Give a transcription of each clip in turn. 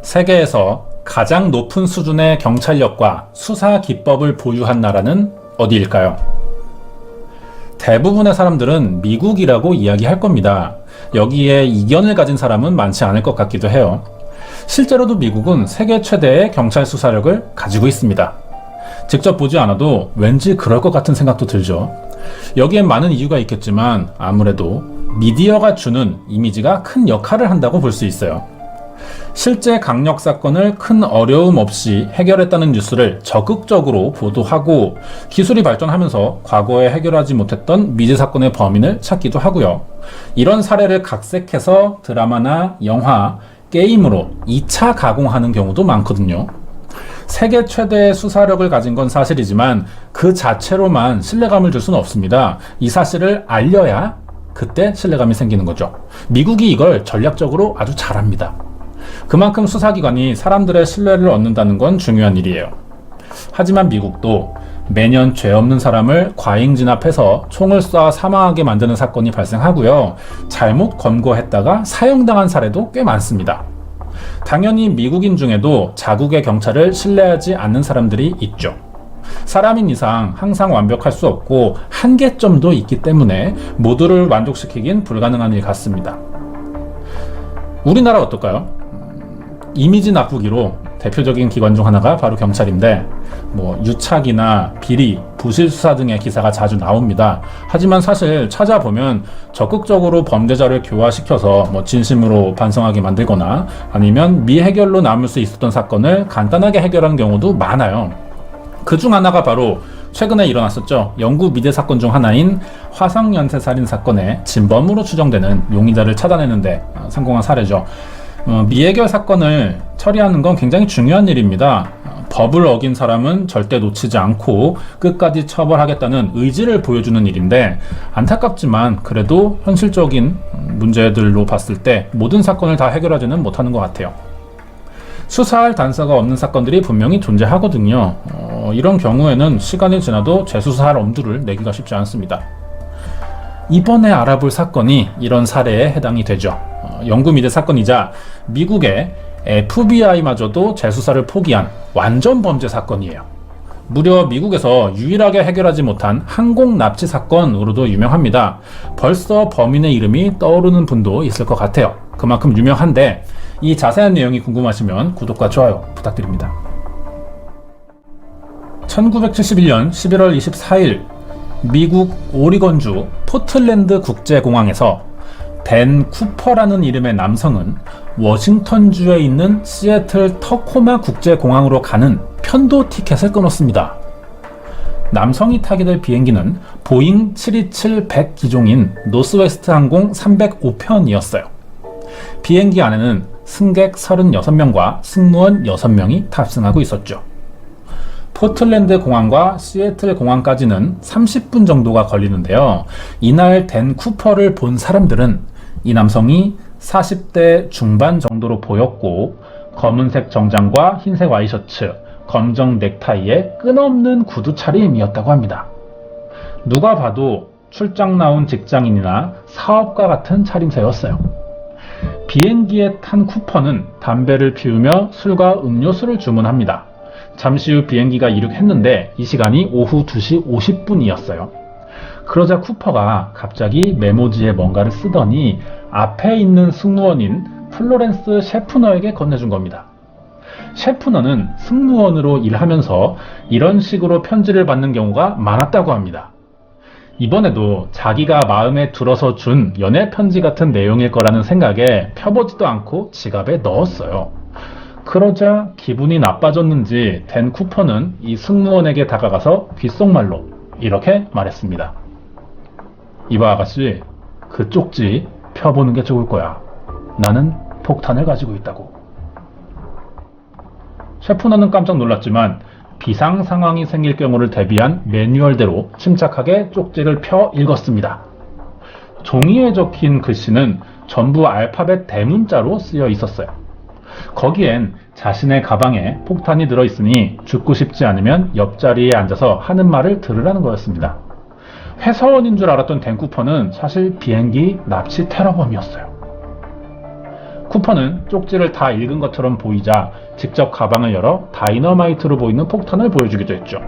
세계에서 가장 높은 수준의 경찰력과 수사 기법을 보유한 나라는 어디일까요? 대부분의 사람들은 미국이라고 이야기할 겁니다. 여기에 이견을 가진 사람은 많지 않을 것 같기도 해요. 실제로도 미국은 세계 최대의 경찰 수사력을 가지고 있습니다. 직접 보지 않아도 왠지 그럴 것 같은 생각도 들죠. 여기엔 많은 이유가 있겠지만 아무래도 미디어가 주는 이미지가 큰 역할을 한다고 볼 수 있어요. 실제 강력 사건을 큰 어려움 없이 해결했다는 뉴스를 적극적으로 보도하고 기술이 발전하면서 과거에 해결하지 못했던 미제 사건의 범인을 찾기도 하고요. 이런 사례를 각색해서 드라마나 영화, 게임으로 2차 가공하는 경우도 많거든요. 세계 최대의 수사력을 가진 건 사실이지만 그 자체로만 신뢰감을 줄 수는 없습니다. 이 사실을 알려야 그때 신뢰감이 생기는 거죠. 미국이 이걸 전략적으로 아주 잘합니다. 그만큼 수사기관이 사람들의 신뢰를 얻는다는 건 중요한 일이에요. 하지만 미국도 매년 죄 없는 사람을 과잉 진압해서 총을 쏴 사망하게 만드는 사건이 발생하고요. 잘못 검거했다가 사형당한 사례도 꽤 많습니다. 당연히 미국인 중에도 자국의 경찰을 신뢰하지 않는 사람들이 있죠. 사람인 이상 항상 완벽할 수 없고 한계점도 있기 때문에 모두를 만족시키긴 불가능한 일 같습니다. 우리나라 어떨까요? 이미지 나쁘기로 대표적인 기관 중 하나가 바로 경찰인데 유착이나 비리, 부실 수사 등의 기사가 자주 나옵니다. 하지만 사실 찾아보면 적극적으로 범죄자를 교화시켜서 진심으로 반성하게 만들거나 아니면 미해결로 남을 수 있었던 사건을 간단하게 해결한 경우도 많아요. 그 중 하나가 바로 최근에 일어났었죠. 영구 미제 사건 중 하나인 화성연쇄살인 사건의 진범으로 추정되는 용의자를 찾아내는데 성공한 사례죠. 미해결 사건을 처리하는 건 굉장히 중요한 일입니다. 법을 어긴 사람은 절대 놓치지 않고 끝까지 처벌하겠다는 의지를 보여주는 일인데 안타깝지만 그래도 현실적인 문제들로 봤을 때 모든 사건을 다 해결하지는 못하는 것 같아요. 수사할 단서가 없는 사건들이 분명히 존재하거든요. 이런 경우에는 시간이 지나도 재수사할 엄두를 내기가 쉽지 않습니다. 이번에 알아볼 사건이 이런 사례에 해당이 되죠. 영구 미제 사건이자 미국의 FBI마저도 재수사를 포기한 완전 범죄 사건이에요. 무려 미국에서 유일하게 해결하지 못한 항공 납치 사건으로도 유명합니다. 벌써 범인의 이름이 떠오르는 분도 있을 것 같아요. 그만큼 유명한데 이 자세한 내용이 궁금하시면 구독과 좋아요 부탁드립니다. 1971년 11월 24일 미국 오리건주 포틀랜드 국제공항에서 댄 쿠퍼라는 이름의 남성은 워싱턴주에 있는 시애틀 터코마 국제공항으로 가는 편도 티켓을 끊었습니다. 남성이 타게 될 비행기는 보잉 727-100 기종인 노스웨스트 항공 305편이었어요. 비행기 안에는 승객 36명과 승무원 6명이 탑승하고 있었죠. 포틀랜드 공항과 시애틀 공항까지는 30분 정도가 걸리는데요. 이날 댄 쿠퍼를 본 사람들은 이 남성이 40대 중반 정도로 보였고 검은색 정장과 흰색 와이셔츠, 검정 넥타이에 끈없는 구두 차림이었다고 합니다. 누가 봐도 출장 나온 직장인이나 사업가 같은 차림새였어요. 비행기에 탄 쿠퍼는 담배를 피우며 술과 음료수를 주문합니다. 잠시 후 비행기가 이륙했는데 이 시간이 오후 2시 50분이었어요. 그러자 쿠퍼가 갑자기 메모지에 뭔가를 쓰더니 앞에 있는 승무원인 플로렌스 셰프너에게 건네준 겁니다. 셰프너는 승무원으로 일하면서 이런 식으로 편지를 받는 경우가 많았다고 합니다. 이번에도 자기가 마음에 들어서 준 연애 편지 같은 내용일 거라는 생각에 펴보지도 않고 지갑에 넣었어요. 그러자 기분이 나빠졌는지 댄 쿠퍼는 이 승무원에게 다가가서 귓속말로 이렇게 말했습니다. 이봐 아가씨, 그 쪽지 펴보는 게 좋을 거야. 나는 폭탄을 가지고 있다고. 셰프너는 깜짝 놀랐지만 비상 상황이 생길 경우를 대비한 매뉴얼대로 침착하게 쪽지를 펴 읽었습니다. 종이에 적힌 글씨는 전부 알파벳 대문자로 쓰여 있었어요. 거기엔 자신의 가방에 폭탄이 들어있으니 죽고 싶지 않으면 옆자리에 앉아서 하는 말을 들으라는 거였습니다. 회사원인 줄 알았던 댄 쿠퍼는 사실 비행기 납치 테러범이었어요. 쿠퍼는 쪽지를 다 읽은 것처럼 보이자 직접 가방을 열어 다이너마이트로 보이는 폭탄을 보여주기도 했죠.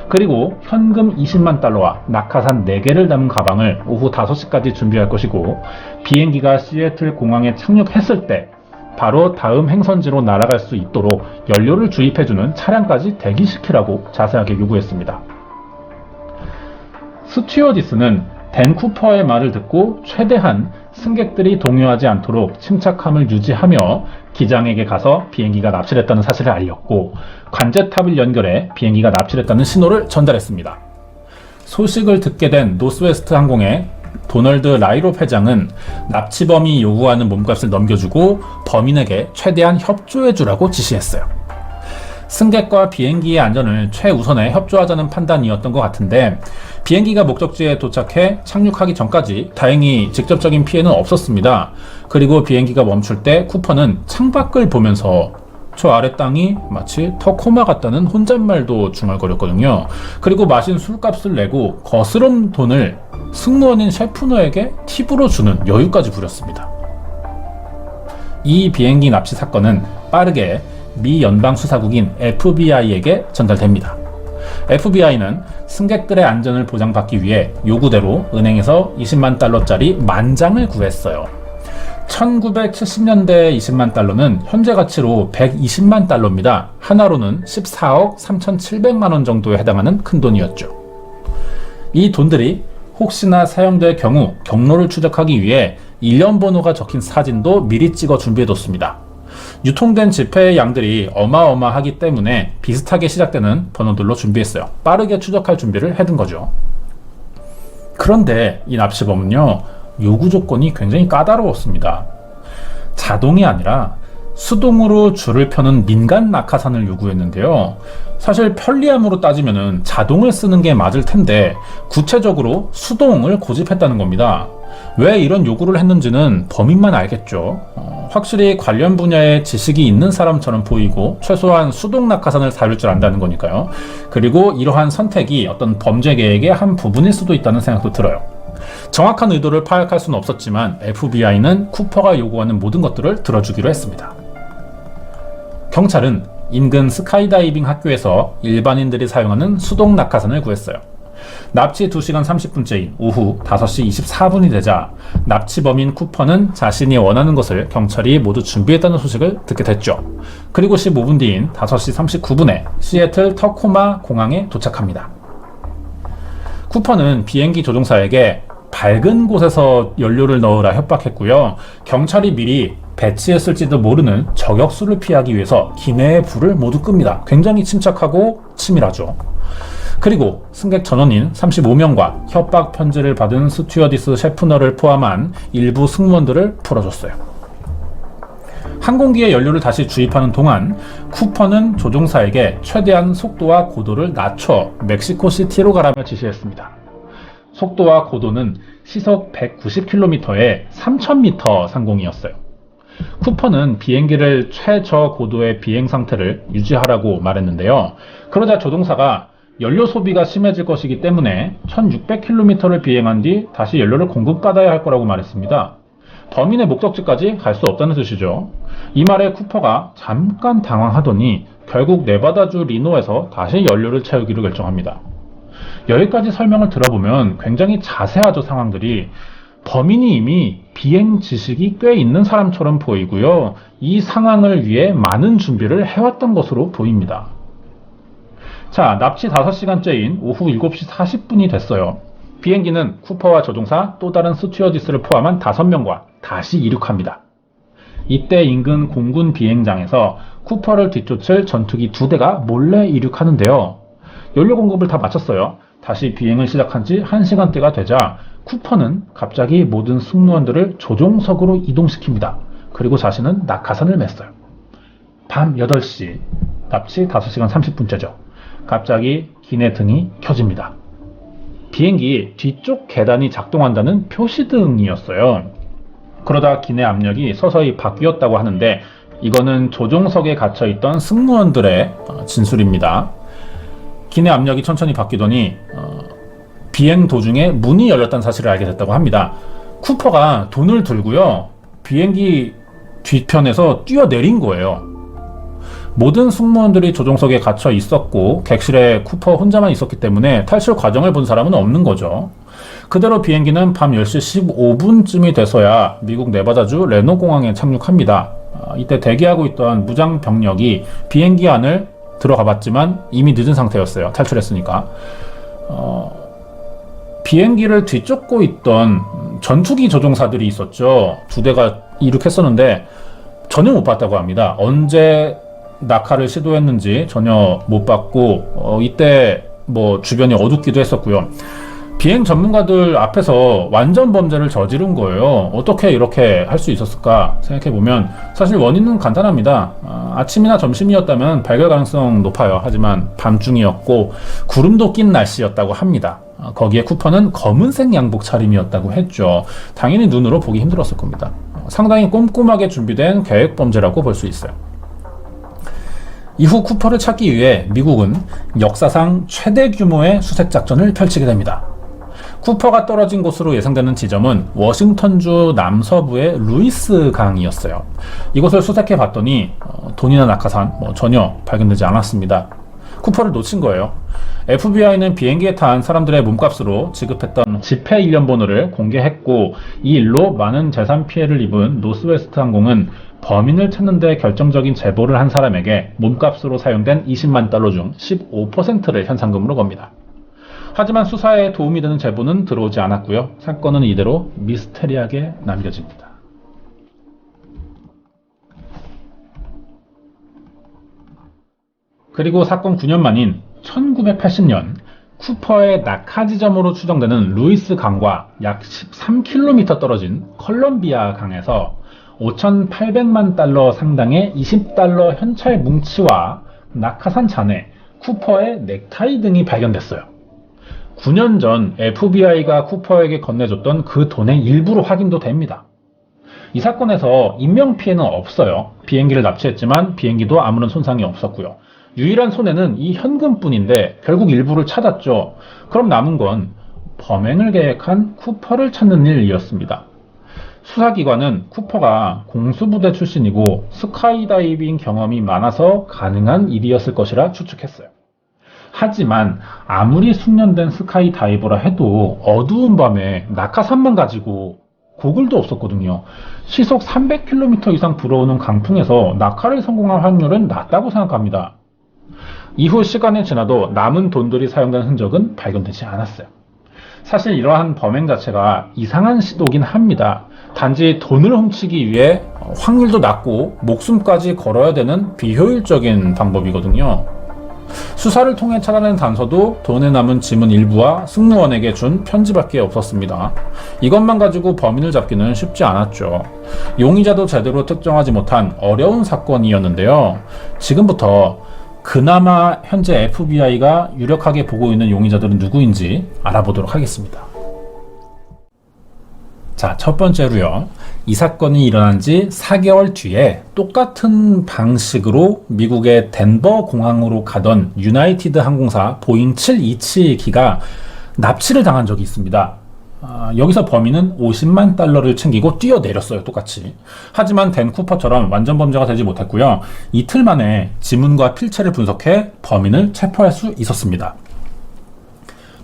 그리고 현금 20만 달러와 낙하산 4개를 담은 가방을 오후 5시까지 준비할 것이고, 비행기가 시애틀 공항에 착륙했을 때 바로 다음 행선지로 날아갈 수 있도록 연료를 주입해주는 차량까지 대기시키라고 자세하게 요구했습니다. 스튜어디스는 댄 쿠퍼의 말을 듣고 최대한 승객들이 동요하지 않도록 침착함을 유지하며 기장에게 가서 비행기가 납치됐다는 사실을 알렸고, 관제탑을 연결해 비행기가 납치됐다는 신호를 전달했습니다. 소식을 듣게 된 노스웨스트 항공의 도널드 라이롭 회장은 납치범이 요구하는 몸값을 넘겨주고 범인에게 최대한 협조해주라고 지시했어요. 승객과 비행기의 안전을 최우선에 협조하자는 판단이었던 것 같은데, 비행기가 목적지에 도착해 착륙하기 전까지 다행히 직접적인 피해는 없었습니다. 그리고 비행기가 멈출 때 쿠퍼는 창밖을 보면서 저 아래 땅이 마치 터코마 같다는 혼잣말도 중얼거렸거든요. 그리고 마신 술값을 내고 거스름 돈을 승무원인 셰프너에게 팁으로 주는 여유까지 부렸습니다. 이 비행기 납치 사건은 빠르게 미 연방수사국인 FBI에게 전달됩니다. FBI는 승객들의 안전을 보장받기 위해 요구대로 은행에서 20만 달러짜리 만장을 구했어요. 1970년대의 20만 달러는 현재 가치로 120만 달러입니다. 하나로는 14억 3,700만 원 정도에 해당하는 큰 돈이었죠. 이 돈들이 혹시나 사용될 경우 경로를 추적하기 위해 일련 번호가 적힌 사진도 미리 찍어 준비해뒀습니다. 유통된 지폐의 양들이 어마어마하기 때문에 비슷하게 시작되는 번호들로 준비했어요. 빠르게 추적할 준비를 해둔 거죠. 그런데 이 납치범은요, 요구 조건이 굉장히 까다로웠습니다. 자동이 아니라 수동으로 줄을 펴는 민간 낙하산을 요구했는데요. 사실 편리함으로 따지면 자동을 쓰는 게 맞을 텐데 구체적으로 수동을 고집했다는 겁니다. 왜 이런 요구를 했는지는 범인만 알겠죠. 확실히 관련 분야에 지식이 있는 사람처럼 보이고 최소한 수동 낙하산을 다룰 줄 안다는 거니까요. 그리고 이러한 선택이 어떤 범죄 계획의 한 부분일 수도 있다는 생각도 들어요. 정확한 의도를 파악할 수는 없었지만 FBI는 쿠퍼가 요구하는 모든 것들을 들어주기로 했습니다. 경찰은 인근 스카이다이빙 학교에서 일반인들이 사용하는 수동 낙하산을 구했어요. 납치 2시간 30분째인 오후 5시 24분이 되자 납치범인 쿠퍼는 자신이 원하는 것을 경찰이 모두 준비했다는 소식을 듣게 됐죠. 그리고 15분 뒤인 5시 39분에 시애틀 터코마 공항에 도착합니다. 쿠퍼는 비행기 조종사에게 밝은 곳에서 연료를 넣으라 협박했고요. 경찰이 미리 배치했을지도 모르는 저격수를 피하기 위해서 기내의 불을 모두 끕니다. 굉장히 침착하고 치밀하죠. 그리고 승객 전원인 35명과 협박 편지를 받은 스튜어디스 셰프너를 포함한 일부 승무원들을 풀어줬어요. 항공기에 연료를 다시 주입하는 동안 쿠퍼는 조종사에게 최대한 속도와 고도를 낮춰 멕시코시티로 가라며 지시했습니다. 속도와 고도는 시속 190km에 3000m 상공이었어요. 쿠퍼는 비행기를 최저고도의 비행 상태를 유지하라고 말했는데요. 그러자 조종사가 연료 소비가 심해질 것이기 때문에 1600km를 비행한 뒤 다시 연료를 공급받아야 할 거라고 말했습니다. 범인의 목적지까지 갈 수 없다는 뜻이죠. 이 말에 쿠퍼가 잠깐 당황하더니 결국 네바다주 리노에서 다시 연료를 채우기로 결정합니다. 여기까지 설명을 들어보면 굉장히 자세하죠, 상황들이. 범인이 이미 비행 지식이 꽤 있는 사람처럼 보이고요. 이 상황을 위해 많은 준비를 해왔던 것으로 보입니다. 자, 납치 5시간째인 오후 7시 40분이 됐어요. 비행기는 쿠퍼와 조종사 또 다른 스튜어디스를 포함한 5명과 다시 이륙합니다. 이때 인근 공군 비행장에서 쿠퍼를 뒤쫓을 전투기 2대가 몰래 이륙하는데요. 연료 공급을 다 마쳤어요. 다시 비행을 시작한 지 1시간대가 되자 쿠퍼는 갑자기 모든 승무원들을 조종석으로 이동시킵니다. 그리고 자신은 낙하산을 맸어요. 밤 8시, 납치 5시간 30분째죠. 갑자기 기내 등이 켜집니다. 비행기 뒤쪽 계단이 작동한다는 표시등이었어요. 그러다 기내 압력이 서서히 바뀌었다고 하는데 이거는 조종석에 갇혀있던 승무원들의 진술입니다. 기내 압력이 천천히 바뀌더니 비행 도중에 문이 열렸다는 사실을 알게 됐다고 합니다. 쿠퍼가 돈을 들고요. 비행기 뒤편에서 뛰어내린 거예요. 모든 승무원들이 조종석에 갇혀 있었고 객실에 쿠퍼 혼자만 있었기 때문에 탈출 과정을 본 사람은 없는 거죠. 그대로 비행기는 밤 10시 15분쯤이 돼서야 미국 네바다주 레노 공항에 착륙합니다. 이때 대기하고 있던 무장 병력이 비행기 안을 들어가 봤지만 이미 늦은 상태였어요. 탈출했으니까. 비행기를 뒤쫓고 있던 전투기 조종사들이 있었죠. 두 대가 이륙했었는데 전혀 못 봤다고 합니다. 언제 낙하를 시도했는지 전혀 못 봤고 이때 뭐 주변이 어둡기도 했었고요. 비행 전문가들 앞에서 완전 범죄를 저지른 거예요. 어떻게 이렇게 할 수 있었을까 생각해보면 사실 원인은 간단합니다. 아침이나 점심이었다면 발견 가능성 높아요. 하지만 밤중이었고 구름도 낀 날씨였다고 합니다. 거기에 쿠퍼는 검은색 양복 차림이었다고 했죠. 당연히 눈으로 보기 힘들었을 겁니다. 상당히 꼼꼼하게 준비된 계획 범죄라고 볼 수 있어요. 이후 쿠퍼를 찾기 위해 미국은 역사상 최대 규모의 수색 작전을 펼치게 됩니다. 쿠퍼가 떨어진 곳으로 예상되는 지점은 워싱턴주 남서부의 루이스 강이었어요. 이곳을 수색해 봤더니 돈이나 낙하산 전혀 발견되지 않았습니다. 쿠퍼를 놓친 거예요. FBI는 비행기에 탄 사람들의 몸값으로 지급했던 지폐 일련 번호를 공개했고 이 일로 많은 재산 피해를 입은 노스웨스트 항공은 범인을 찾는 데 결정적인 제보를 한 사람에게 몸값으로 사용된 20만 달러 중 15%를 현상금으로 겁니다. 하지만 수사에 도움이 되는 제보는 들어오지 않았고요. 사건은 이대로 미스테리하게 남겨집니다. 그리고 사건 9년 만인 1980년 쿠퍼의 낙하 지점으로 추정되는 루이스 강과 약 13km 떨어진 컬럼비아 강에서 5,800만 달러 상당의 20달러 현찰 뭉치와 낙하산 잔해, 쿠퍼의 넥타이 등이 발견됐어요. 9년 전 FBI가 쿠퍼에게 건네줬던 그 돈의 일부로 확인도 됩니다. 이 사건에서 인명피해는 없어요. 비행기를 납치했지만 비행기도 아무런 손상이 없었고요. 유일한 손해는 이 현금뿐인데 결국 일부를 찾았죠. 그럼 남은 건 범행을 계획한 쿠퍼를 찾는 일이었습니다. 수사기관은 쿠퍼가 공수부대 출신이고 스카이다이빙 경험이 많아서 가능한 일이었을 것이라 추측했어요. 하지만 아무리 숙련된 스카이다이버라 해도 어두운 밤에 낙하산만 가지고 고글도 없었거든요. 시속 300km 이상 불어오는 강풍에서 낙하를 성공할 확률은 낮다고 생각합니다. 이후 시간이 지나도 남은 돈들이 사용된 흔적은 발견되지 않았어요. 사실 이러한 범행 자체가 이상한 시도긴 합니다. 단지 돈을 훔치기 위해 확률도 낮고 목숨까지 걸어야 되는 비효율적인 방법이거든요. 수사를 통해 찾아낸 단서도 돈에 남은 지문 일부와 승무원에게 준 편지밖에 없었습니다. 이것만 가지고 범인을 잡기는 쉽지 않았죠. 용의자도 제대로 특정하지 못한 어려운 사건이었는데요. 지금부터 그나마 현재 FBI가 유력하게 보고 있는 용의자들은 누구인지 알아보도록 하겠습니다. 자, 첫 번째로요. 이 사건이 일어난 지 4개월 뒤에 똑같은 방식으로 미국의 덴버 공항으로 가던 유나이티드 항공사 보잉 727기가 납치를 당한 적이 있습니다. 여기서 범인은 50만 달러를 챙기고 뛰어내렸어요. 똑같이. 하지만 댄 쿠퍼처럼 완전 범죄가 되지 못했고요. 이틀 만에 지문과 필체를 분석해 범인을 체포할 수 있었습니다.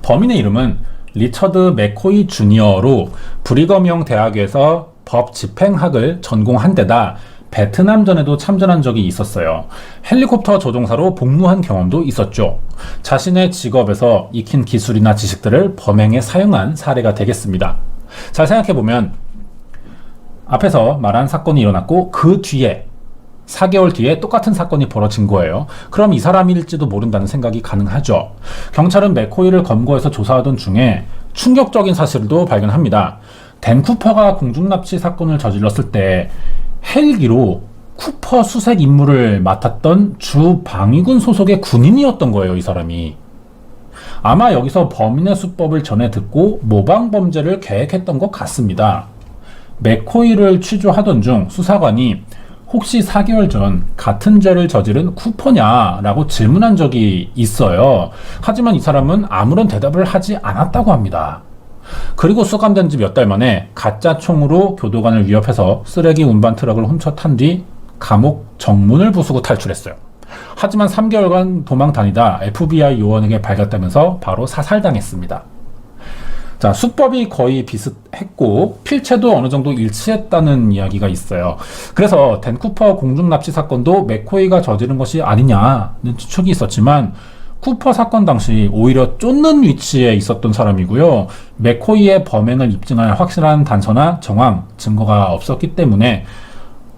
범인의 이름은 리처드 맥코이 주니어로 브리검영 대학에서 법 집행학을 전공한 데다 베트남전에도 참전한 적이 있었어요. 헬리콥터 조종사로 복무한 경험도 있었죠. 자신의 직업에서 익힌 기술이나 지식들을 범행에 사용한 사례가 되겠습니다. 잘 생각해보면 앞에서 말한 사건이 일어났고 그 뒤에 4개월 뒤에 똑같은 사건이 벌어진 거예요. 그럼 이 사람일지도 모른다는 생각이 가능하죠. 경찰은 맥코이를 검거해서 조사하던 중에 충격적인 사실도 발견합니다. 댄 쿠퍼가 공중납치 사건을 저질렀을 때 헬기로 쿠퍼 수색 임무를 맡았던 주 방위군 소속의 군인이었던 거예요, 이 사람이. 아마 여기서 범인의 수법을 전해 듣고 모방 범죄를 계획했던 것 같습니다. 맥코이를 취조하던 중 수사관이 혹시 4개월 전 같은 죄를 저지른 쿠퍼냐라고 질문한 적이 있어요. 하지만 이 사람은 아무런 대답을 하지 않았다고 합니다. 그리고 수감된 지 몇 달 만에 가짜 총으로 교도관을 위협해서 쓰레기 운반 트럭을 훔쳐 탄 뒤 감옥 정문을 부수고 탈출했어요. 하지만 3개월간 도망 다니다 FBI 요원에게 발견되면서 바로 사살당했습니다. 자, 수법이 거의 비슷했고 필체도 어느 정도 일치했다는 이야기가 있어요. 그래서 댄 쿠퍼 공중 납치 사건도 맥코이가 저지른 것이 아니냐는 추측이 있었지만 쿠퍼 사건 당시 오히려 쫓는 위치에 있었던 사람이고요. 맥코이의 범행을 입증할 확실한 단서나 정황, 증거가 없었기 때문에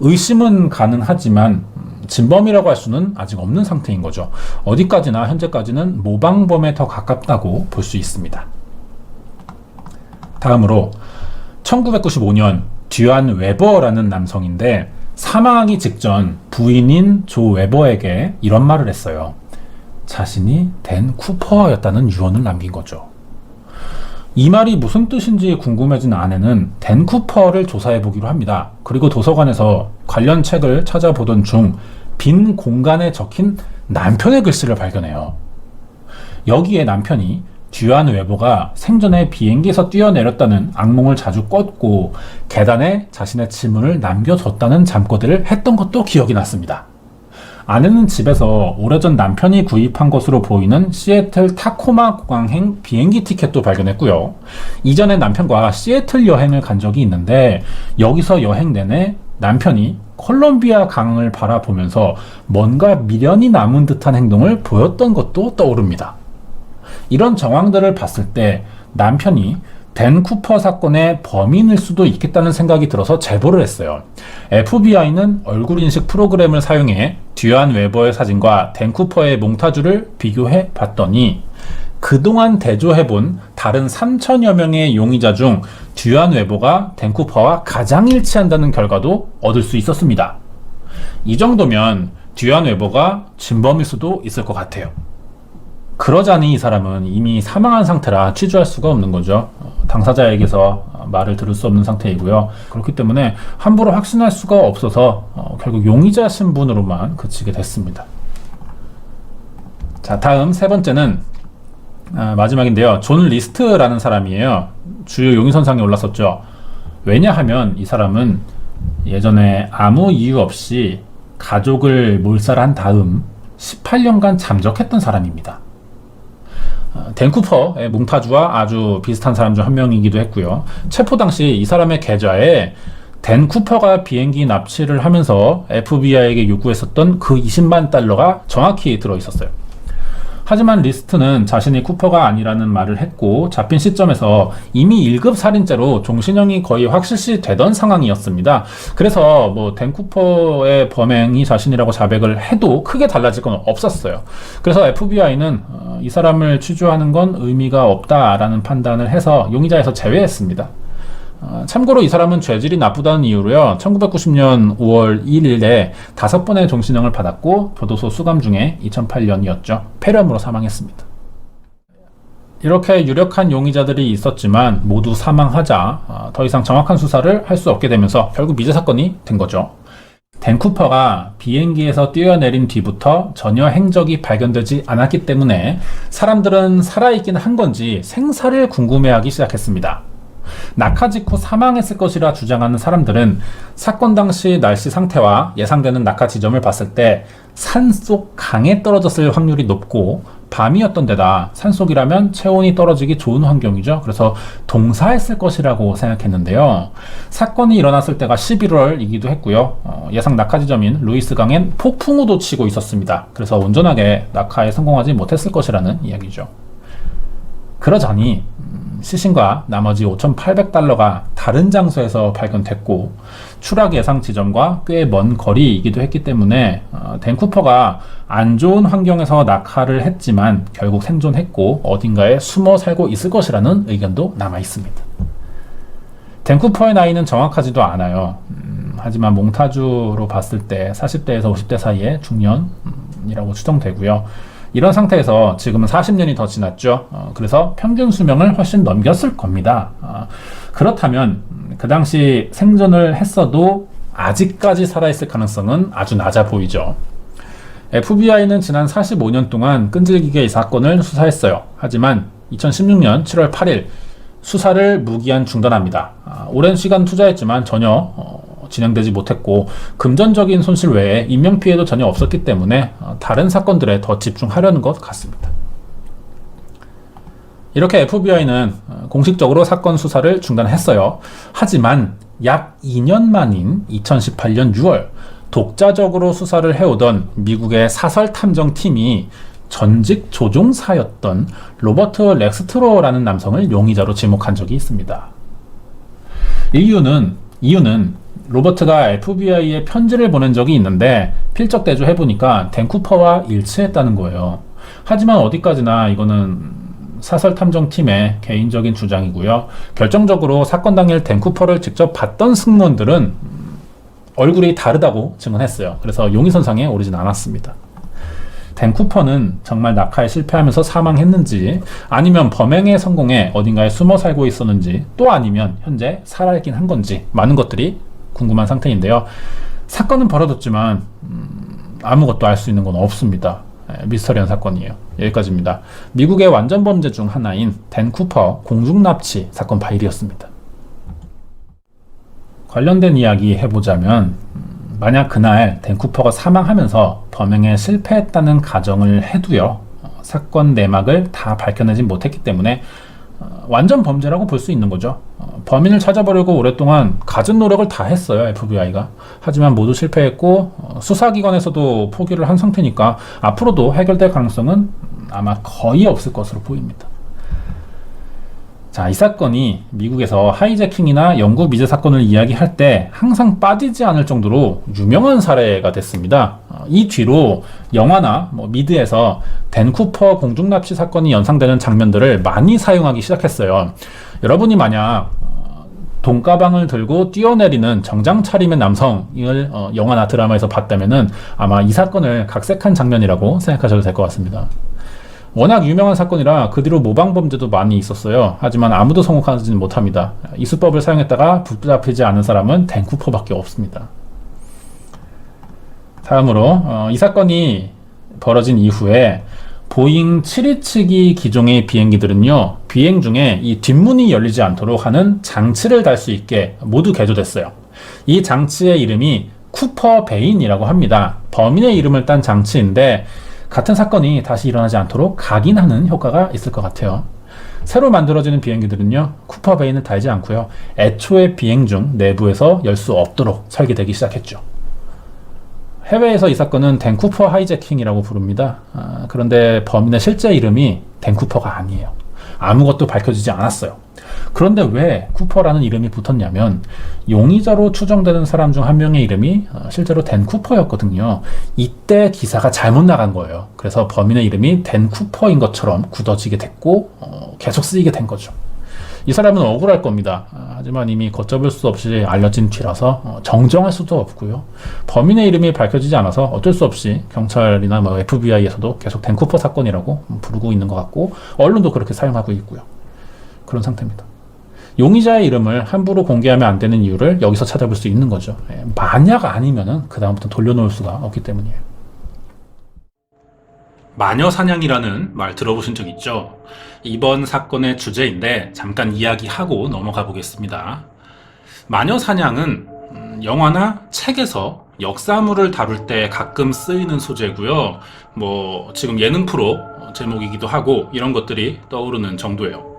의심은 가능하지만 진범이라고 할 수는 아직 없는 상태인 거죠. 어디까지나 현재까지는 모방범에 더 가깝다고 볼 수 있습니다. 다음으로 1995년 듀안 웨버라는 남성인데 사망하기 직전 부인인 조 웨버에게 이런 말을 했어요. 자신이 댄 쿠퍼였다는 유언을 남긴 거죠. 이 말이 무슨 뜻인지 궁금해진 아내는 댄 쿠퍼를 조사해보기로 합니다. 그리고 도서관에서 관련 책을 찾아보던 중 빈 공간에 적힌 남편의 글씨를 발견해요. 여기에 남편이 듀안 웨버가 생전에 비행기에서 뛰어내렸다는 악몽을 자주 꿨고 계단에 자신의 지문을 남겨뒀다는 잠꼬대를 했던 것도 기억이 났습니다. 아내는 집에서 오래전 남편이 구입한 것으로 보이는 시애틀 타코마 공항행 비행기 티켓도 발견했고요. 이전에 남편과 시애틀 여행을 간 적이 있는데 여기서 여행 내내 남편이 콜롬비아 강을 바라보면서 뭔가 미련이 남은 듯한 행동을 보였던 것도 떠오릅니다. 이런 정황들을 봤을 때 남편이 댄 쿠퍼 사건의 범인일 수도 있겠다는 생각이 들어서 제보를 했어요. FBI는 얼굴 인식 프로그램을 사용해 듀안 웨버의 사진과 댄 쿠퍼의 몽타주를 비교해 봤더니 그동안 대조해본 다른 3천여 명의 용의자 중 듀안 웨버가 댄 쿠퍼와 가장 일치한다는 결과도 얻을 수 있었습니다. 이 정도면 듀안 웨버가 진범일 수도 있을 것 같아요. 그러자니 이 사람은 이미 사망한 상태라 취조할 수가 없는 거죠. 당사자에게서 말을 들을 수 없는 상태이고요. 그렇기 때문에 함부로 확신할 수가 없어서 결국 용의자 신분으로만 그치게 됐습니다. 자, 다음 세 번째는 마지막인데요. 존 리스트라는 사람이에요. 주요 용의선상에 올랐었죠. 왜냐하면 이 사람은 예전에 아무 이유 없이 가족을 몰살한 다음 18년간 잠적했던 사람입니다. 댄 쿠퍼의 몽타주와 아주 비슷한 사람 중 한 명이기도 했고요. 체포 당시 이 사람의 계좌에 댄 쿠퍼가 비행기 납치를 하면서 FBI에게 요구했었던 그 20만 달러가 정확히 들어있었어요. 하지만 리스트는 자신이 쿠퍼가 아니라는 말을 했고 잡힌 시점에서 이미 1급 살인죄로 종신형이 거의 확실시 되던 상황이었습니다. 그래서 뭐 댄 쿠퍼의 범행이 자신이라고 자백을 해도 크게 달라질 건 없었어요. 그래서 FBI는 이 사람을 취조하는 건 의미가 없다라는 판단을 해서 용의자에서 제외했습니다. 참고로 이 사람은 죄질이 나쁘다는 이유로요. 1990년 5월 1일에 5번의 종신형을 받았고 교도소 수감 중에 2008년이었죠. 폐렴으로 사망했습니다. 이렇게 유력한 용의자들이 있었지만 모두 사망하자 더 이상 정확한 수사를 할 수 없게 되면서 결국 미제 사건이 된 거죠. 댄 쿠퍼가 비행기에서 뛰어내린 뒤부터 전혀 행적이 발견되지 않았기 때문에 사람들은 살아있긴 한 건지 생사를 궁금해하기 시작했습니다. 낙하 직후 사망했을 것이라 주장하는 사람들은 사건 당시 날씨 상태와 예상되는 낙하 지점을 봤을 때 산속 강에 떨어졌을 확률이 높고 밤이었던 데다 산속이라면 체온이 떨어지기 좋은 환경이죠. 그래서 동사했을 것이라고 생각했는데요. 사건이 일어났을 때가 11월이기도 했고요. 예상 낙하 지점인 루이스 강엔 폭풍우도 치고 있었습니다. 그래서 온전하게 낙하에 성공하지 못했을 것이라는 이야기죠. 그러자니 시신과 나머지 5,800달러가 다른 장소에서 발견됐고 추락 예상 지점과 꽤 먼 거리이기도 했기 때문에 댄 쿠퍼가 안 좋은 환경에서 낙하를 했지만 결국 생존했고 어딘가에 숨어 살고 있을 것이라는 의견도 남아 있습니다. 댄 쿠퍼의 나이는 정확하지도 않아요. 하지만 몽타주로 봤을 때 40대에서 50대 사이의 중년이라고 추정되고요. 이런 상태에서 지금은 40년이 더 지났죠. 그래서 평균 수명을 훨씬 넘겼을 겁니다. 그렇다면 그 당시 생존을 했어도 아직까지 살아있을 가능성은 아주 낮아 보이죠. FBI는 지난 45년 동안 끈질기게 이 사건을 수사했어요. 하지만 2016년 7월 8일 수사를 무기한 중단합니다. 오랜 시간 투자했지만 전혀 진행되지 못했고 금전적인 손실 외에 인명피해도 전혀 없었기 때문에 다른 사건들에 더 집중하려는 것 같습니다. 이렇게 FBI는 공식적으로 사건 수사를 중단했어요. 하지만 약 2년 만인 2018년 6월 독자적으로 수사를 해오던 미국의 사설탐정팀이 전직 조종사였던 로버트 렉스트로라는 남성을 용의자로 지목한 적이 있습니다. 이유는 로버트가 FBI에 편지를 보낸 적이 있는데 필적 대조해보니까 댄 쿠퍼와 일치했다는 거예요. 하지만 어디까지나 이거는 사설탐정팀의 개인적인 주장이고요. 결정적으로 사건 당일 댄 쿠퍼를 직접 봤던 승무원들은 얼굴이 다르다고 증언했어요. 그래서 용의선상에 오르진 않았습니다. 댄 쿠퍼는 정말 낙하에 실패하면서 사망했는지 아니면 범행에 성공해 어딘가에 숨어 살고 있었는지 또 아니면 현재 살아있긴 한 건지 많은 것들이 궁금한 상태인데요. 사건은 벌어졌지만 아무것도 알 수 있는 건 없습니다. 미스터리한 사건이에요. 여기까지입니다. 미국의 완전 범죄 중 하나인 댄 쿠퍼 공중납치 사건 파일이었습니다. 관련된 이야기 해보자면 만약 그날 댄 쿠퍼가 사망하면서 범행에 실패했다는 가정을 해도요. 사건 내막을 다 밝혀내진 못했기 때문에 완전 범죄라고 볼 수 있는 거죠. 범인을 찾아보려고 오랫동안 갖은 노력을 다 했어요. FBI가. 하지만 모두 실패했고 수사기관에서도 포기를 한 상태니까 앞으로도 해결될 가능성은 아마 거의 없을 것으로 보입니다. 자, 이 사건이 미국에서 하이제킹이나 영구 미제 사건을 이야기할 때 항상 빠지지 않을 정도로 유명한 사례가 됐습니다. 이 뒤로 영화나 미드에서 댄 쿠퍼 공중납치 사건이 연상되는 장면들을 많이 사용하기 시작했어요. 여러분이 만약 돈가방을 들고 뛰어내리는 정장 차림의 남성을 영화나 드라마에서 봤다면은 아마 이 사건을 각색한 장면이라고 생각하셔도 될 것 같습니다. 워낙 유명한 사건이라 그 뒤로 모방 범죄도 많이 있었어요. 하지만 아무도 성공하지는 못합니다. 이 수법을 사용했다가 붙잡히지 않은 사람은 댄 쿠퍼밖에 없습니다. 다음으로 이 사건이 벌어진 이후에 보잉 727기 기종의 비행기들은요, 비행 중에 이 뒷문이 열리지 않도록 하는 장치를 달 수 있게 모두 개조됐어요. 이 장치의 이름이 쿠퍼 베인이라고 합니다. 범인의 이름을 딴 장치인데 같은 사건이 다시 일어나지 않도록 각인하는 효과가 있을 것 같아요. 새로 만들어지는 비행기들은요, 쿠퍼 베인을 달지 않고요, 애초에 비행 중 내부에서 열 수 없도록 설계되기 시작했죠. 해외에서 이 사건은 댄 쿠퍼 하이제킹이라고 부릅니다. 그런데 범인의 실제 이름이 댄 쿠퍼가 아니에요. 아무것도 밝혀지지 않았어요. 그런데 왜 쿠퍼라는 이름이 붙었냐면 용의자로 추정되는 사람 중 한 명의 이름이 실제로 댄 쿠퍼였거든요. 이때 기사가 잘못 나간 거예요. 그래서 범인의 이름이 댄 쿠퍼인 것처럼 굳어지게 됐고 계속 쓰이게 된 거죠. 이 사람은 억울할 겁니다. 하지만 이미 걷잡을 수 없이 알려진 뒤라서 정정할 수도 없고요. 범인의 이름이 밝혀지지 않아서 어쩔 수 없이 경찰이나 FBI에서도 계속 댄 쿠퍼 사건이라고 부르고 있는 것 같고 언론도 그렇게 사용하고 있고요. 그런 상태입니다. 용의자의 이름을 함부로 공개하면 안 되는 이유를 여기서 찾아볼 수 있는 거죠. 만약 아니면은 그 다음부터 돌려놓을 수가 없기 때문이에요. 마녀 사냥이라는 말 들어보신 적 있죠? 이번 사건의 주제인데 잠깐 이야기하고 넘어가 보겠습니다. 마녀 사냥은 영화나 책에서 역사물을 다룰 때 가끔 쓰이는 소재고요. 지금 예능 프로 제목이기도 하고 이런 것들이 떠오르는 정도예요.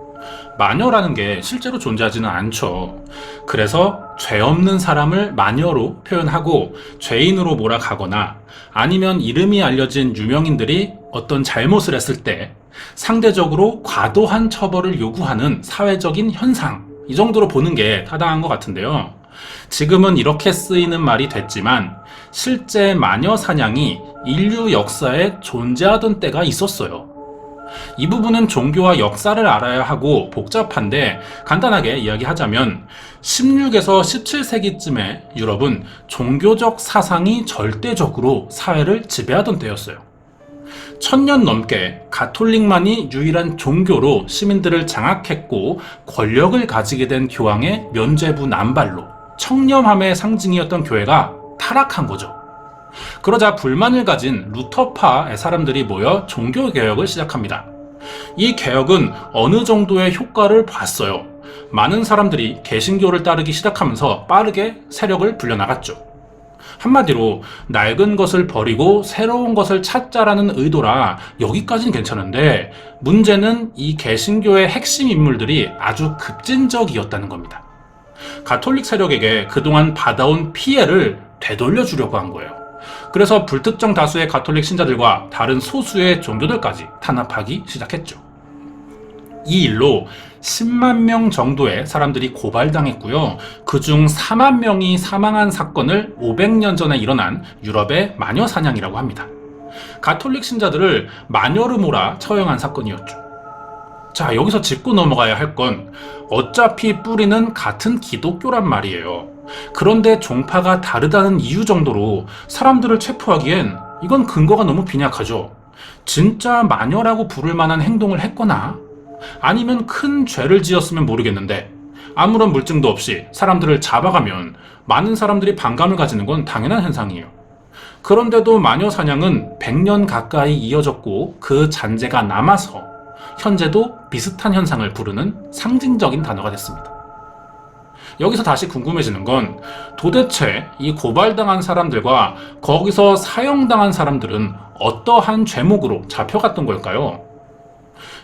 마녀라는 게 실제로 존재하지는 않죠. 그래서 죄 없는 사람을 마녀로 표현하고 죄인으로 몰아가거나 아니면 이름이 알려진 유명인들이 어떤 잘못을 했을 때 상대적으로 과도한 처벌을 요구하는 사회적인 현상, 이 정도로 보는 게 타당한 것 같은데요. 지금은 이렇게 쓰이는 말이 됐지만 실제 마녀 사냥이 인류 역사에 존재하던 때가 있었어요. 이 부분은 종교와 역사를 알아야 하고 복잡한데 간단하게 이야기하자면 16에서 17세기쯤에 유럽은 종교적 사상이 절대적으로 사회를 지배하던 때였어요. 1000년 넘게 가톨릭만이 유일한 종교로 시민들을 장악했고 권력을 가지게 된 교황의 면죄부 남발로 청렴함의 상징이었던 교회가 타락한 거죠. 그러자 불만을 가진 루터파의 사람들이 모여 종교개혁을 시작합니다. 이 개혁은 어느 정도의 효과를 봤어요. 많은 사람들이 개신교를 따르기 시작하면서 빠르게 세력을 불려나갔죠. 한마디로 낡은 것을 버리고 새로운 것을 찾자라는 의도라 여기까지는 괜찮은데, 문제는 이 개신교의 핵심 인물들이 아주 급진적이었다는 겁니다. 가톨릭 세력에게 그동안 받아온 피해를 되돌려 주려고 한 거예요. 그래서 불특정 다수의 가톨릭 신자들과 다른 소수의 종교들까지 탄압하기 시작했죠. 이 일로 10만 명 정도의 사람들이 고발당했고요. 그중 4만 명이 사망한 사건을 500년 전에 일어난 유럽의 마녀 사냥이라고 합니다. 가톨릭 신자들을 마녀로 몰아 처형한 사건이었죠. 자, 여기서 짚고 넘어가야 할 건 어차피 뿌리는 같은 기독교란 말이에요. 그런데 종파가 다르다는 이유 정도로 사람들을 체포하기엔 이건 근거가 너무 빈약하죠. 진짜 마녀라고 부를 만한 행동을 했거나 아니면 큰 죄를 지었으면 모르겠는데, 아무런 물증도 없이 사람들을 잡아가면 많은 사람들이 반감을 가지는 건 당연한 현상이에요. 그런데도 마녀 사냥은 100년 가까이 이어졌고 그 잔재가 남아서 현재도 비슷한 현상을 부르는 상징적인 단어가 됐습니다. 여기서 다시 궁금해지는 건 도대체 이 고발당한 사람들과 거기서 사형당한 사람들은 어떠한 죄목으로 잡혀갔던 걸까요?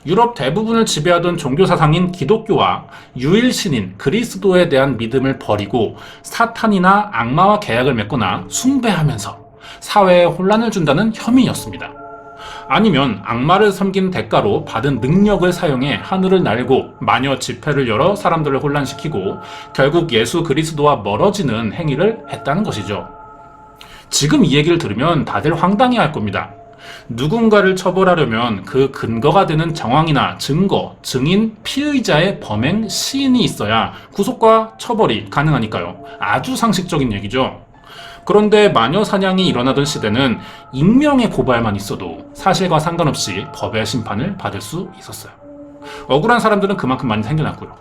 유럽 대부분을 지배하던 종교 사상인 기독교와 유일신인 그리스도에 대한 믿음을 버리고 사탄이나 악마와 계약을 맺거나 숭배하면서 사회에 혼란을 준다는 혐의였습니다. 아니면 악마를 섬긴 대가로 받은 능력을 사용해 하늘을 날고 마녀 집회를 열어 사람들을 혼란시키고 결국 예수 그리스도와 멀어지는 행위를 했다는 것이죠. 지금 이 얘기를 들으면 다들 황당해할 겁니다. 누군가를 처벌하려면 그 근거가 되는 정황이나 증거, 증인, 피의자의 범행 시인이 있어야 구속과 처벌이 가능하니까요. 아주 상식적인 얘기죠. 그런데 마녀 사냥이 일어나던 시대는 익명의 고발만 있어도 사실과 상관없이 법의 심판을 받을 수 있었어요. 억울한 사람들은 그만큼 많이 생겨났고요.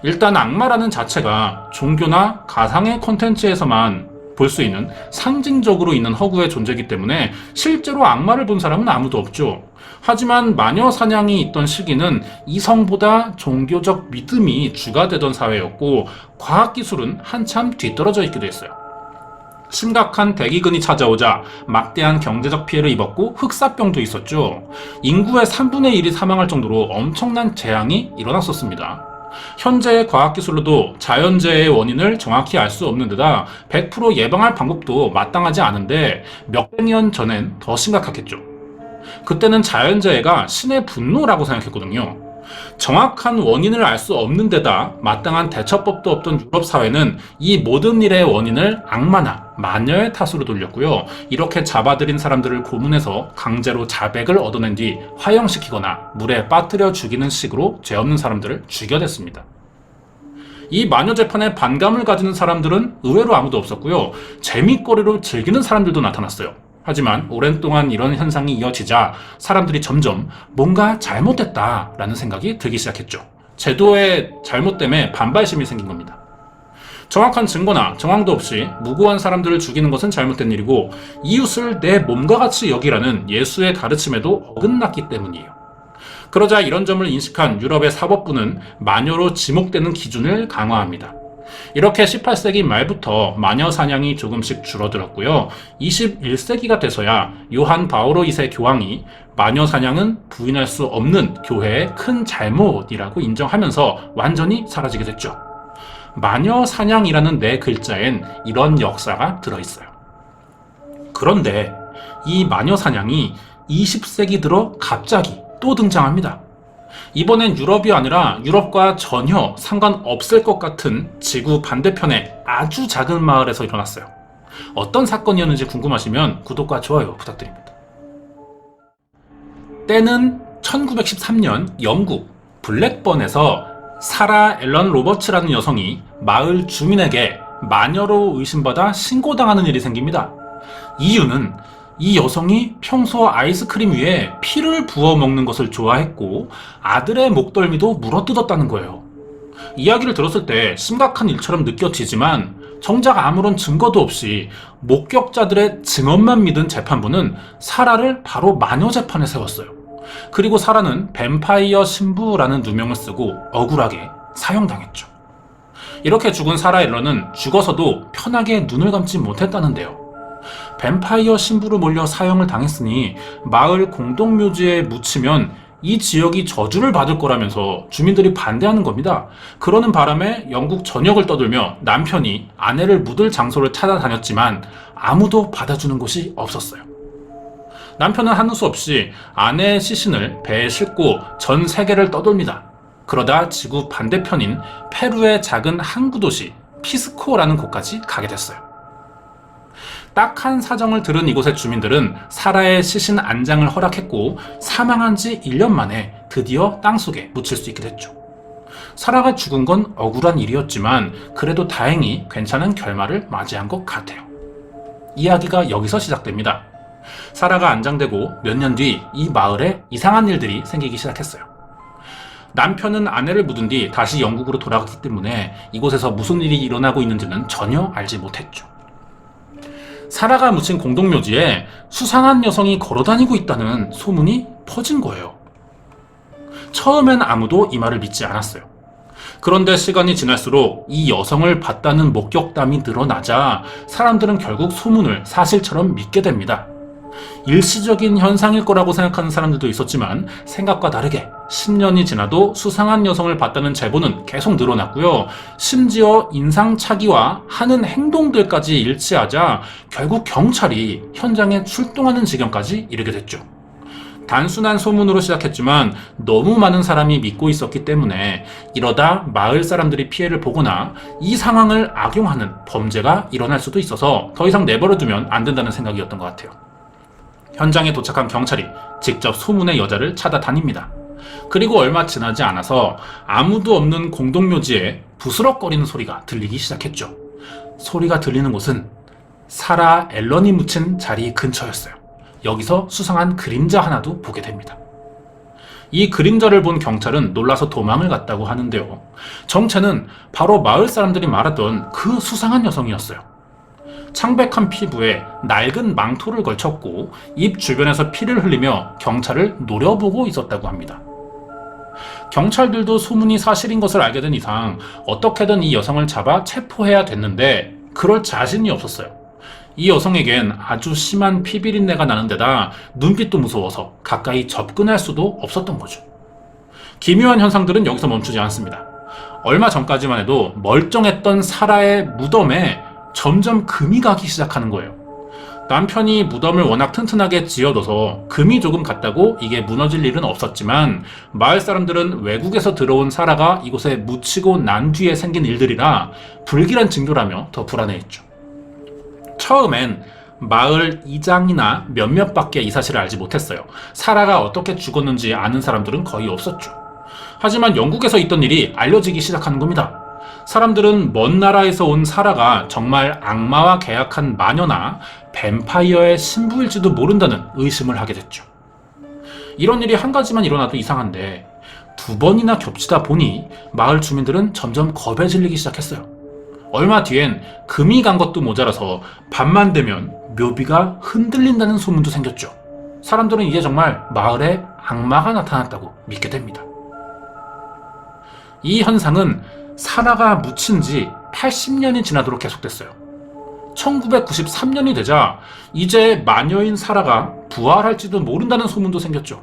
일단 악마라는 자체가 종교나 가상의 콘텐츠에서만 볼 수 있는 상징적으로 있는 허구의 존재이기 때문에 실제로 악마를 본 사람은 아무도 없죠. 하지만 마녀 사냥이 있던 시기는 이성보다 종교적 믿음이 주가 되던 사회였고 과학기술은 한참 뒤떨어져 있기도 했어요. 심각한 대기근이 찾아오자 막대한 경제적 피해를 입었고 흑사병도 있었죠. 인구의 3분의 1이 사망할 정도로 엄청난 재앙이 일어났었습니다. 현재의 과학기술로도 자연재해의 원인을 정확히 알 수 없는 데다 100% 예방할 방법도 마땅하지 않은데 몇백 년 전엔 더 심각했겠죠. 그때는 자연재해가 신의 분노라고 생각했거든요. 정확한 원인을 알 수 없는 데다 마땅한 대처법도 없던 유럽 사회는 이 모든 일의 원인을 악마나 마녀의 탓으로 돌렸고요. 이렇게 잡아들인 사람들을 고문해서 강제로 자백을 얻어낸 뒤 화형시키거나 물에 빠뜨려 죽이는 식으로 죄 없는 사람들을 죽여댔습니다. 이 마녀 재판에 반감을 가지는 사람들은 의외로 아무도 없었고요. 재미거리로 즐기는 사람들도 나타났어요. 하지만 오랜 동안 이런 현상이 이어지자 사람들이 점점 뭔가 잘못됐다라는 생각이 들기 시작했죠. 제도의 잘못 때문에 반발심이 생긴 겁니다. 정확한 증거나 정황도 없이 무고한 사람들을 죽이는 것은 잘못된 일이고 이웃을 내 몸과 같이 여기라는 예수의 가르침에도 어긋났기 때문이에요. 그러자 이런 점을 인식한 유럽의 사법부는 마녀로 지목되는 기준을 강화합니다. 이렇게 18세기 말부터 마녀 사냥이 조금씩 줄어들었고요. 21세기가 돼서야 요한 바오로 2세 교황이 마녀 사냥은 부인할 수 없는 교회의 큰 잘못이라고 인정하면서 완전히 사라지게 됐죠. 마녀 사냥이라는 네 글자엔 이런 역사가 들어있어요. 그런데 이 마녀 사냥이 20세기 들어 갑자기 또 등장합니다. 이번엔 유럽이 아니라 유럽과 전혀 상관없을 것 같은 지구 반대편의 아주 작은 마을에서 일어났어요. 어떤 사건이었는지 궁금하시면 구독과 좋아요 부탁드립니다. 때는 1913년 영국 블랙번에서 사라 앨런 로버츠라는 여성이 마을 주민에게 마녀로 의심받아 신고당하는 일이 생깁니다. 이유는 이 여성이 평소 아이스크림 위에 피를 부어 먹는 것을 좋아했고 아들의 목덜미도 물어뜯었다는 거예요. 이야기를 들었을 때 심각한 일처럼 느껴지지만 정작 아무런 증거도 없이 목격자들의 증언만 믿은 재판부는 사라를 바로 마녀 재판에 세웠어요. 그리고 사라는 뱀파이어 신부라는 누명을 쓰고 억울하게 사형당했죠. 이렇게 죽은 사라 앨런은 죽어서도 편하게 눈을 감지 못했다는데요. 뱀파이어 신부로 몰려 사형을 당했으니 마을 공동묘지에 묻히면 이 지역이 저주를 받을 거라면서 주민들이 반대하는 겁니다. 그러는 바람에 영국 전역을 떠돌며 남편이 아내를 묻을 장소를 찾아다녔지만 아무도 받아주는 곳이 없었어요. 남편은 하는 수 없이 아내의 시신을 배에 싣고 전 세계를 떠돌니다. 그러다 지구 반대편인 페루의 작은 항구 도시 피스코라는 곳까지 가게 됐어요. 딱한 사정을 들은 이곳의 주민들은 사라의 시신 안장을 허락했고 사망한 지 1년 만에 드디어 땅속에 묻힐 수 있게 됐죠. 사라가 죽은 건 억울한 일이었지만 그래도 다행히 괜찮은 결말을 맞이한 것 같아요. 이야기가 여기서 시작됩니다. 사라가 안장되고 몇 년 뒤 이 마을에 이상한 일들이 생기기 시작했어요. 남편은 아내를 묻은 뒤 다시 영국으로 돌아갔기 때문에 이곳에서 무슨 일이 일어나고 있는지는 전혀 알지 못했죠. 사라가 묻힌 공동묘지에 수상한 여성이 걸어다니고 있다는 소문이 퍼진 거예요. 처음엔 아무도 이 말을 믿지 않았어요. 그런데 시간이 지날수록 이 여성을 봤다는 목격담이 늘어나자 사람들은 결국 소문을 사실처럼 믿게 됩니다. 일시적인 현상일 거라고 생각하는 사람들도 있었지만 생각과 다르게 10년이 지나도 수상한 여성을 봤다는 제보는 계속 늘어났고요. 심지어 인상착의와 하는 행동들까지 일치하자 결국 경찰이 현장에 출동하는 지경까지 이르게 됐죠. 단순한 소문으로 시작했지만 너무 많은 사람이 믿고 있었기 때문에 이러다 마을 사람들이 피해를 보거나 이 상황을 악용하는 범죄가 일어날 수도 있어서 더 이상 내버려두면 안 된다는 생각이었던 것 같아요. 현장에 도착한 경찰이 직접 소문의 여자를 찾아다닙니다. 그리고 얼마 지나지 않아서 아무도 없는 공동묘지에 부스럭거리는 소리가 들리기 시작했죠. 소리가 들리는 곳은 사라 앨런이 묻힌 자리 근처였어요. 여기서 수상한 그림자 하나도 보게 됩니다. 이 그림자를 본 경찰은 놀라서 도망을 갔다고 하는데요. 정체는 바로 마을 사람들이 말하던 그 수상한 여성이었어요. 창백한 피부에 낡은 망토를 걸쳤고 입 주변에서 피를 흘리며 경찰을 노려보고 있었다고 합니다. 경찰들도 소문이 사실인 것을 알게 된 이상 어떻게든 이 여성을 잡아 체포해야 됐는데 그럴 자신이 없었어요. 이 여성에겐 아주 심한 피비린내가 나는 데다 눈빛도 무서워서 가까이 접근할 수도 없었던 거죠. 기묘한 현상들은 여기서 멈추지 않습니다. 얼마 전까지만 해도 멀쩡했던 사라의 무덤에 점점 금이 가기 시작하는 거예요. 남편이 무덤을 워낙 튼튼하게 지어둬서 금이 조금 갔다고 이게 무너질 일은 없었지만 마을 사람들은 외국에서 들어온 사라가 이곳에 묻히고 난 뒤에 생긴 일들이라 불길한 징조라며 더 불안해했죠. 처음엔 마을 이장이나 몇몇 밖에 이 사실을 알지 못했어요. 사라가 어떻게 죽었는지 아는 사람들은 거의 없었죠. 하지만 영국에서 있던 일이 알려지기 시작하는 겁니다. 사람들은 먼 나라에서 온 사라가 정말 악마와 계약한 마녀나 뱀파이어의 신부일지도 모른다는 의심을 하게 됐죠. 이런 일이 한 가지만 일어나도 이상한데 2번이나 겹치다 보니 마을 주민들은 점점 겁에 질리기 시작했어요. 얼마 뒤엔 금이 간 것도 모자라서 밤만 되면 묘비가 흔들린다는 소문도 생겼죠. 사람들은 이제 정말 마을에 악마가 나타났다고 믿게 됩니다. 이 현상은 사라가 묻힌 지 80년이 지나도록 계속됐어요. 1993년이 되자 이제 마녀인 사라가 부활할지도 모른다는 소문도 생겼죠.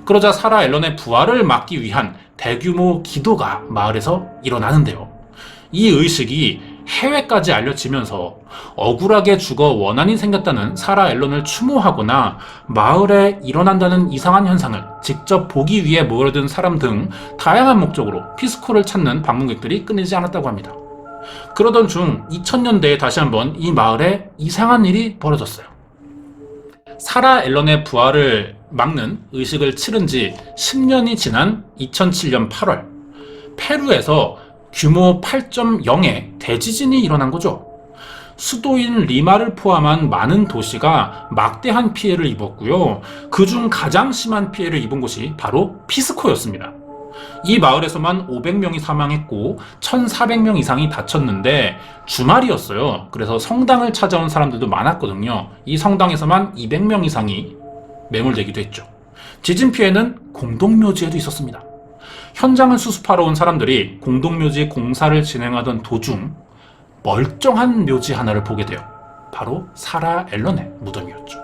그러자 사라 앨런의 부활을 막기 위한 대규모 기도가 마을에서 일어나는데요. 이 의식이 해외까지 알려지면서 억울하게 죽어 원한이 생겼다는 사라 앨런을 추모하거나 마을에 일어난다는 이상한 현상을 직접 보기 위해 모여든 사람 등 다양한 목적으로 피스코를 찾는 방문객들이 끊이지 않았다고 합니다. 그러던 중 2000년대에 다시 한번 이 마을에 이상한 일이 벌어졌어요. 사라 앨런의 부활을 막는 의식을 치른 지 10년이 지난 2007년 8월 페루에서 규모 8.0의 대지진이 일어난 거죠. 수도인 리마를 포함한 많은 도시가 막대한 피해를 입었고요. 그중 가장 심한 피해를 입은 곳이 바로 피스코였습니다. 이 마을에서만 500명이 사망했고 1,400명 이상이 다쳤는데 주말이었어요. 그래서 성당을 찾아온 사람들도 많았거든요. 이 성당에서만 200명 이상이 매몰되기도 했죠. 지진 피해는 공동묘지에도 있었습니다. 현장을 수습하러 온 사람들이 공동묘지 공사를 진행하던 도중 멀쩡한 묘지 하나를 보게 돼요. 바로 사라 앨런의 무덤이었죠.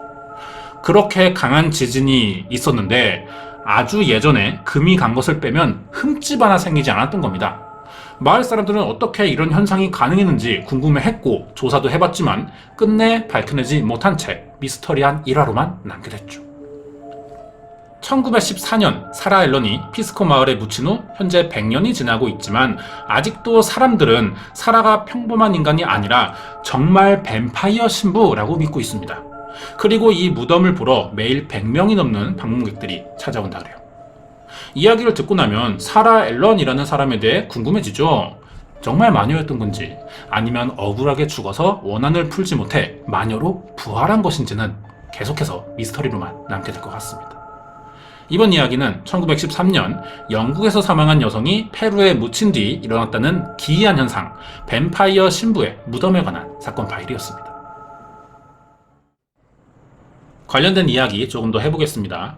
그렇게 강한 지진이 있었는데 아주 예전에 금이 간 것을 빼면 흠집 하나 생기지 않았던 겁니다. 마을 사람들은 어떻게 이런 현상이 가능했는지 궁금해했고 조사도 해봤지만 끝내 밝혀내지 못한 채 미스터리한 일화로만 남게 됐죠. 1914년 사라 앨런이 피스코 마을에 묻힌 후 현재 100년이 지나고 있지만 아직도 사람들은 사라가 평범한 인간이 아니라 정말 뱀파이어 신부라고 믿고 있습니다. 그리고 이 무덤을 보러 매일 100명이 넘는 방문객들이 찾아온다 그래요. 이야기를 듣고 나면 사라 앨런이라는 사람에 대해 궁금해지죠. 정말 마녀였던 건지 아니면 억울하게 죽어서 원한을 풀지 못해 마녀로 부활한 것인지는 계속해서 미스터리로만 남게 될 것 같습니다. 이번 이야기는 1913년 영국에서 사망한 여성이 페루에 묻힌 뒤 일어났다는 기이한 현상, 뱀파이어 신부의 무덤에 관한 사건 파일이었습니다. 관련된 이야기 조금 더 해보겠습니다.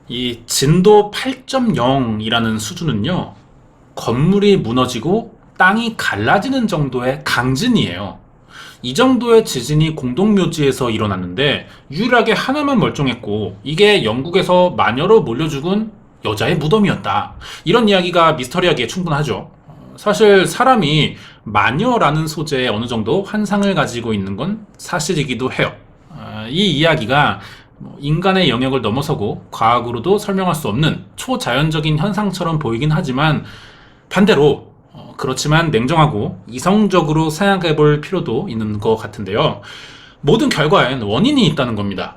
이 진도 8.0이라는 수준은요, 건물이 무너지고 땅이 갈라지는 정도의 강진이에요. 이 정도의 지진이 공동묘지에서 일어났는데 유일하게 하나만 멀쩡했고 이게 영국에서 마녀로 몰려 죽은 여자의 무덤이었다. 이런 이야기가 미스터리하기에 충분하죠. 사실 사람이 마녀라는 소재에 어느 정도 환상을 가지고 있는 건 사실이기도 해요. 이 이야기가 인간의 영역을 넘어서고 과학으로도 설명할 수 없는 초자연적인 현상처럼 보이긴 하지만 반대로 그렇지만 냉정하고 이성적으로 생각해 볼 필요도 있는 것 같은데요. 모든 결과엔 원인이 있다는 겁니다.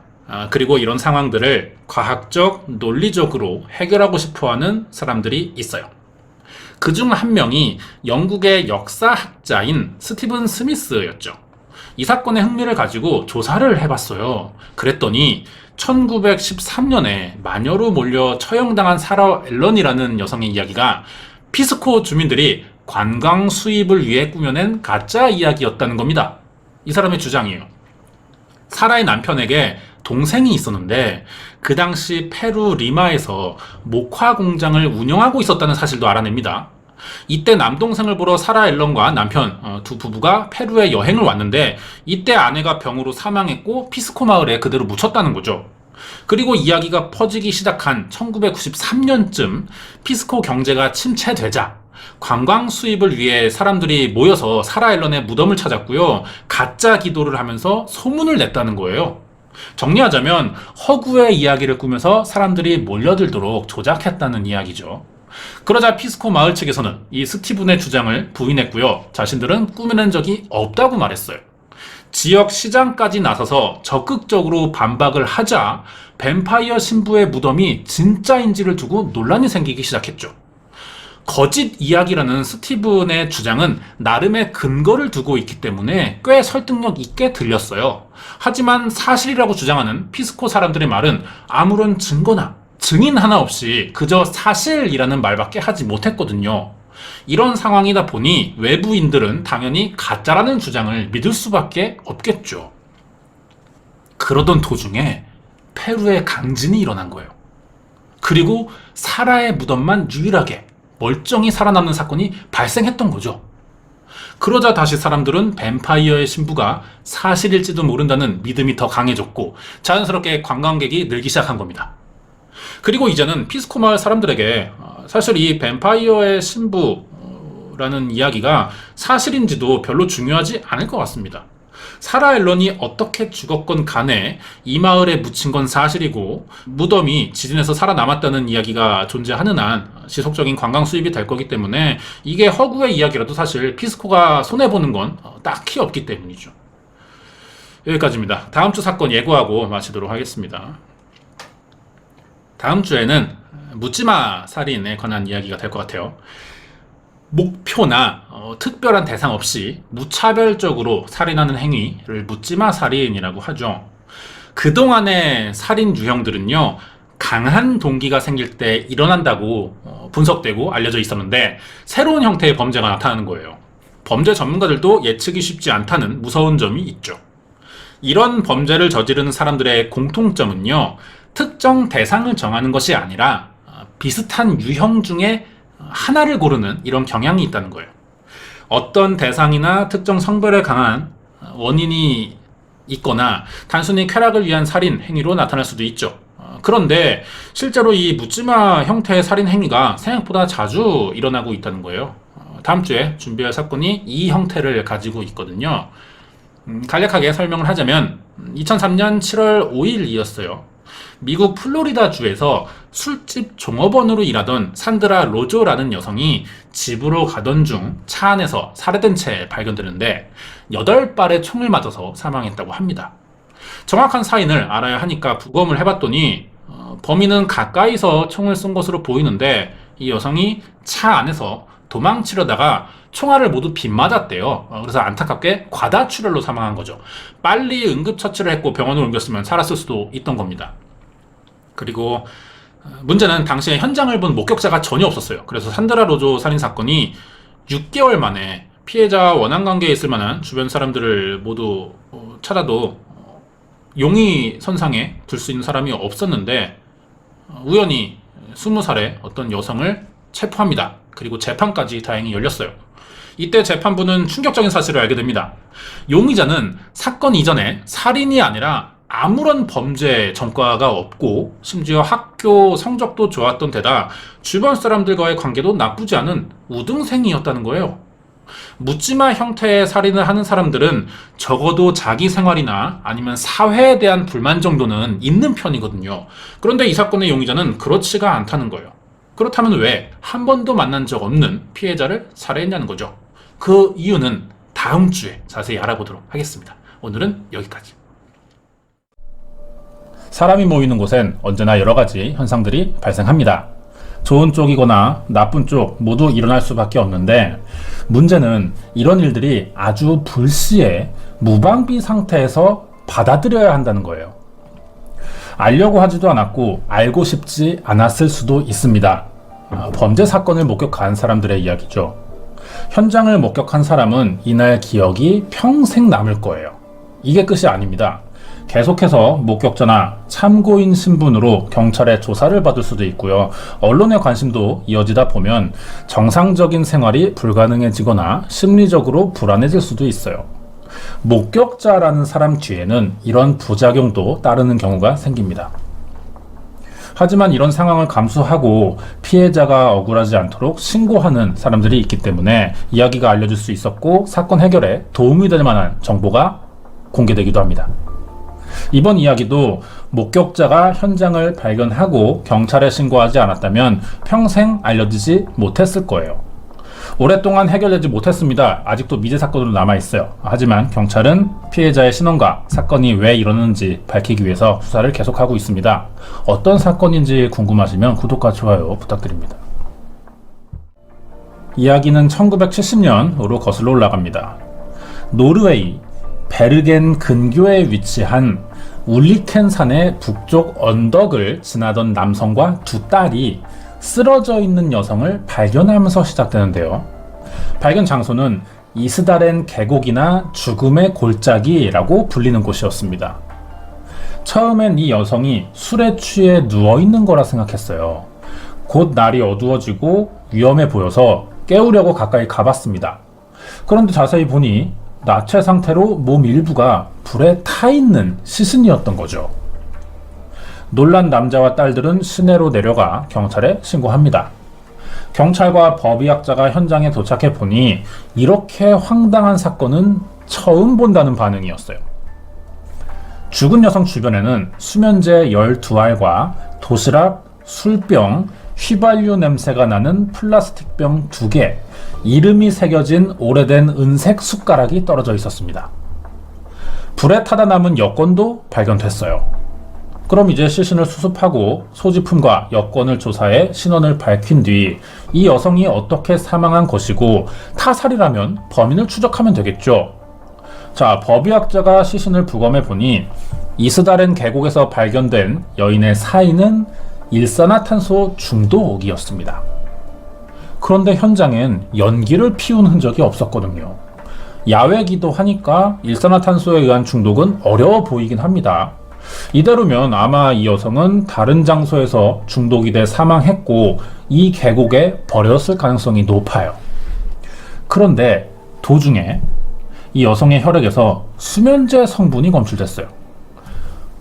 그리고 이런 상황들을 과학적, 논리적으로 해결하고 싶어하는 사람들이 있어요. 그중 한 명이 영국의 역사학자인 스티븐 스미스였죠. 이 사건의 흥미를 가지고 조사를 해봤어요. 그랬더니 1913년에 마녀로 몰려 처형당한 사라 앨런이라는 여성의 이야기가 피스코 주민들이 관광 수입을 위해 꾸며낸 가짜 이야기였다는 겁니다. 이 사람의 주장이에요. 사라의 남편에게 동생이 있었는데 그 당시 페루 리마에서 목화 공장을 운영하고 있었다는 사실도 알아냅니다. 이때 남동생을 보러 사라 앨런과 남편 두 부부가 페루에 여행을 왔는데 이때 아내가 병으로 사망했고 피스코 마을에 그대로 묻혔다는 거죠. 그리고 이야기가 퍼지기 시작한 1993년쯤 피스코 경제가 침체되자 관광 수입을 위해 사람들이 모여서 사라 앨런의 무덤을 찾았고요. 가짜 기도를 하면서 소문을 냈다는 거예요. 정리하자면 허구의 이야기를 꾸며서 사람들이 몰려들도록 조작했다는 이야기죠. 그러자 피스코 마을 측에서는 이 스티븐의 주장을 부인했고요. 자신들은 꾸며낸 적이 없다고 말했어요. 지역 시장까지 나서서 적극적으로 반박을 하자 뱀파이어 신부의 무덤이 진짜인지를 두고 논란이 생기기 시작했죠. 거짓 이야기라는 스티븐의 주장은 나름의 근거를 두고 있기 때문에 꽤 설득력 있게 들렸어요. 하지만 사실이라고 주장하는 피스코 사람들의 말은 아무런 증거나 증인 하나 없이 그저 사실이라는 말밖에 하지 못했거든요. 이런 상황이다 보니 외부인들은 당연히 가짜라는 주장을 믿을 수밖에 없겠죠. 그러던 도중에 페루에 강진이 일어난 거예요. 그리고 사라의 무덤만 유일하게 멀쩡히 살아남는 사건이 발생했던 거죠. 그러자 다시 사람들은 뱀파이어의 신부가 사실일지도 모른다는 믿음이 더 강해졌고 자연스럽게 관광객이 늘기 시작한 겁니다. 그리고 이제는 피스코 마을 사람들에게 사실 이 뱀파이어의 신부라는 이야기가 사실인지도 별로 중요하지 않을 것 같습니다. 사라 앨런이 어떻게 죽었건 간에 이 마을에 묻힌 건 사실이고 무덤이 지진에서 살아남았다는 이야기가 존재하는 한 지속적인 관광 수입이 될 거기 때문에 이게 허구의 이야기라도 사실 피스코가 손해보는 건 딱히 없기 때문이죠. 여기까지입니다. 다음 주 사건 예고하고 마치도록 하겠습니다. 다음 주에는 묻지마 살인에 관한 이야기가 될 것 같아요. 목표나 특별한 대상 없이 무차별적으로 살인하는 행위를 묻지마 살인이라고 하죠. 그동안의 살인 유형들은요, 강한 동기가 생길 때 일어난다고 분석되고 알려져 있었는데 새로운 형태의 범죄가 나타나는 거예요. 범죄 전문가들도 예측이 쉽지 않다는 무서운 점이 있죠. 이런 범죄를 저지르는 사람들의 공통점은요, 특정 대상을 정하는 것이 아니라 비슷한 유형 중에 하나를 고르는 이런 경향이 있다는 거예요. 어떤 대상이나 특정 성별에 강한 원인이 있거나 단순히 쾌락을 위한 살인 행위로 나타날 수도 있죠. 그런데 실제로 이 묻지마 형태의 살인 행위가 생각보다 자주 일어나고 있다는 거예요. 다음 주에 준비할 사건이 이 형태를 가지고 있거든요. 간략하게 설명을 하자면 2003년 7월 5일이었어요. 미국 플로리다주에서 술집 종업원으로 일하던 산드라 로조라는 여성이 집으로 가던 중 차 안에서 살해된 채 발견되는데 8발의 총을 맞아서 사망했다고 합니다. 정확한 사인을 알아야 하니까 부검을 해봤더니 범인은 가까이서 총을 쏜 것으로 보이는데 이 여성이 차 안에서 도망치려다가 총알을 모두 빗맞았대요. 그래서 안타깝게 과다출혈로 사망한 거죠. 빨리 응급처치를 했고 병원을 옮겼으면 살았을 수도 있던 겁니다. 그리고 문제는 당시에 현장을 본 목격자가 전혀 없었어요. 그래서 산드라 로조 살인 사건이 6개월 만에 피해자와 원한 관계에 있을 만한 주변 사람들을 모두 찾아도 용의 선상에 둘 수 있는 사람이 없었는데 우연히 20살의 어떤 여성을 체포합니다. 그리고 재판까지 다행히 열렸어요. 이때 재판부는 충격적인 사실을 알게 됩니다. 용의자는 사건 이전에 살인이 아니라 아무런 범죄 전과가 없고 심지어 학교 성적도 좋았던 데다 주변 사람들과의 관계도 나쁘지 않은 우등생이었다는 거예요. 묻지마 형태의 살인을 하는 사람들은 적어도 자기 생활이나 아니면 사회에 대한 불만 정도는 있는 편이거든요. 그런데 이 사건의 용의자는 그렇지가 않다는 거예요. 그렇다면 왜 한 번도 만난 적 없는 피해자를 살해했냐는 거죠. 그 이유는 다음 주에 자세히 알아보도록 하겠습니다. 오늘은 여기까지. 사람이 모이는 곳엔 언제나 여러 가지 현상들이 발생합니다. 좋은 쪽이거나 나쁜 쪽 모두 일어날 수밖에 없는데 문제는 이런 일들이 아주 불시에 무방비 상태에서 받아들여야 한다는 거예요. 알려고 하지도 않았고 알고 싶지 않았을 수도 있습니다. 범죄 사건을 목격한 사람들의 이야기죠. 현장을 목격한 사람은 이날 기억이 평생 남을 거예요. 이게 끝이 아닙니다. 계속해서 목격자나 참고인 신분으로 경찰의 조사를 받을 수도 있고요. 언론의 관심도 이어지다 보면 정상적인 생활이 불가능해지거나 심리적으로 불안해질 수도 있어요. 목격자라는 사람 뒤에는 이런 부작용도 따르는 경우가 생깁니다. 하지만 이런 상황을 감수하고 피해자가 억울하지 않도록 신고하는 사람들이 있기 때문에 이야기가 알려질 수 있었고 사건 해결에 도움이 될 만한 정보가 공개되기도 합니다. 이번 이야기도 목격자가 현장을 발견하고 경찰에 신고하지 않았다면 평생 알려지지 못했을 거예요. 오랫동안 해결되지 못했습니다. 아직도 미제 사건으로 남아있어요. 하지만 경찰은 피해자의 신원과 사건이 왜 이러는지 밝히기 위해서 수사를 계속하고 있습니다. 어떤 사건인지 궁금하시면 구독과 좋아요 부탁드립니다. 이야기는 1970년으로 거슬러 올라갑니다. 노르웨이 베르겐 근교에 위치한 울리켄 산의 북쪽 언덕을 지나던 남성과 두 딸이 쓰러져 있는 여성을 발견하면서 시작되는데요. 발견 장소는 이스다렌 계곡이나 죽음의 골짜기라고 불리는 곳이었습니다. 처음엔 이 여성이 술에 취해 누워있는 거라 생각했어요. 곧 날이 어두워지고 위험해 보여서 깨우려고 가까이 가봤습니다. 그런데 자세히 보니 나체 상태로 몸 일부가 불에 타 있는 시신이었던 거죠. 놀란 남자와 딸들은 시내로 내려가 경찰에 신고합니다. 경찰과 법의학자가 현장에 도착해 보니 이렇게 황당한 사건은 처음 본다는 반응이었어요. 죽은 여성 주변에는 수면제 12알과 도시락, 술병, 휘발유 냄새가 나는 플라스틱병 2개, 이름이 새겨진 오래된 은색 숟가락이 떨어져 있었습니다. 불에 타다 남은 여권도 발견됐어요. 그럼 이제 시신을 수습하고 소지품과 여권을 조사해 신원을 밝힌 뒤 이 여성이 어떻게 사망한 것이고 타살이라면 범인을 추적하면 되겠죠. 자, 법의학자가 시신을 부검해 보니 이스다렌 계곡에서 발견된 여인의 사인은 일산화탄소 중독이었습니다. 그런데 현장엔 연기를 피운 흔적이 없었거든요. 야외기도 하니까 일산화탄소에 의한 중독은 어려워 보이긴 합니다. 이대로면 아마 이 여성은 다른 장소에서 중독이 돼 사망했고 이 계곡에 버렸을 가능성이 높아요. 그런데 도중에 이 여성의 혈액에서 수면제 성분이 검출됐어요.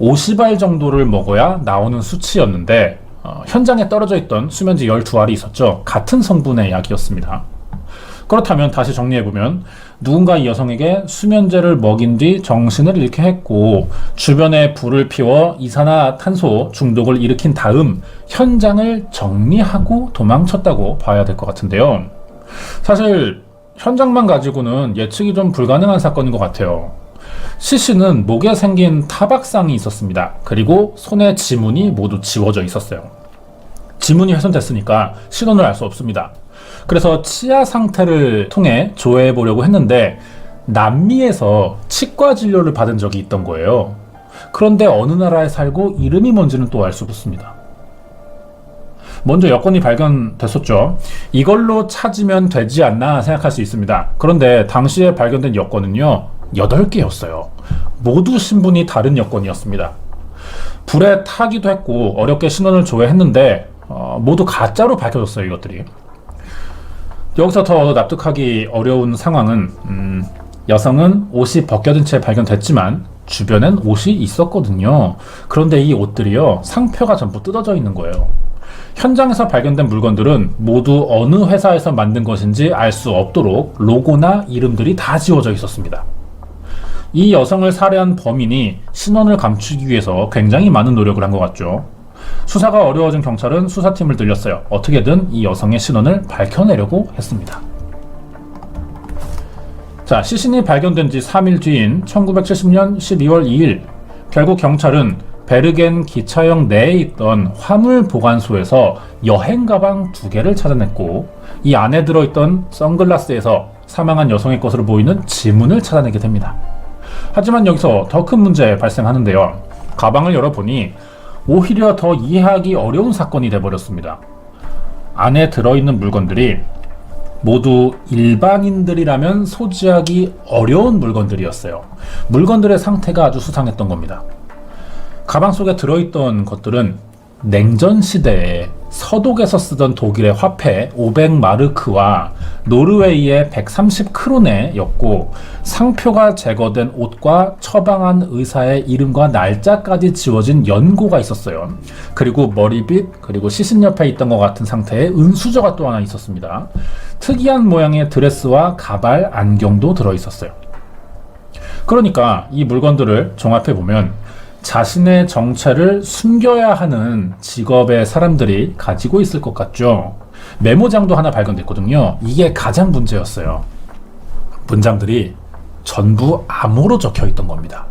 50알 정도를 먹어야 나오는 수치였는데 현장에 떨어져 있던 수면제 12알이 있었죠. 같은 성분의 약이었습니다. 그렇다면 다시 정리해보면 누군가 이 여성에게 수면제를 먹인 뒤 정신을 잃게 했고 주변에 불을 피워 이산화탄소 중독을 일으킨 다음 현장을 정리하고 도망쳤다고 봐야 될 것 같은데요. 사실 현장만 가지고는 예측이 좀 불가능한 사건인 것 같아요. C씨는 목에 생긴 타박상이 있었습니다. 그리고 손에 지문이 모두 지워져 있었어요. 지문이 훼손됐으니까 신원을 알 수 없습니다. 그래서 치아 상태를 통해 조회해 보려고 했는데 남미에서 치과 진료를 받은 적이 있던 거예요. 그런데 어느 나라에 살고 이름이 뭔지는 또 알 수 없습니다. 먼저 여권이 발견됐었죠. 이걸로 찾으면 되지 않나 생각할 수 있습니다. 그런데 당시에 발견된 여권은요 8개였어요. 모두 신분이 다른 여권이었습니다. 불에 타기도 했고 어렵게 신원을 조회했는데 모두 가짜로 밝혀졌어요. 이것들이. 여기서 더 납득하기 어려운 상황은 여성은 옷이 벗겨진 채 발견됐지만 주변엔 옷이 있었거든요. 그런데 이 옷들이요 상표가 전부 뜯어져 있는 거예요. 현장에서 발견된 물건들은 모두 어느 회사에서 만든 것인지 알 수 없도록 로고나 이름들이 다 지워져 있었습니다. 이 여성을 살해한 범인이 신원을 감추기 위해서 굉장히 많은 노력을 한 것 같죠. 수사가 어려워진 경찰은 수사팀을 들렸어요. 어떻게든 이 여성의 신원을 밝혀내려고 했습니다. 자, 시신이 발견된 지 3일 뒤인 1970년 12월 2일 결국 경찰은 베르겐 기차역 내에 있던 화물 보관소에서 여행 가방 2개를 찾아냈고 이 안에 들어있던 선글라스에서 사망한 여성의 것으로 보이는 지문을 찾아내게 됩니다. 하지만 여기서 더 큰 문제 발생하는데요. 가방을 열어보니 오히려 더 이해하기 어려운 사건이 돼버렸습니다. 안에 들어있는 물건들이 모두 일반인들이라면 소지하기 어려운 물건들이었어요. 물건들의 상태가 아주 수상했던 겁니다. 가방 속에 들어있던 것들은 냉전 시대에 서독에서 쓰던 독일의 화폐 500마르크와 노르웨이의 130크로네였고 상표가 제거된 옷과 처방한 의사의 이름과 날짜까지 지워진 연고가 있었어요. 그리고 머리빗, 그리고 시신 옆에 있던 것 같은 상태의 은수저가 또 하나 있었습니다. 특이한 모양의 드레스와 가발, 안경도 들어있었어요. 그러니까 이 물건들을 종합해보면 자신의 정체를 숨겨야 하는 직업의 사람들이 가지고 있을 것 같죠. 메모장도 하나 발견됐거든요. 이게 가장 문제였어요. 문장들이 전부 암호로 적혀 있던 겁니다.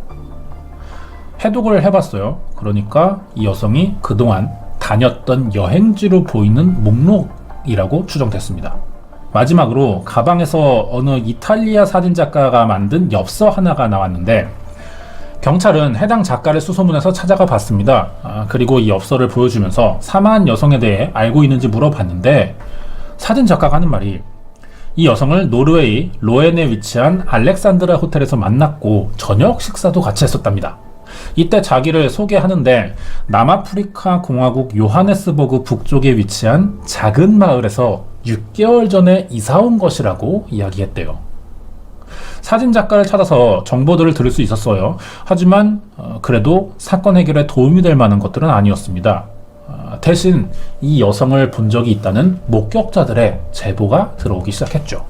해독을 해봤어요. 그러니까 이 여성이 그동안 다녔던 여행지로 보이는 목록이라고 추정됐습니다. 마지막으로 가방에서 어느 이탈리아 사진작가가 만든 엽서 하나가 나왔는데 경찰은 해당 작가를 수소문해서 찾아가 봤습니다. 그리고 이 엽서를 보여주면서 사망한 여성에 대해 알고 있는지 물어봤는데 사진 작가가 하는 말이 이 여성을 노르웨이 로엔에 위치한 알렉산드라 호텔에서 만났고 저녁 식사도 같이 했었답니다. 이때 자기를 소개하는데 남아프리카 공화국 요하네스버그 북쪽에 위치한 작은 마을에서 6개월 전에 이사 온 것이라고 이야기했대요. 사진 작가를 찾아서 정보들을 들을 수 있었어요. 하지만 그래도 사건 해결에 도움이 될 만한 것들은 아니었습니다. 대신 이 여성을 본 적이 있다는 목격자들의 제보가 들어오기 시작했죠.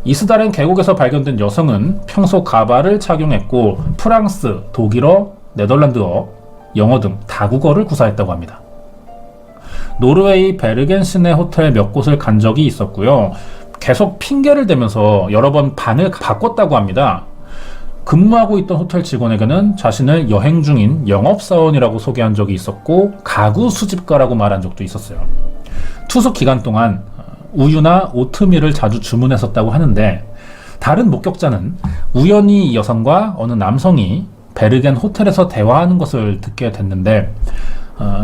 이스다렌 계곡에서 발견된 여성은 평소 가발을 착용했고 프랑스, 독일어, 네덜란드어, 영어 등 다국어를 구사했다고 합니다. 노르웨이 베르겐 시내 호텔 몇 곳을 간 적이 있었고요. 계속 핑계를 대면서 여러 번 방을 바꿨다고 합니다. 근무하고 있던 호텔 직원에게는 자신을 여행 중인 영업사원이라고 소개한 적이 있었고 가구 수집가라고 말한 적도 있었어요. 투숙 기간 동안 우유나 오트밀을 자주 주문했었다고 하는데 다른 목격자는 우연히 이 여성과 어느 남성이 베르겐 호텔에서 대화하는 것을 듣게 됐는데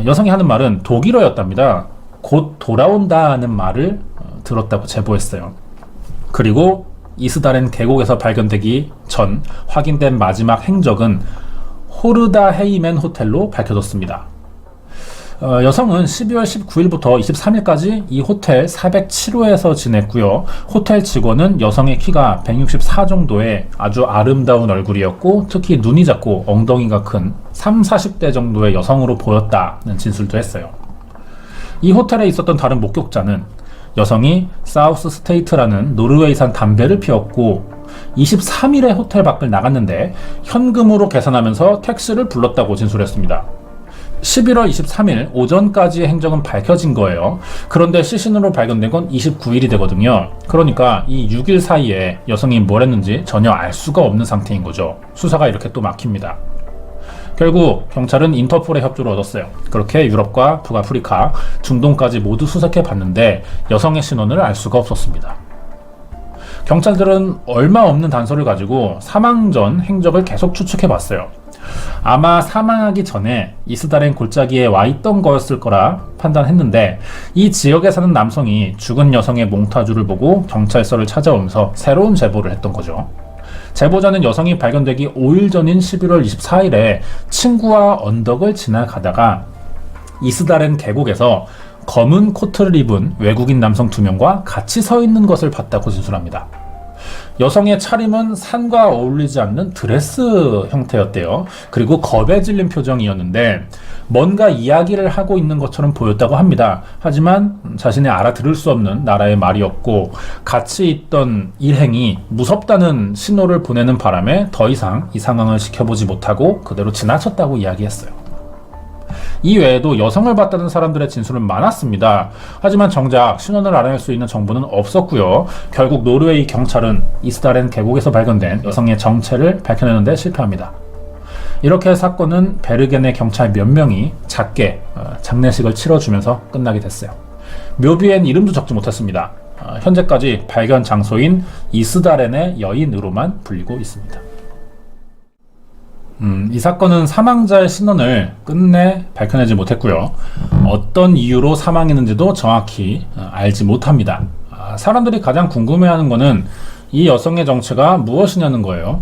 여성이 하는 말은 독일어였답니다. 곧 돌아온다는 말을 들었다고 제보했어요. 그리고 이스다렌 계곡에서 발견되기 전 확인된 마지막 행적은 호르다 헤이멘 호텔로 밝혀졌습니다. 여성은 12월 19일부터 23일까지 이 호텔 407호에서 지냈고요. 호텔 직원은 여성의 키가 164 정도의 아주 아름다운 얼굴이었고 특히 눈이 작고 엉덩이가 큰 30, 40대 정도의 여성으로 보였다는 진술도 했어요. 이 호텔에 있었던 다른 목격자는 여성이 사우스 스테이트라는 노르웨이산 담배를 피웠고 23일에 호텔 밖을 나갔는데 현금으로 계산하면서 택시를 불렀다고 진술했습니다. 11월 23일 오전까지의 행적은 밝혀진 거예요. 그런데 시신으로 발견된 건 29일이 되거든요. 그러니까 이 6일 사이에 여성이 뭘 했는지 전혀 알 수가 없는 상태인 거죠. 수사가 이렇게 또 막힙니다. 결국 경찰은 인터폴의 협조를 얻었어요. 그렇게 유럽과 북아프리카, 중동까지 모두 수색해 봤는데 여성의 신원을 알 수가 없었습니다. 경찰들은 얼마 없는 단서를 가지고 사망 전 행적을 계속 추측해 봤어요. 아마 사망하기 전에 이스다렌 골짜기에 와 있던 거였을 거라 판단했는데 이 지역에 사는 남성이 죽은 여성의 몽타주를 보고 경찰서를 찾아오면서 새로운 제보를 했던 거죠. 제보자는 여성이 발견되기 5일 전인 11월 24일에 친구와 언덕을 지나가다가 이스다렌 계곡에서 검은 코트를 입은 외국인 남성 2명과 같이 서 있는 것을 봤다고 진술합니다. 여성의 차림은 산과 어울리지 않는 드레스 형태였대요. 그리고 겁에 질린 표정이었는데 뭔가 이야기를 하고 있는 것처럼 보였다고 합니다. 하지만 자신이 알아들을 수 없는 나라의 말이었고 같이 있던 일행이 무섭다는 신호를 보내는 바람에 더 이상 이 상황을 지켜보지 못하고 그대로 지나쳤다고 이야기했어요. 이 외에도 여성을 봤다는 사람들의 진술은 많았습니다. 하지만 정작 신원을 알아낼 수 있는 정보는 없었고요. 결국 노르웨이 경찰은 이스다렌 계곡에서 발견된 여성의 정체를 밝혀내는 데 실패합니다. 이렇게 사건은 베르겐의 경찰 몇 명이 작게 장례식을 치러주면서 끝나게 됐어요. 묘비엔 이름도 적지 못했습니다. 현재까지 발견 장소인 이스다렌의 여인으로만 불리고 있습니다. 이 사건은 사망자의 신원을 끝내 밝혀내지 못했고요. 어떤 이유로 사망했는지도 정확히 알지 못합니다. 사람들이 가장 궁금해하는 것은 이 여성의 정체가 무엇이냐는 거예요.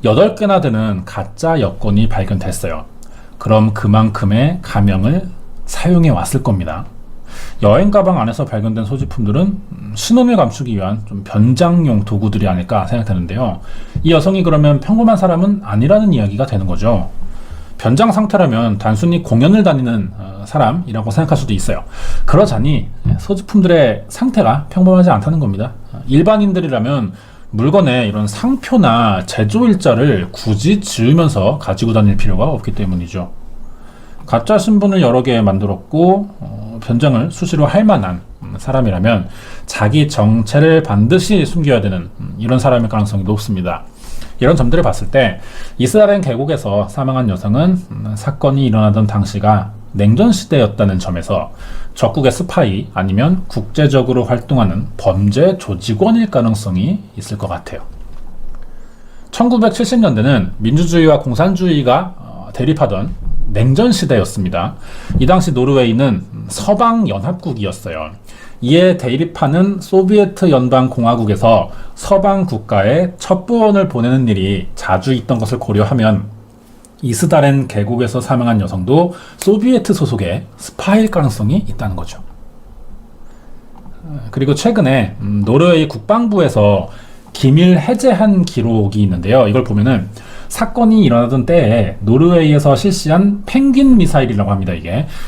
8개나 되는 가짜 여권이 발견됐어요. 그럼 그만큼의 가명을 사용해 왔을 겁니다. 여행 가방 안에서 발견된 소지품들은 신원을 감추기 위한 좀 변장용 도구들이 아닐까 생각되는데요. 이 여성이 그러면 평범한 사람은 아니라는 이야기가 되는 거죠. 변장 상태라면 단순히 공연을 다니는 사람이라고 생각할 수도 있어요. 그러자니 소지품들의 상태가 평범하지 않다는 겁니다. 일반인들이라면 물건에 이런 상표나 제조일자를 굳이 지으면서 가지고 다닐 필요가 없기 때문이죠. 가짜 신분을 여러 개 만들었고 변장을 수시로 할 만한 사람이라면 자기 정체를 반드시 숨겨야 되는 이런 사람일 가능성이 높습니다. 이런 점들을 봤을 때 이스라엘 계곡에서 사망한 여성은 사건이 일어나던 당시가 냉전 시대였다는 점에서 적국의 스파이 아니면 국제적으로 활동하는 범죄 조직원일 가능성이 있을 것 같아요. 1970년대는 민주주의와 공산주의가 대립하던 냉전 시대였습니다. 이 당시 노르웨이는 서방 연합국이었어요. 이에 대립하는 소비에트 연방공화국에서 서방 국가에 첩보원을 보내는 일이 자주 있던 것을 고려하면 이스다렌 계곡에서 사망한 여성도 소비에트 소속의 스파이일 가능성이 있다는 거죠. 그리고 최근에 노르웨이 국방부에서 기밀 해제한 기록이 있는데요. 이걸 보면은 사건이 일어나던 때에 노르웨이에서 실시한 펭귄 미사일이라고 합니다.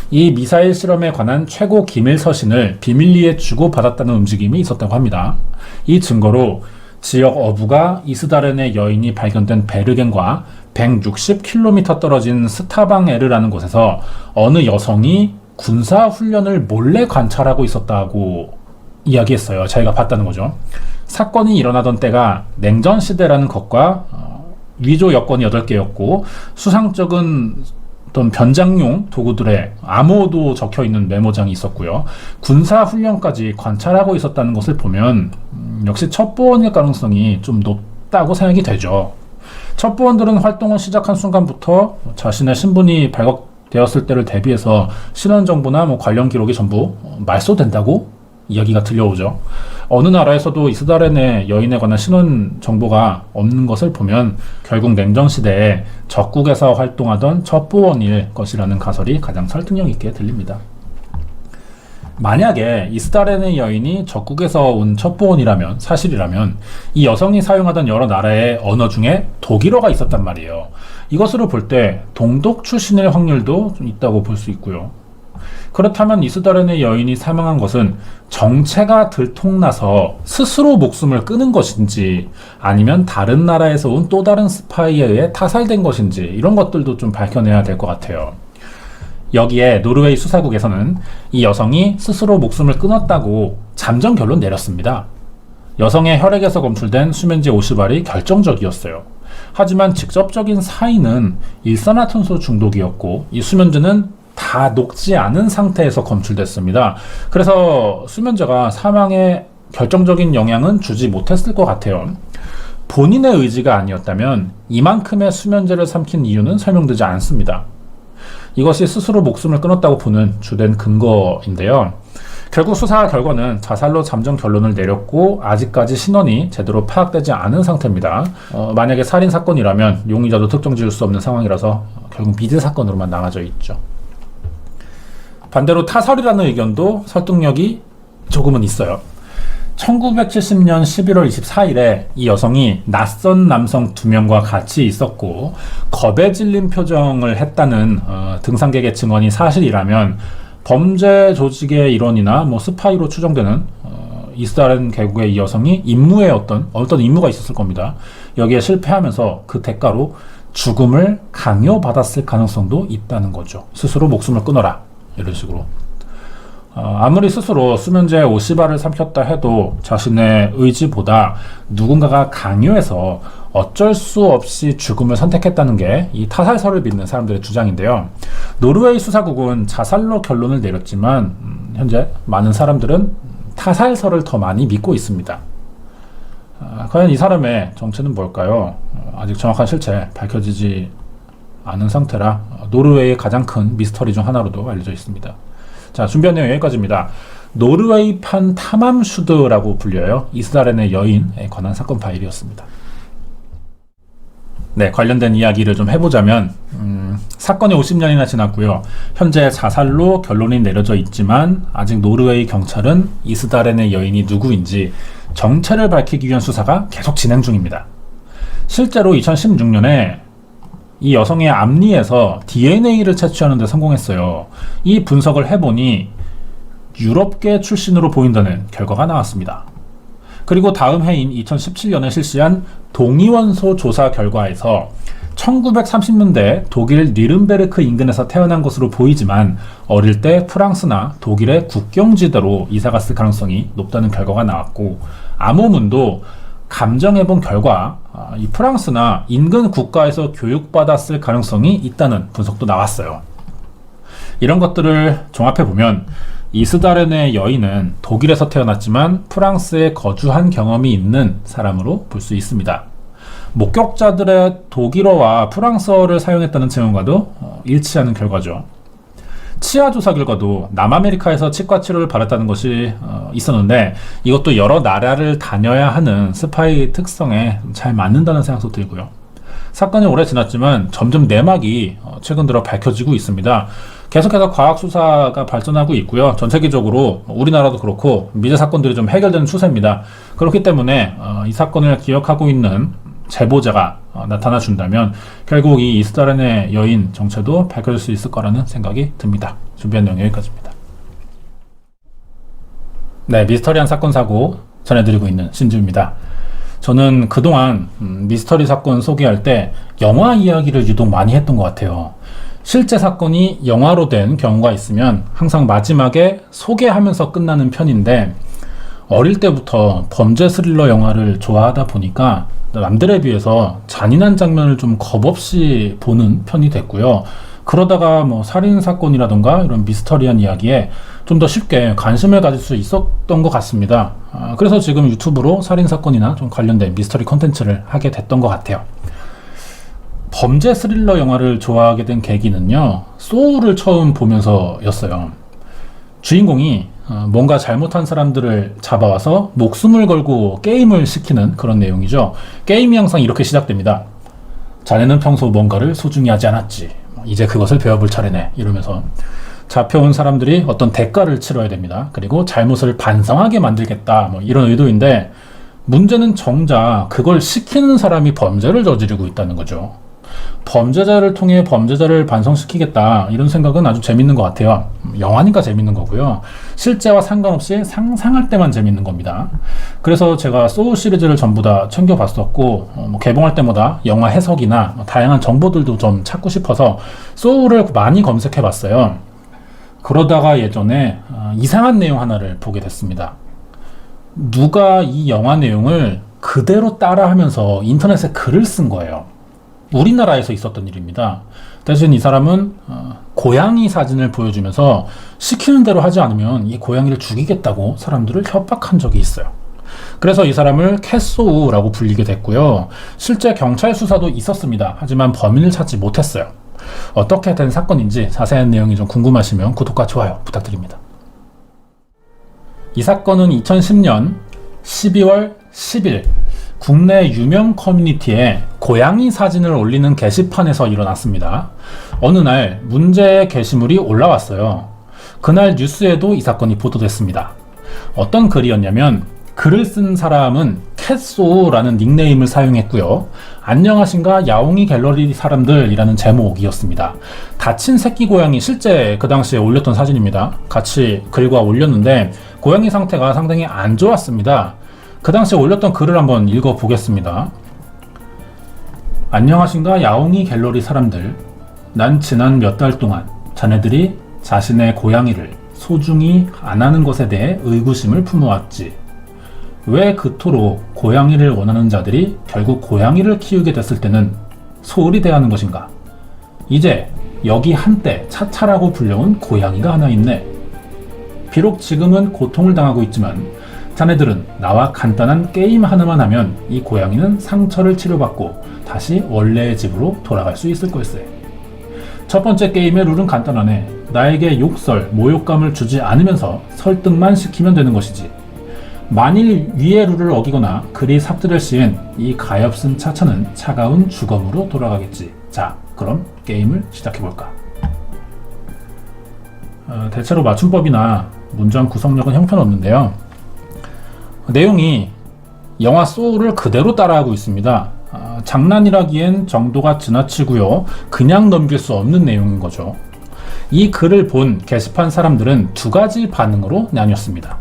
이 미사일 실험에 관한 최고 기밀 서신을 비밀리에 주고받았다는 움직임이 있었다고 합니다. 이 증거로 지역 어부가 이스다렌의 여인이 발견된 베르겐과 160km 떨어진 스타방에르라는 곳에서 어느 여성이 군사 훈련을 몰래 관찰하고 있었다고 이야기했어요. 자기가 봤다는 거죠. 사건이 일어나던 때가 냉전 시대라는 것과 위조 여권이 8개였고 수상적인 어떤 변장용 도구들의 암호도 적혀있는 메모장이 있었고요. 군사훈련까지 관찰하고 있었다는 것을 보면 역시 첩보원일 가능성이 좀 높다고 생각이 되죠. 첩보원들은 활동을 시작한 순간부터 자신의 신분이 발각되었을 때를 대비해서 신원 정보나 관련 기록이 전부 말소된다고 이야기가 들려오죠. 어느 나라에서도 이스라엘의 여인에 관한 신원 정보가 없는 것을 보면 결국 냉전시대에 적국에서 활동하던 첩보원일 것이라는 가설이 가장 설득력 있게 들립니다. 만약에 이스라엘의 여인이 적국에서 온 첩보원이라면, 사실이라면 이 여성이 사용하던 여러 나라의 언어 중에 독일어가 있었단 말이에요. 이것으로 볼 때 동독 출신일 확률도 좀 있다고 볼 수 있고요. 그렇다면 이스라엘의 여인이 사망한 것은 정체가 들통나서 스스로 목숨을 끊은 것인지, 아니면 다른 나라에서 온 또 다른 스파이에 의해 타살된 것인지, 이런 것들도 좀 밝혀내야 될 것 같아요. 여기에 노르웨이 수사국에서는 이 여성이 스스로 목숨을 끊었다고 잠정 결론 내렸습니다. 여성의 혈액에서 검출된 수면제 50알이 결정적이었어요. 하지만 직접적인 사인은 일산화탄소 중독이었고, 이 수면제는 다 녹지 않은 상태에서 검출됐습니다. 그래서 수면제가 사망에 결정적인 영향은 주지 못했을 것 같아요. 본인의 의지가 아니었다면 이만큼의 수면제를 삼킨 이유는 설명되지 않습니다. 이것이 스스로 목숨을 끊었다고 보는 주된 근거인데요. 결국 수사 결과는 자살로 잠정 결론을 내렸고, 아직까지 신원이 제대로 파악되지 않은 상태입니다. 만약에 살인 사건이라면 용의자도 특정 지을 수 없는 상황이라서 결국 미제 사건으로만 남아져 있죠. 반대로 타살이라는 의견도 설득력이 조금은 있어요. 1970년 11월 24일에 이 여성이 낯선 남성 2명과 같이 있었고 겁에 질린 표정을 했다는 등산객의 증언이 사실이라면, 범죄 조직의 일원이나 스파이로 추정되는 이스라엘 계곡의 이 여성이 임무에 어떤 임무가 있었을 겁니다. 여기에 실패하면서 그 대가로 죽음을 강요받았을 가능성도 있다는 거죠. 스스로 목숨을 끊어라, 이런 식으로. 아무리 스스로 수면제 50알을 삼켰다 해도 자신의 의지보다 누군가가 강요해서 어쩔 수 없이 죽음을 선택했다는 게 이 타살설을 믿는 사람들의 주장인데요. 노르웨이 수사국은 자살로 결론을 내렸지만 현재 많은 사람들은 타살설을 더 많이 믿고 있습니다. 과연 이 사람의 정체는 뭘까요? 아직 정확한 실체 밝혀지지 않은 상태라 노르웨이의 가장 큰 미스터리 중 하나로도 알려져 있습니다. 자, 준비한 내용 여기까지입니다. 노르웨이판 탐함슈드라고 불려요. 이스라엘의 여인에 관한 사건 파일이었습니다. 네, 관련된 이야기를 좀 해보자면 사건이 50년이나 지났고요. 현재 자살로 결론이 내려져 있지만 아직 노르웨이 경찰은 이스라엘의 여인이 누구인지 정체를 밝히기 위한 수사가 계속 진행 중입니다. 실제로 2016년에 이 여성의 앞니에서 DNA를 채취하는 데 성공했어요. 이 분석을 해보니 유럽계 출신으로 보인다는 결과가 나왔습니다. 그리고 다음 해인 2017년에 실시한 동위원소 조사 결과에서 1930년대 독일 니른베르크 인근에서 태어난 것으로 보이지만 어릴 때 프랑스나 독일의 국경지대로 이사갔을 가능성이 높다는 결과가 나왔고, 암호문도 감정해본 결과 이 프랑스나 인근 국가에서 교육받았을 가능성이 있다는 분석도 나왔어요. 이런 것들을 종합해보면 이스라엘의 여인은 독일에서 태어났지만 프랑스에 거주한 경험이 있는 사람으로 볼 수 있습니다. 목격자들의 독일어와 프랑스어를 사용했다는 증언과도 일치하는 결과죠. 치아 조사 결과도 남아메리카에서 치과 치료를 받았다는 것이 있었는데, 이것도 여러 나라를 다녀야 하는 스파이 특성에 잘 맞는다는 생각도 들고요. 사건이 오래 지났지만 점점 내막이 최근 들어 밝혀지고 있습니다. 계속해서 과학 수사가 발전하고 있고요. 전 세계적으로 우리나라도 그렇고 미제 사건들이 좀 해결되는 추세입니다. 그렇기 때문에 이 사건을 기억하고 있는 제보자가 나타나 준다면 결국 이 이스라엘의 여인 정체도 밝혀질 수 있을 거라는 생각이 듭니다. 준비한 내용 여기까지입니다. 네, 미스터리한 사건 사고 전해드리고 있는 신주입니다. 저는 그동안 미스터리 사건 소개할 때 영화 이야기를 유독 많이 했던 것 같아요. 실제 사건이 영화로 된 경우가 있으면 항상 마지막에 소개하면서 끝나는 편인데, 어릴 때부터 범죄 스릴러 영화를 좋아하다 보니까 남들에 비해서 잔인한 장면을 좀 겁없이 보는 편이 됐고요. 그러다가 살인사건이라던가 이런 미스터리한 이야기에 좀 더 쉽게 관심을 가질 수 있었던 것 같습니다. 그래서 지금 유튜브로 살인사건이나 좀 관련된 미스터리 콘텐츠를 하게 됐던 것 같아요. 범죄 스릴러 영화를 좋아하게 된 계기는요, 소울을 처음 보면서였어요. 주인공이 뭔가 잘못한 사람들을 잡아와서 목숨을 걸고 게임을 시키는 그런 내용이죠. 게임이 항상 이렇게 시작됩니다. 자네는 평소 뭔가를 소중히 하지 않았지. 이제 그것을 배워볼 차례네. 이러면서 잡혀온 사람들이 어떤 대가를 치러야 됩니다. 그리고 잘못을 반성하게 만들겠다. 뭐 이런 의도인데, 문제는 정작 그걸 시키는 사람이 범죄를 저지르고 있다는 거죠. 범죄자를 통해 범죄자를 반성시키겠다, 이런 생각은 아주 재밌는 것 같아요. 영화니까 재밌는 거고요. 실제와 상관없이 상상할 때만 재밌는 겁니다. 그래서 제가 소울 시리즈를 전부 다 챙겨봤었고, 개봉할 때마다 영화 해석이나 다양한 정보들도 좀 찾고 싶어서 소울을 많이 검색해봤어요. 그러다가 예전에 이상한 내용 하나를 보게 됐습니다. 누가 이 영화 내용을 그대로 따라하면서 인터넷에 글을 쓴 거예요. 우리나라에서 있었던 일입니다. 대신 이 사람은 고양이 사진을 보여주면서 시키는 대로 하지 않으면 이 고양이를 죽이겠다고 사람들을 협박한 적이 있어요. 그래서 이 사람을 캣소우라고 불리게 됐고요. 실제 경찰 수사도 있었습니다. 하지만 범인을 찾지 못했어요. 어떻게 된 사건인지 자세한 내용이 좀 궁금하시면 구독과 좋아요 부탁드립니다. 이 사건은 2010년 12월 10일 국내 유명 커뮤니티에 고양이 사진을 올리는 게시판에서 일어났습니다. 어느 날 문제의 게시물이 올라왔어요. 그날 뉴스에도 이 사건이 보도됐습니다. 어떤 글이었냐면, 글을 쓴 사람은 캣소라는 닉네임을 사용했고요. 안녕하신가 야옹이 갤러리 사람들이라는 제목이었습니다. 다친 새끼 고양이, 실제 그 당시에 올렸던 사진입니다. 같이 글과 올렸는데 고양이 상태가 상당히 안 좋았습니다. 그 당시에 올렸던 글을 한번 읽어보겠습니다. 안녕하신가 야옹이 갤러리 사람들. 난 지난 몇 달 동안 자네들이 자신의 고양이를 소중히 안 하는 것에 대해 의구심을 품어왔지. 왜 그토록 고양이를 원하는 자들이 결국 고양이를 키우게 됐을 때는 소홀히 대하는 것인가? 이제 여기 한때 차차라고 불려온 고양이가 하나 있네. 비록 지금은 고통을 당하고 있지만 자네들은 나와 간단한 게임 하나만 하면 이 고양이는 상처를 치료받고 다시 원래의 집으로 돌아갈 수 있을 걸세. 첫 번째 게임의 룰은 간단하네. 나에게 욕설, 모욕감을 주지 않으면서 설득만 시키면 되는 것이지. 만일 위의 룰을 어기거나 글이 삭제될 시엔 이 가엾은 차차는 차가운 주검으로 돌아가겠지. 자, 그럼 게임을 시작해볼까? 대체로 맞춤법이나 문장 구성력은 형편없는데요. 내용이 영화 소울을 그대로 따라하고 있습니다. 장난이라기엔 정도가 지나치고요. 그냥 넘길 수 없는 내용인 거죠. 이 글을 본 게시판 사람들은 두 가지 반응으로 나뉘었습니다.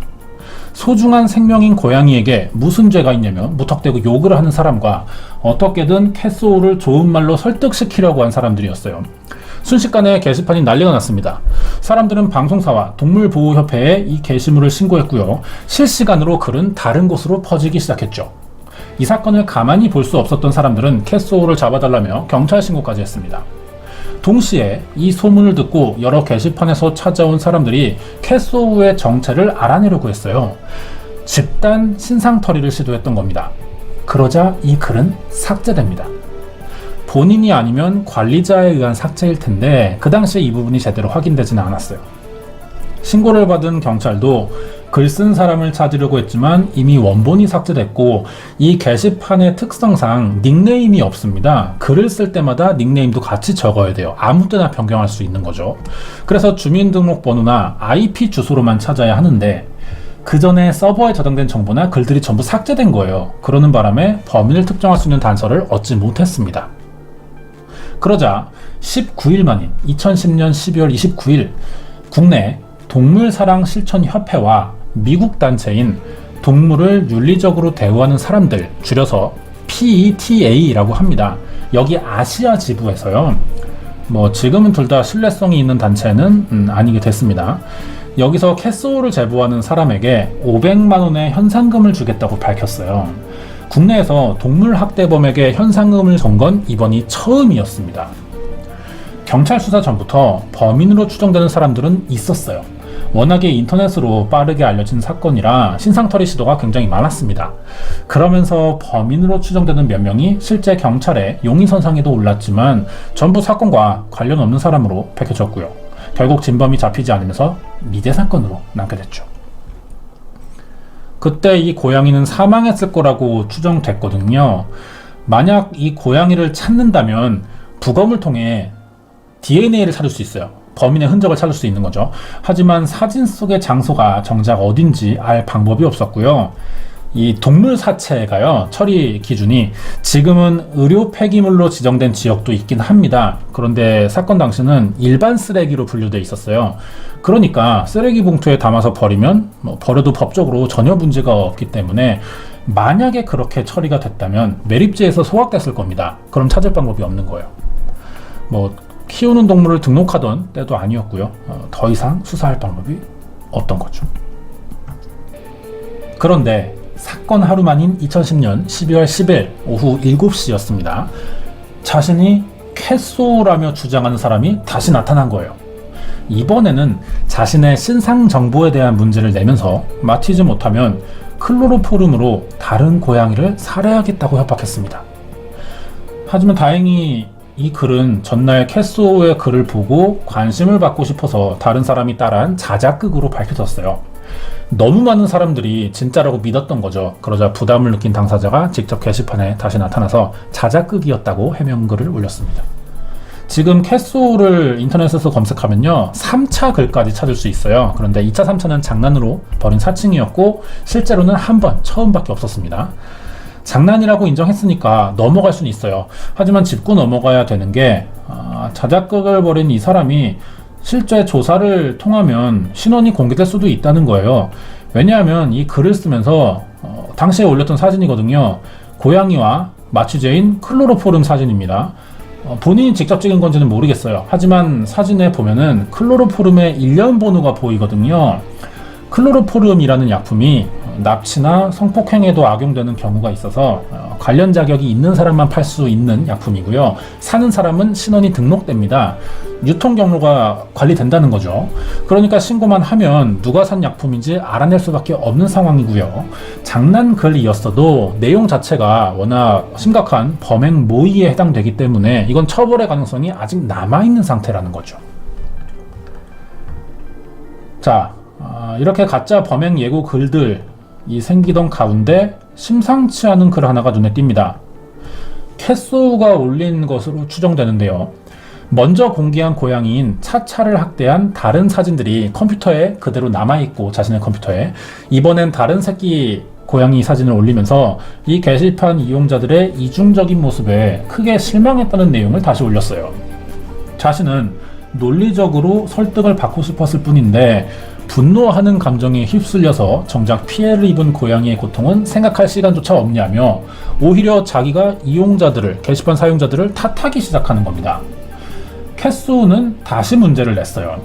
소중한 생명인 고양이에게 무슨 죄가 있냐며 무턱대고 욕을 하는 사람과 어떻게든 캣소울을 좋은 말로 설득시키려고 한 사람들이었어요. 순식간에 게시판이 난리가 났습니다. 사람들은 방송사와 동물보호협회에 이 게시물을 신고했고요. 실시간으로 글은 다른 곳으로 퍼지기 시작했죠. 이 사건을 가만히 볼 수 없었던 사람들은 캣소울을 잡아달라며 경찰 신고까지 했습니다. 동시에 이 소문을 듣고 여러 게시판에서 찾아온 사람들이 캣소우의 정체를 알아내려고 했어요. 집단 신상털이를 시도했던 겁니다. 그러자 이 글은 삭제됩니다. 본인이 아니면 관리자에 의한 삭제일 텐데 그 당시에 이 부분이 제대로 확인되지는 않았어요. 신고를 받은 경찰도 글 쓴 사람을 찾으려고 했지만 이미 원본이 삭제됐고 이 게시판의 특성상 닉네임이 없습니다. 글을 쓸 때마다 닉네임도 같이 적어야 돼요. 아무 때나 변경할 수 있는 거죠. 그래서 주민등록번호나 IP 주소로만 찾아야 하는데 그 전에 서버에 저장된 정보나 글들이 전부 삭제된 거예요. 그러는 바람에 범인을 특정할 수 있는 단서를 얻지 못했습니다. 그러자 19일 만인 2010년 12월 29일 국내 동물사랑실천협회와 미국 단체인 동물을 윤리적으로 대우하는 사람들, 줄여서 PETA라고 합니다. 여기 아시아 지부에서요. 지금은 둘 다 신뢰성이 있는 단체는 아니게 됐습니다. 여기서 캣소울을 제보하는 사람에게 500만 원의 현상금을 주겠다고 밝혔어요. 국내에서 동물학대범에게 현상금을 준 건 이번이 처음이었습니다. 경찰 수사 전부터 범인으로 추정되는 사람들은 있었어요. 워낙에 인터넷으로 빠르게 알려진 사건이라 신상털이 시도가 굉장히 많았습니다. 그러면서 범인으로 추정되는 몇 명이 실제 경찰의 용의선상에도 올랐지만 전부 사건과 관련 없는 사람으로 밝혀졌고요. 결국 진범이 잡히지 않으면서 미제 사건으로 남게 됐죠. 그때 이 고양이는 사망했을 거라고 추정됐거든요. 만약 이 고양이를 찾는다면 부검을 통해 DNA를 찾을 수 있어요. 범인의 흔적을 찾을 수 있는 거죠. 하지만 사진 속의 장소가 정작 어딘지 알 방법이 없었고요. 이 동물 사체가요, 처리 기준이 지금은 의료 폐기물로 지정된 지역도 있긴 합니다. 그런데 사건 당시는 일반 쓰레기로 분류돼 있었어요. 그러니까 쓰레기 봉투에 담아서 버리면 버려도 법적으로 전혀 문제가 없기 때문에 만약에 그렇게 처리가 됐다면 매립지에서 소각됐을 겁니다. 그럼 찾을 방법이 없는 거예요. 키우는 동물을 등록하던 때도 아니었고요. 더 이상 수사할 방법이 없던 거죠. 그런데 사건 하루 만인 2010년 12월 10일 오후 7시였습니다. 자신이 캣소우라며 주장하는 사람이 다시 나타난 거예요. 이번에는 자신의 신상 정보에 대한 문제를 내면서 맡이지 못하면 클로로포름으로 다른 고양이를 살해하겠다고 협박했습니다. 하지만 다행히 이 글은 전날 캣소우의 글을 보고 관심을 받고 싶어서 다른 사람이 따라한 자작극으로 밝혀졌어요. 너무 많은 사람들이 진짜라고 믿었던 거죠. 그러자 부담을 느낀 당사자가 직접 게시판에 다시 나타나서 자작극이었다고 해명글을 올렸습니다. 지금 캣소우를 인터넷에서 검색하면요, 3차 글까지 찾을 수 있어요. 그런데 2차, 3차는 장난으로 벌인 사칭이었고 실제로는 한 번, 처음밖에 없었습니다. 장난이라고 인정했으니까 넘어갈 수는 있어요. 하지만 짚고 넘어가야 되는 게 자작극을 벌인 이 사람이 실제 조사를 통하면 신원이 공개될 수도 있다는 거예요. 왜냐하면 이 글을 쓰면서 당시에 올렸던 사진이거든요. 고양이와 마취제인 클로로포름 사진입니다. 본인이 직접 찍은 건지는 모르겠어요. 하지만 사진에 보면은 클로로포름의 일련 번호가 보이거든요. 클로로포름이라는 약품이 납치나 성폭행에도 악용되는 경우가 있어서 관련 자격이 있는 사람만 팔 수 있는 약품이고요. 사는 사람은 신원이 등록됩니다. 유통 경로가 관리된다는 거죠. 그러니까 신고만 하면 누가 산 약품인지 알아낼 수밖에 없는 상황이고요. 장난글이었어도 내용 자체가 워낙 심각한 범행 모의에 해당되기 때문에 이건 처벌의 가능성이 아직 남아있는 상태라는 거죠. 자, 이렇게 가짜 범행 예고 글들이 생기던 가운데 심상치 않은 글 하나가 눈에 띕니다. 캣소우가 올린 것으로 추정되는데요. 먼저 공개한 고양이인 차차를 학대한 다른 사진들이 컴퓨터에 그대로 남아있고, 자신의 컴퓨터에 이번엔 다른 새끼 고양이 사진을 올리면서 이 게시판 이용자들의 이중적인 모습에 크게 실망했다는 내용을 다시 올렸어요. 자신은 논리적으로 설득을 받고 싶었을 뿐인데 분노하는 감정에 휩쓸려서 정작 피해를 입은 고양이의 고통은 생각할 시간조차 없냐며 오히려 자기가 이용자들을, 게시판 사용자들을 탓하기 시작하는 겁니다. 캣소우는 다시 문제를 냈어요.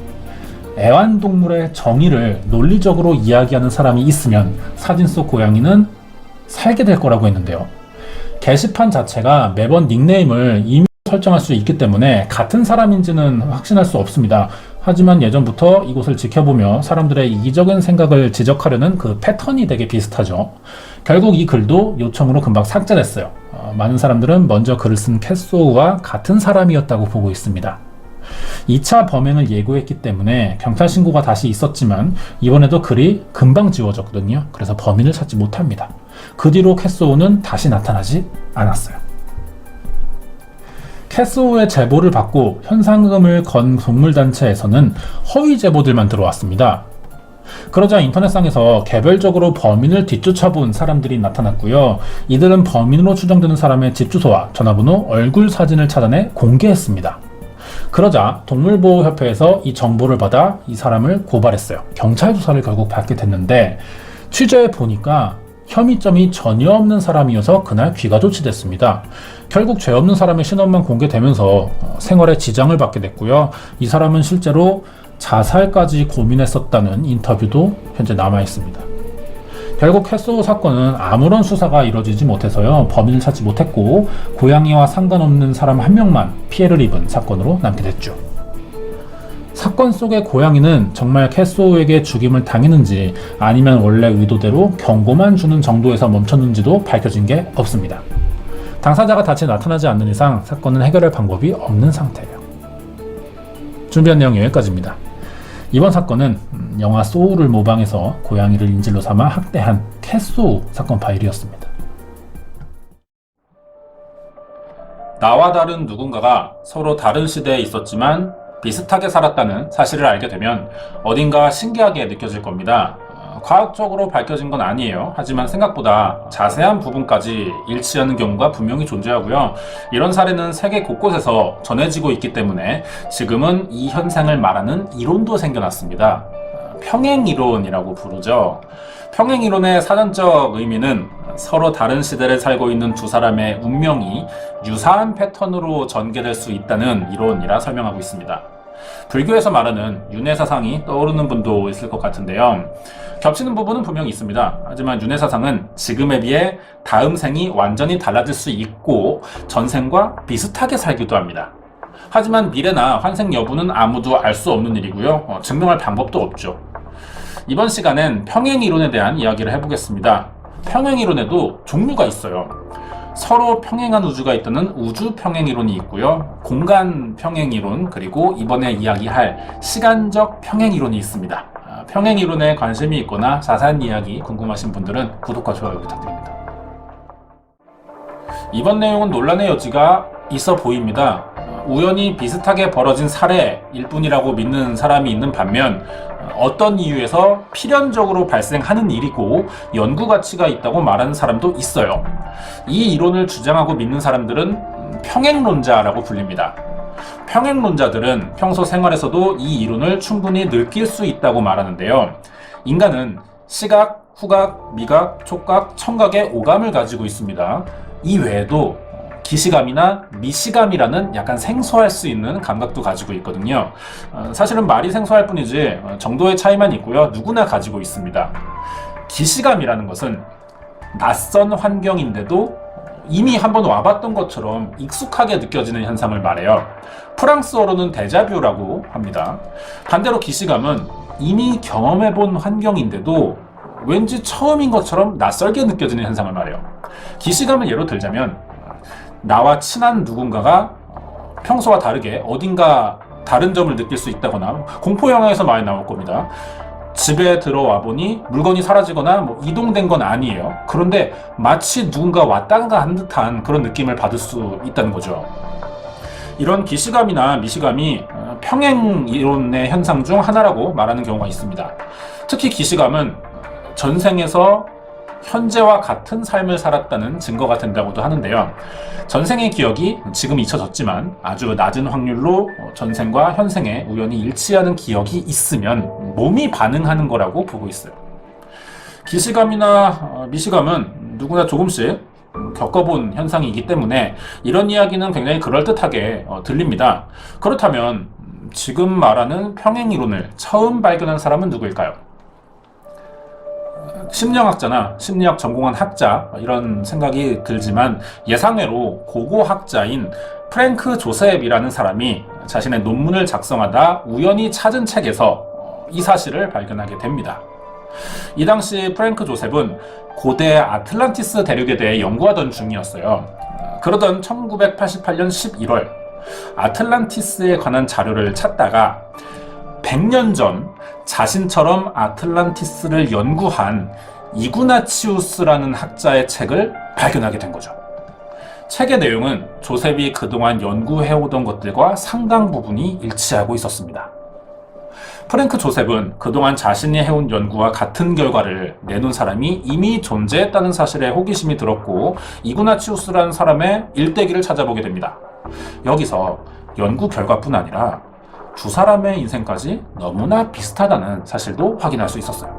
애완동물의 정의를 논리적으로 이야기하는 사람이 있으면 사진 속 고양이는 살게 될 거라고 했는데요. 게시판 자체가 매번 닉네임을 이미 설정할 수 있기 때문에 같은 사람인지는 확신할 수 없습니다. 하지만 예전부터 이곳을 지켜보며 사람들의 이기적인 생각을 지적하려는 그 패턴이 되게 비슷하죠. 결국 이 글도 요청으로 금방 삭제됐어요. 많은 사람들은 먼저 글을 쓴 캣소우와 같은 사람이었다고 보고 있습니다. 2차 범행을 예고했기 때문에 경찰 신고가 다시 있었지만 이번에도 글이 금방 지워졌거든요. 그래서 범인을 찾지 못합니다. 그 뒤로 캣소우는 다시 나타나지 않았어요. 캣소우의 제보를 받고 현상금을 건 동물단체에서는 허위 제보들만 들어왔습니다. 그러자 인터넷상에서 개별적으로 범인을 뒤쫓아본 사람들이 나타났고요. 이들은 범인으로 추정되는 사람의 집 주소와 전화번호, 얼굴 사진을 찾아내 공개했습니다. 그러자 동물보호협회에서 이 정보를 받아 이 사람을 고발했어요. 경찰 조사를 결국 받게 됐는데 취재해 보니까 혐의점이 전혀 없는 사람이어서 그날 귀가 조치됐습니다. 결국 죄 없는 사람의 신원만 공개되면서 생활에 지장을 받게 됐고요. 이 사람은 실제로 자살까지 고민했었다는 인터뷰도 현재 남아있습니다. 결국 캣소우 사건은 아무런 수사가 이루어지지 못해서요, 범인을 찾지 못했고 고양이와 상관없는 사람 한 명만 피해를 입은 사건으로 남게 됐죠. 사건 속의 고양이는 정말 캣소우에게 죽임을 당했는지 아니면 원래 의도대로 경고만 주는 정도에서 멈췄는지도 밝혀진 게 없습니다. 당사자가 다시 나타나지 않는 이상 사건은 해결할 방법이 없는 상태예요. 준비한 내용 여기까지입니다. 이번 사건은 영화 소울을 모방해서 고양이를 인질로 삼아 학대한 캣소우 사건 파일이었습니다. 나와 다른 누군가가 서로 다른 시대에 있었지만 비슷하게 살았다는 사실을 알게 되면 어딘가 신기하게 느껴질 겁니다. 과학적으로 밝혀진 건 아니에요. 하지만 생각보다 자세한 부분까지 일치하는 경우가 분명히 존재하고요. 이런 사례는 세계 곳곳에서 전해지고 있기 때문에 지금은 이 현상을 말하는 이론도 생겨났습니다. 평행이론이라고 부르죠. 평행이론의 사전적 의미는 서로 다른 시대를 살고 있는 두 사람의 운명이 유사한 패턴으로 전개될 수 있다는 이론이라 설명하고 있습니다. 불교에서 말하는 윤회사상이 떠오르는 분도 있을 것 같은데요. 겹치는 부분은 분명히 있습니다. 하지만 윤회사상은 지금에 비해 다음 생이 완전히 달라질 수 있고 전생과 비슷하게 살기도 합니다. 하지만 미래나 환생 여부는 아무도 알 수 없는 일이고요. 증명할 방법도 없죠. 이번 시간엔 평행이론에 대한 이야기를 해보겠습니다. 평행이론에도 종류가 있어요. 서로 평행한 우주가 있다는 우주 평행이론이 있고요. 공간 평행이론, 그리고 이번에 이야기할 시간적 평행이론이 있습니다. 평행이론에 관심이 있거나 자세한 이야기 궁금하신 분들은 구독과 좋아요 부탁드립니다. 이번 내용은 논란의 여지가 있어 보입니다. 우연히 비슷하게 벌어진 사례일 뿐이라고 믿는 사람이 있는 반면 어떤 이유에서 필연적으로 발생하는 일이고 연구 가치가 있다고 말하는 사람도 있어요. 이 이론을 주장하고 믿는 사람들은 평행론자라고 불립니다. 평행론자들은 평소 생활에서도 이 이론을 충분히 느낄 수 있다고 말하는데요. 인간은 시각, 후각, 미각, 촉각, 청각의 오감을 가지고 있습니다. 이 외에도 기시감이나 미시감이라는 약간 생소할 수 있는 감각도 가지고 있거든요. 사실은 말이 생소할 뿐이지 정도의 차이만 있고요. 누구나 가지고 있습니다. 기시감이라는 것은 낯선 환경인데도 이미 한번 와봤던 것처럼 익숙하게 느껴지는 현상을 말해요. 프랑스어로는 데자뷰라고 합니다. 반대로 기시감은 이미 경험해본 환경인데도 왠지 처음인 것처럼 낯설게 느껴지는 현상을 말해요. 기시감을 예로 들자면 나와 친한 누군가가 평소와 다르게 어딘가 다른 점을 느낄 수 있다거나, 공포 영화에서 많이 나올 겁니다. 집에 들어와 보니 물건이 사라지거나 이동된 건 아니에요. 그런데 마치 누군가 왔다가 한 듯한 그런 느낌을 받을 수 있다는 거죠. 이런 기시감이나 미시감이 평행 이론의 현상 중 하나라고 말하는 경우가 있습니다. 특히 기시감은 전생에서 현재와 같은 삶을 살았다는 증거가 된다고도 하는데요. 전생의 기억이 지금 잊혀졌지만 아주 낮은 확률로 전생과 현생에 우연히 일치하는 기억이 있으면 몸이 반응하는 거라고 보고 있어요. 기시감이나 미시감은 누구나 조금씩 겪어본 현상이기 때문에 이런 이야기는 굉장히 그럴듯하게 들립니다. 그렇다면 지금 말하는 평행이론을 처음 발견한 사람은 누구일까요? 심리학자나 심리학 전공한 학자, 이런 생각이 들지만 예상외로 고고학자인 프랭크 조셉이라는 사람이 자신의 논문을 작성하다 우연히 찾은 책에서 이 사실을 발견하게 됩니다. 이 당시 프랭크 조셉은 고대 아틀란티스 대륙에 대해 연구하던 중이었어요. 그러던 1988년 11월 아틀란티스에 관한 자료를 찾다가 100년 전 자신처럼 아틀란티스를 연구한 이구나치우스라는 학자의 책을 발견하게 된 거죠. 책의 내용은 조셉이 그동안 연구해오던 것들과 상당 부분이 일치하고 있었습니다. 프랭크 조셉은 그동안 자신이 해온 연구와 같은 결과를 내놓은 사람이 이미 존재했다는 사실에 호기심이 들었고 이구나치우스라는 사람의 일대기를 찾아보게 됩니다. 여기서 연구 결과뿐 아니라 두 사람의 인생까지 너무나 비슷하다는 사실도 확인할 수 있었어요.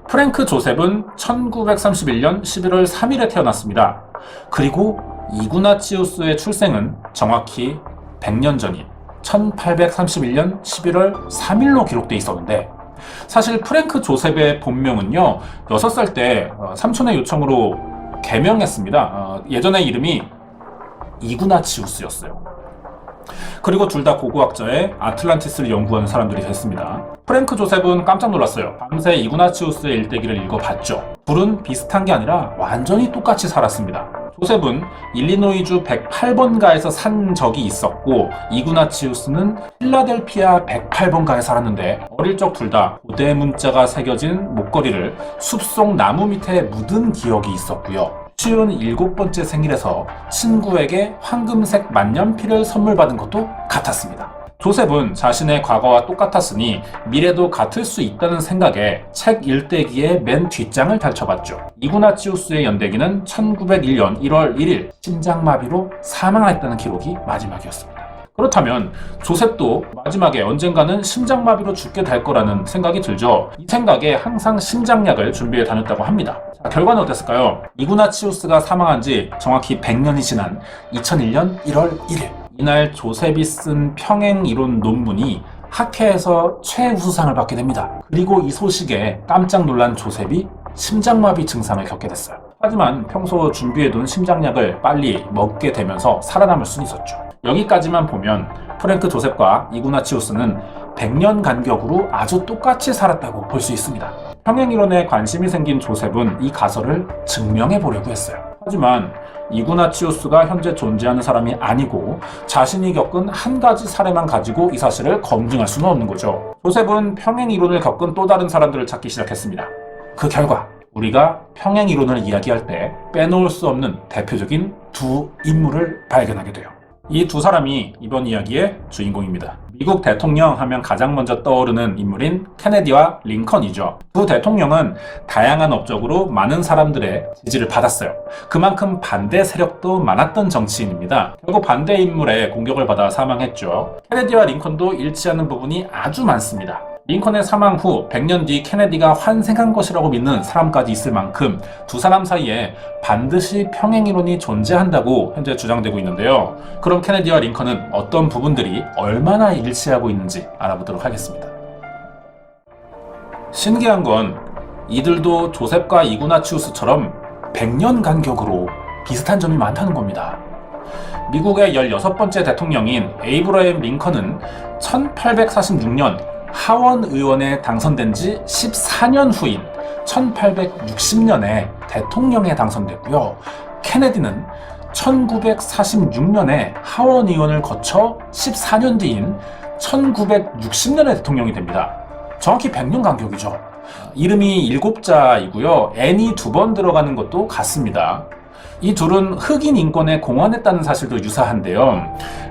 프랭크 조셉은 1931년 11월 3일에 태어났습니다. 그리고 이구나치우스의 출생은 정확히 100년 전인 1831년 11월 3일로 기록되어 있었는데, 사실 프랭크 조셉의 본명은요 6살 때 삼촌의 요청으로 개명했습니다. 예전의 이름이 이구나치우스였어요. 그리고 둘 다 고고학자의 아틀란티스를 연구하는 사람들이 됐습니다. 프랭크 조셉은 깜짝 놀랐어요. 밤새 이구나치우스의 일대기를 읽어봤죠. 둘은 비슷한 게 아니라 완전히 똑같이 살았습니다. 조셉은 일리노이주 108번가에서 산 적이 있었고 이구나치우스는 필라델피아 108번가에 살았는데 어릴 적 둘 다 고대 문자가 새겨진 목걸이를 숲속 나무 밑에 묻은 기억이 있었고요. 쉬운 7번째 생일에서 친구에게 황금색 만년필을 선물 받은 것도 같았습니다. 조셉은 자신의 과거와 똑같았으니 미래도 같을 수 있다는 생각에 책 일대기의 맨 뒷장을 펼쳐봤죠. 이구나치우스의 연대기는 1901년 1월 1일 심장마비로 사망했다는 기록이 마지막이었습니다. 그렇다면 조셉도 마지막에 언젠가는 심장마비로 죽게 될 거라는 생각이 들죠. 이 생각에 항상 심장약을 준비해 다녔다고 합니다. 자, 결과는 어땠을까요? 이구나치우스가 사망한 지 정확히 100년이 지난 2001년 1월 1일 이날 조셉이 쓴 평행이론 논문이 학회에서 최우수상을 받게 됩니다. 그리고 이 소식에 깜짝 놀란 조셉이 심장마비 증상을 겪게 됐어요. 하지만 평소 준비해둔 심장약을 빨리 먹게 되면서 살아남을 수는 있었죠. 여기까지만 보면 프랭크 조셉과 이구나치우스는 100년 간격으로 아주 똑같이 살았다고 볼 수 있습니다. 평행이론에 관심이 생긴 조셉은 이 가설을 증명해 보려고 했어요. 하지만 이구나치우스가 현재 존재하는 사람이 아니고 자신이 겪은 한 가지 사례만 가지고 이 사실을 검증할 수는 없는 거죠. 조셉은 평행이론을 겪은 또 다른 사람들을 찾기 시작했습니다. 그 결과 우리가 평행이론을 이야기할 때 빼놓을 수 없는 대표적인 두 인물을 발견하게 돼요. 이 두 사람이 이번 이야기의 주인공입니다. 미국 대통령 하면 가장 먼저 떠오르는 인물인 케네디와 링컨이죠. 두 대통령은 다양한 업적으로 많은 사람들의 지지를 받았어요. 그만큼 반대 세력도 많았던 정치인입니다. 결국 반대 인물의 공격을 받아 사망했죠. 케네디와 링컨도 일치하는 부분이 아주 많습니다. 링컨의 사망 후 100년 뒤 케네디가 환생한 것이라고 믿는 사람까지 있을 만큼 두 사람 사이에 반드시 평행이론이 존재한다고 현재 주장되고 있는데요. 그럼 케네디와 링컨은 어떤 부분들이 얼마나 일치하고 있는지 알아보도록 하겠습니다. 신기한 건 이들도 조셉과 이구나치우스처럼 100년 간격으로 비슷한 점이 많다는 겁니다. 미국의 16번째 대통령인 에이브러햄 링컨은 1846년 하원 의원에 당선된 지 14년 후인 1860년에 대통령에 당선됐고요. 케네디는 1946년에 하원 의원을 거쳐 14년 뒤인 1960년에 대통령이 됩니다. 정확히 100년 간격이죠. 이름이 7자이고요. N이 2번 들어가는 것도 같습니다. 이 둘은 흑인 인권에 공헌했다는 사실도 유사한데요.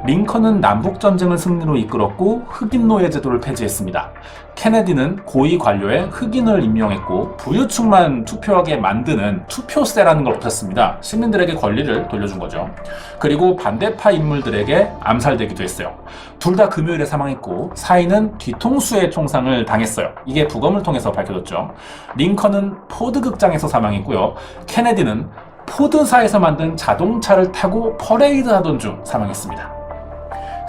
링컨은 남북전쟁을 승리로 이끌었고 흑인 노예 제도를 폐지했습니다. 케네디는 고위 관료에 흑인을 임명했고 부유층만 투표하게 만드는 투표세라는 걸 붙였습니다. 시민들에게 권리를 돌려준 거죠. 그리고 반대파 인물들에게 암살되기도 했어요. 둘 다 금요일에 사망했고 사인은 뒤통수에 총상을 당했어요. 이게 부검을 통해서 밝혀졌죠. 링컨은 포드 극장에서 사망했고요. 케네디는 포드사에서 만든 자동차를 타고 퍼레이드 하던 중 사망했습니다.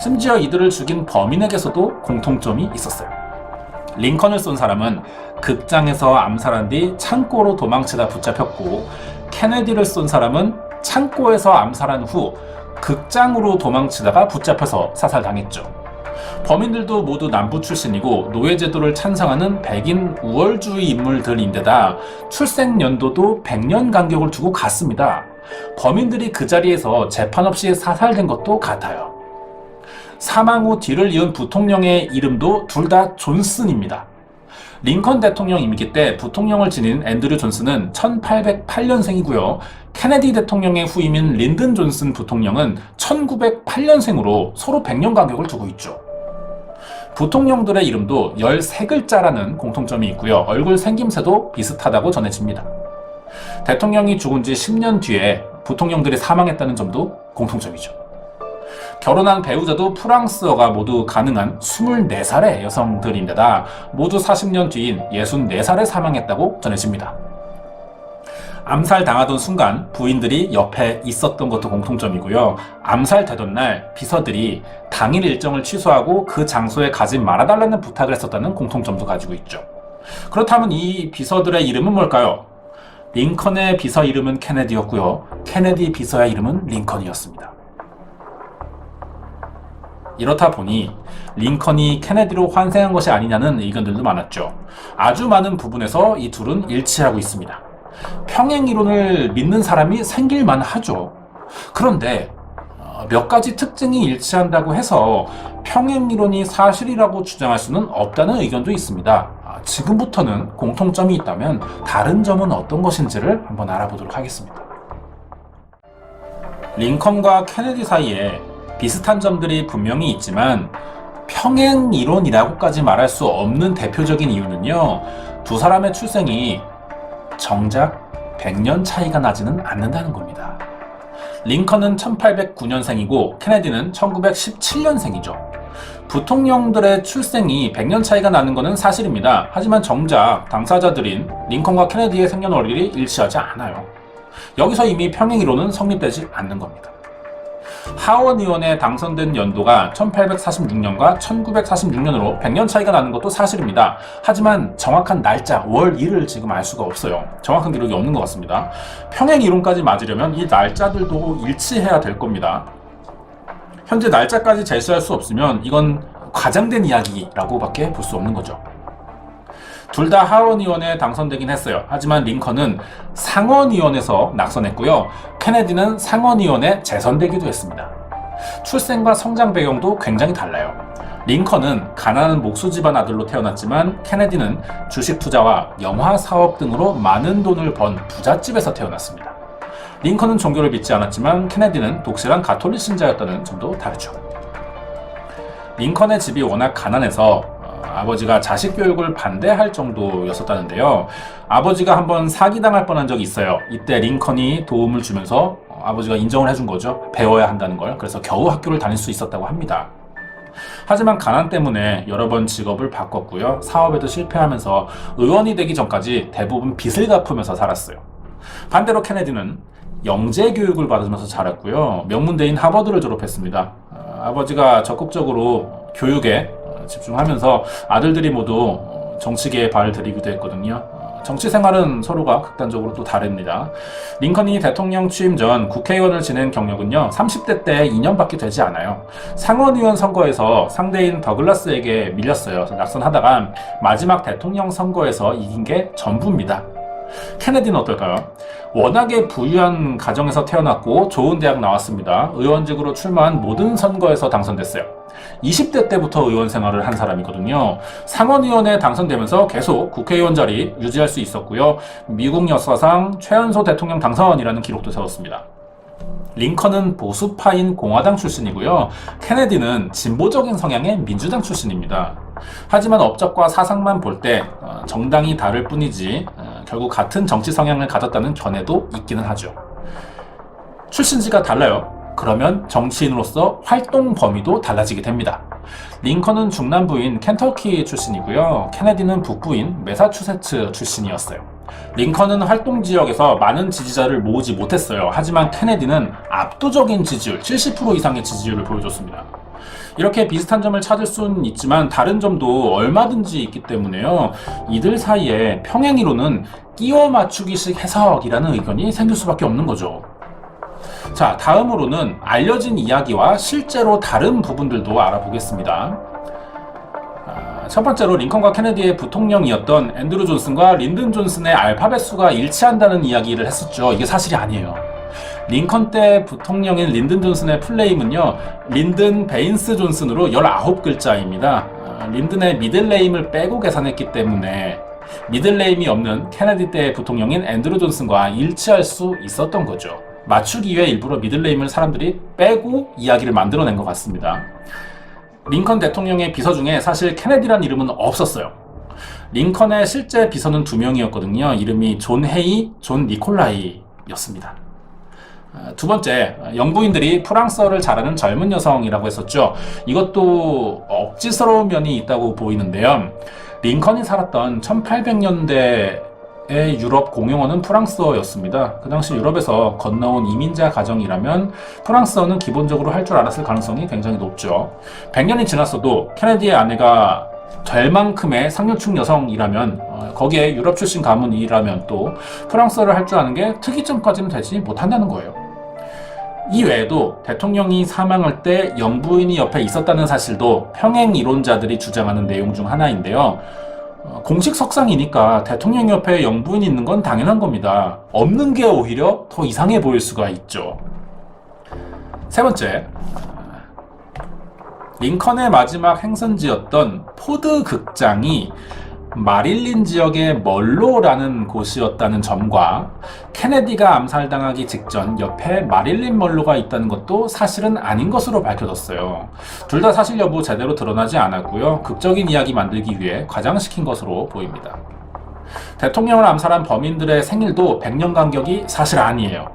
심지어 이들을 죽인 범인에게서도 공통점이 있었어요. 링컨을 쏜 사람은 극장에서 암살한 뒤 창고로 도망치다 붙잡혔고 케네디를 쏜 사람은 창고에서 암살한 후 극장으로 도망치다가 붙잡혀서 사살당했죠. 범인들도 모두 남부 출신이고 노예제도를 찬성하는 백인 우월주의 인물들인데다 출생 연도도 100년 간격을 두고 같습니다. 범인들이 그 자리에서 재판 없이 사살된 것도 같아요. 사망 후 뒤를 이은 부통령의 이름도 둘 다 존슨입니다. 링컨 대통령 임기 때 부통령을 지닌 앤드류 존슨은 1808년생이고요. 케네디 대통령의 후임인 린든 존슨 부통령은 1908년생으로 서로 100년 간격을 두고 있죠. 부통령들의 이름도 13글자라는 공통점이 있고요. 얼굴 생김새도 비슷하다고 전해집니다. 대통령이 죽은 지 10년 뒤에 부통령들이 사망했다는 점도 공통점이죠. 결혼한 배우자도 프랑스어가 모두 가능한 24살의 여성들인데다 모두 40년 뒤인 64살에 사망했다고 전해집니다. 암살당하던 순간 부인들이 옆에 있었던 것도 공통점이고요. 암살되던 날 비서들이 당일 일정을 취소하고 그 장소에 가지 말아달라는 부탁을 했었다는 공통점도 가지고 있죠. 그렇다면 이 비서들의 이름은 뭘까요? 링컨의 비서 이름은 케네디였고요. 케네디 비서의 이름은 링컨이었습니다. 이렇다 보니 링컨이 케네디로 환생한 것이 아니냐는 의견들도 많았죠. 아주 많은 부분에서 이 둘은 일치하고 있습니다. 평행 이론을 믿는 사람이 생길만 하죠. 그런데 몇 가지 특징이 일치한다고 해서 평행 이론이 사실이라고 주장할 수는 없다는 의견도 있습니다. 지금부터는 공통점이 있다면 다른 점은 어떤 것인지를 한번 알아보도록 하겠습니다. 링컨과 케네디 사이에 비슷한 점들이 분명히 있지만 평행 이론이라고까지 말할 수 없는 대표적인 이유는요, 두 사람의 출생이 정작 100년 차이가 나지는 않는다는 겁니다. 링컨은 1809년생이고 케네디는 1917년생이죠. 부통령들의 출생이 100년 차이가 나는 것은 사실입니다. 하지만 정작 당사자들인 링컨과 케네디의 생년월일이 일치하지 않아요. 여기서 이미 평행 이론은 성립되지 않는 겁니다. 하원 의원에 당선된 연도가 1846년과 1946년으로 100년 차이가 나는 것도 사실입니다. 하지만 정확한 날짜, 월, 일을 지금 알 수가 없어요. 정확한 기록이 없는 것 같습니다. 평행 이론까지 맞으려면 이 날짜들도 일치해야 될 겁니다. 현재 날짜까지 제시할 수 없으면 이건 과장된 이야기라고 밖에 볼 수 없는 거죠. 둘 다 하원의원에 당선되긴 했어요. 하지만 링컨은 상원의원에서 낙선했고요. 케네디는 상원의원에 재선되기도 했습니다. 출생과 성장 배경도 굉장히 달라요. 링컨은 가난한 목수 집안 아들로 태어났지만 케네디는 주식 투자와 영화 사업 등으로 많은 돈을 번 부잣집에서 태어났습니다. 링컨은 종교를 믿지 않았지만 케네디는 독실한 가톨릭 신자였다는 점도 다르죠. 링컨의 집이 워낙 가난해서 아버지가 자식 교육을 반대할 정도였었다는데요. 아버지가 한번 사기당할 뻔한 적이 있어요. 이때 링컨이 도움을 주면서 아버지가 인정을 해준 거죠. 배워야 한다는 걸. 그래서 겨우 학교를 다닐 수 있었다고 합니다. 하지만 가난 때문에 여러 번 직업을 바꿨고요. 사업에도 실패하면서 의원이 되기 전까지 대부분 빚을 갚으면서 살았어요. 반대로 케네디는 영재 교육을 받으면서 자랐고요. 명문대인 하버드를 졸업했습니다. 아버지가 적극적으로 교육에 집중하면서 아들들이 모두 정치계에 발을 들이기도 했거든요. 정치 생활은 서로가 극단적으로 또 다릅니다. 링컨이 대통령 취임 전 국회의원을 지낸 경력은요, 30대 때 2년밖에 되지 않아요. 상원의원 선거에서 상대인 더글라스에게 밀렸어요. 낙선하다가 마지막 대통령 선거에서 이긴 게 전부입니다. 케네디는 어떨까요? 워낙에 부유한 가정에서 태어났고 좋은 대학 나왔습니다. 의원직으로 출마한 모든 선거에서 당선됐어요. 20대 때부터 의원 생활을 한 사람이거든요. 상원의원에 당선되면서 계속 국회의원 자리 유지할 수 있었고요. 미국 역사상 최연소 대통령 당선이라는 기록도 세웠습니다. 링컨은 보수파인 공화당 출신이고요. 케네디는 진보적인 성향의 민주당 출신입니다. 하지만 업적과 사상만 볼 때 정당이 다를 뿐이지 결국 같은 정치 성향을 가졌다는 견해도 있기는 하죠. 출신지가 달라요. 그러면 정치인으로서 활동 범위도 달라지게 됩니다. 링컨은 중남부인 켄터키 출신이고요. 케네디는 북부인 매사추세츠 출신이었어요. 링컨은 활동 지역에서 많은 지지자를 모으지 못했어요. 하지만 케네디는 압도적인 지지율, 70% 이상의 지지율을 보여줬습니다. 이렇게 비슷한 점을 찾을 수는 있지만 다른 점도 얼마든지 있기 때문에요. 이들 사이에 평행이론은 끼워 맞추기식 해석이라는 의견이 생길 수밖에 없는 거죠. 자, 다음으로는 알려진 이야기와 실제로 다른 부분들도 알아보겠습니다. 첫 번째로 링컨과 케네디의 부통령이었던 앤드루 존슨과 린든 존슨의 알파벳 수가 일치한다는 이야기를 했었죠. 이게 사실이 아니에요. 링컨 때 부통령인 린든 존슨의 풀네임은요, 린든 베인스 존슨으로 19글자입니다. 린든의 미들네임을 빼고 계산했기 때문에 미들네임이 없는 케네디 때 부통령인 앤드루 존슨과 일치할 수 있었던 거죠. 맞추기 위해 일부러 미들네임을 사람들이 빼고 이야기를 만들어낸 것 같습니다. 링컨 대통령의 비서 중에 사실 케네디란 이름은 없었어요. 링컨의 실제 비서는 2명이었거든요. 이름이 존 헤이, 존 니콜라이였습니다. 두 번째, 영부인들이 프랑스어를 잘하는 젊은 여성이라고 했었죠. 이것도 억지스러운 면이 있다고 보이는데요. 링컨이 살았던 1800년대의 유럽 공용어는 프랑스어였습니다. 그 당시 유럽에서 건너온 이민자 가정이라면 프랑스어는 기본적으로 할 줄 알았을 가능성이 굉장히 높죠. 100년이 지났어도 케네디의 아내가 될 만큼의 상류층 여성이라면, 거기에 유럽 출신 가문이라면 또 프랑스어를 할 줄 아는 게 특이점까지는 되지 못한다는 거예요. 이 외에도 대통령이 사망할 때 영부인이 옆에 있었다는 사실도 평행 이론자들이 주장하는 내용 중 하나인데요. 공식 석상이니까 대통령 옆에 영부인이 있는 건 당연한 겁니다. 없는 게 오히려 더 이상해 보일 수가 있죠. 세 번째, 링컨의 마지막 행선지였던 포드 극장이 마릴린 지역의 멀로라는 곳이었다는 점과 케네디가 암살당하기 직전 옆에 마릴린 멀로가 있다는 것도 사실은 아닌 것으로 밝혀졌어요. 둘 다 사실 여부 제대로 드러나지 않았고요. 극적인 이야기 만들기 위해 과장시킨 것으로 보입니다. 대통령을 암살한 범인들의 생일도 100년 간격이 사실 아니에요.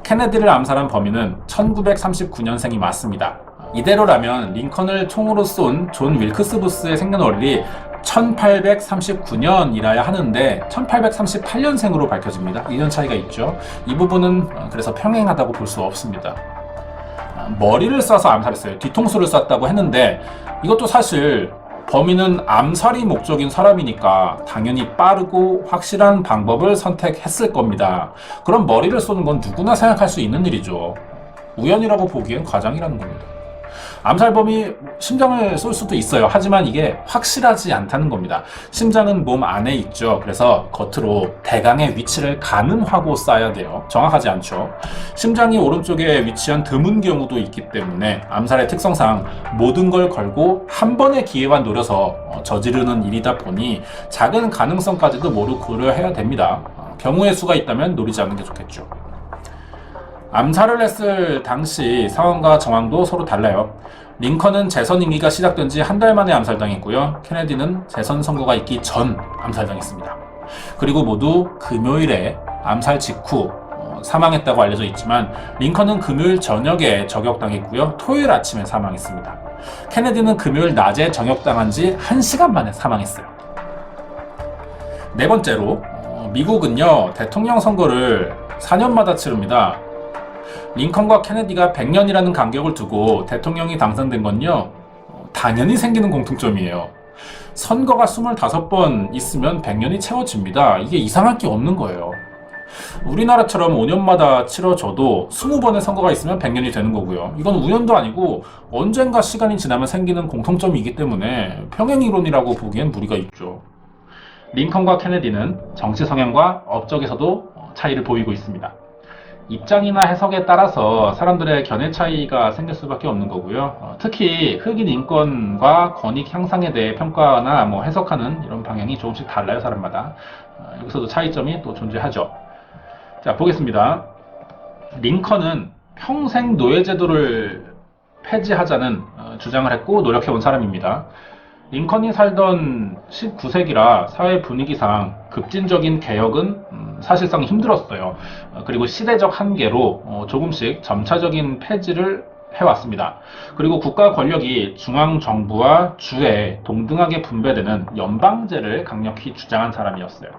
케네디를 암살한 범인은 1939년생이 맞습니다. 이대로라면 링컨을 총으로 쏜 존 윌크스 부스의 생년월일이 1839년이라야 하는데 1838년생으로 밝혀집니다. 1년 차이가 있죠. 이 부분은 그래서 평행하다고 볼 수 없습니다. 머리를 쏴서 암살했어요. 뒤통수를 쐈다고 했는데 이것도 사실 범인은 암살이 목적인 사람이니까 당연히 빠르고 확실한 방법을 선택했을 겁니다. 그럼 머리를 쏘는 건 누구나 생각할 수 있는 일이죠. 우연이라고 보기엔 과장이라는 겁니다. 암살범이 심장을 쏠 수도 있어요. 하지만 이게 확실하지 않다는 겁니다. 심장은 몸 안에 있죠. 그래서 겉으로 대강의 위치를 가늠하고 쏴야 돼요. 정확하지 않죠. 심장이 오른쪽에 위치한 드문 경우도 있기 때문에 암살의 특성상 모든 걸 걸고 한 번의 기회만 노려서 저지르는 일이다 보니 작은 가능성까지도 모두 고려해야 됩니다. 경우의 수가 있다면 노리지 않는 게 좋겠죠. 암살을 했을 당시 상황과 정황도 서로 달라요. 링컨은 재선 임기가 시작된 지 한 달 만에 암살당했고요. 케네디는 재선 선거가 있기 전 암살당했습니다. 그리고 모두 금요일에 암살 직후 사망했다고 알려져 있지만 링컨은 금요일 저녁에 저격당했고요. 토요일 아침에 사망했습니다. 케네디는 금요일 낮에 저격당한 지 1시간 만에 사망했어요. 네 번째로 미국은요 대통령 선거를 4년마다 치릅니다. 링컨과 케네디가 100년이라는 간격을 두고 대통령이 당선된 건요 당연히 생기는 공통점이에요. 선거가 25번 있으면 100년이 채워집니다. 이게 이상할 게 없는 거예요. 우리나라처럼 5년마다 치러져도 20번의 선거가 있으면 100년이 되는 거고요. 이건 우연도 아니고 언젠가 시간이 지나면 생기는 공통점이기 때문에 평행이론이라고 보기엔 무리가 있죠. 링컨과 케네디는 정치 성향과 업적에서도 차이를 보이고 있습니다. 입장이나 해석에 따라서 사람들의 견해 차이가 생길 수밖에 없는 거고요. 특히 흑인 인권과 권익 향상에 대해 평가나 해석하는 이런 방향이 조금씩 달라요, 사람마다. 여기서도 차이점이 또 존재하죠. 자, 보겠습니다. 링컨은 평생 노예제도를 폐지하자는 주장을 했고 노력해온 사람입니다. 링컨이 살던 19세기라 사회 분위기상 급진적인 개혁은 사실상 힘들었어요. 그리고 시대적 한계로 조금씩 점차적인 폐지를 해왔습니다. 그리고 국가 권력이 중앙정부와 주에 동등하게 분배되는 연방제를 강력히 주장한 사람이었어요.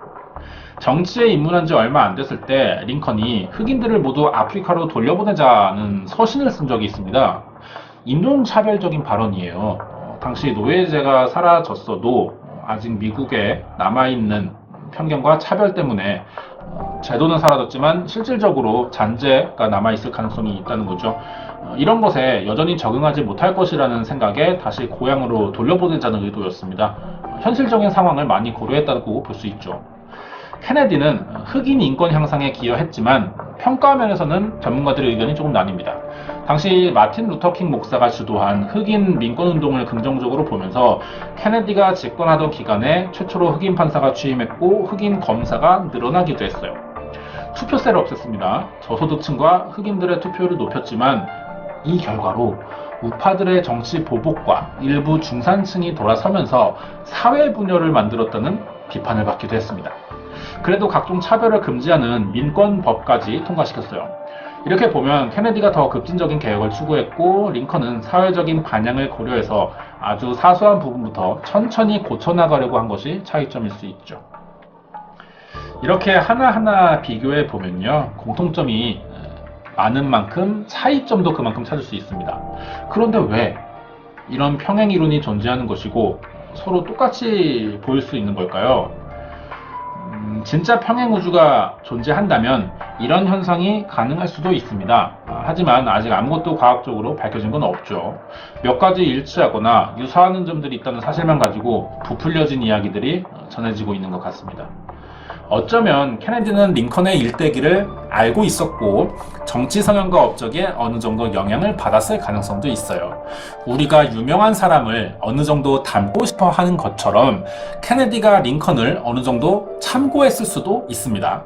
정치에 입문한 지 얼마 안 됐을 때 링컨이 흑인들을 모두 아프리카로 돌려보내자는 서신을 쓴 적이 있습니다. 인종차별적인 발언이에요. 당시 노예제가 사라졌어도 아직 미국에 남아있는 편견과 차별 때문에 제도는 사라졌지만 실질적으로 잔재가 남아있을 가능성이 있다는 거죠. 이런 것에 여전히 적응하지 못할 것이라는 생각에 다시 고향으로 돌려보내자는 의도였습니다. 현실적인 상황을 많이 고려했다고 볼 수 있죠. 케네디는 흑인 인권 향상에 기여했지만 평가 면에서는 전문가들의 의견이 조금 나뉩니다. 당시 마틴 루터킹 목사가 주도한 흑인 민권운동을 긍정적으로 보면서 케네디가 집권하던 기간에 최초로 흑인 판사가 취임했고 흑인 검사가 늘어나기도 했어요. 투표세를 없앴습니다. 저소득층과 흑인들의 투표를 높였지만 이 결과로 우파들의 정치 보복과 일부 중산층이 돌아서면서 사회 분열을 만들었다는 비판을 받기도 했습니다. 그래도 각종 차별을 금지하는 민권법까지 통과시켰어요. 이렇게 보면 케네디가 더 급진적인 개혁을 추구했고 링컨은 사회적인 반향을 고려해서 아주 사소한 부분부터 천천히 고쳐나가려고 한 것이 차이점일 수 있죠. 이렇게 하나하나 비교해 보면요 공통점이 많은 만큼 차이점도 그만큼 찾을 수 있습니다. 그런데 왜 이런 평행이론이 존재하는 것이고 서로 똑같이 보일 수 있는 걸까요? 진짜 평행우주가 존재한다면 이런 현상이 가능할 수도 있습니다. 하지만 아직 아무것도 과학적으로 밝혀진 건 없죠. 몇 가지 일치하거나 유사하는 점들이 있다는 사실만 가지고 부풀려진 이야기들이 전해지고 있는 것 같습니다. 어쩌면 케네디는 링컨의 일대기를 알고 있었고 정치 성향과 업적에 어느 정도 영향을 받았을 가능성도 있어요. 우리가 유명한 사람을 어느 정도 닮고 싶어 하는 것처럼 케네디가 링컨을 어느 정도 참고했을 수도 있습니다.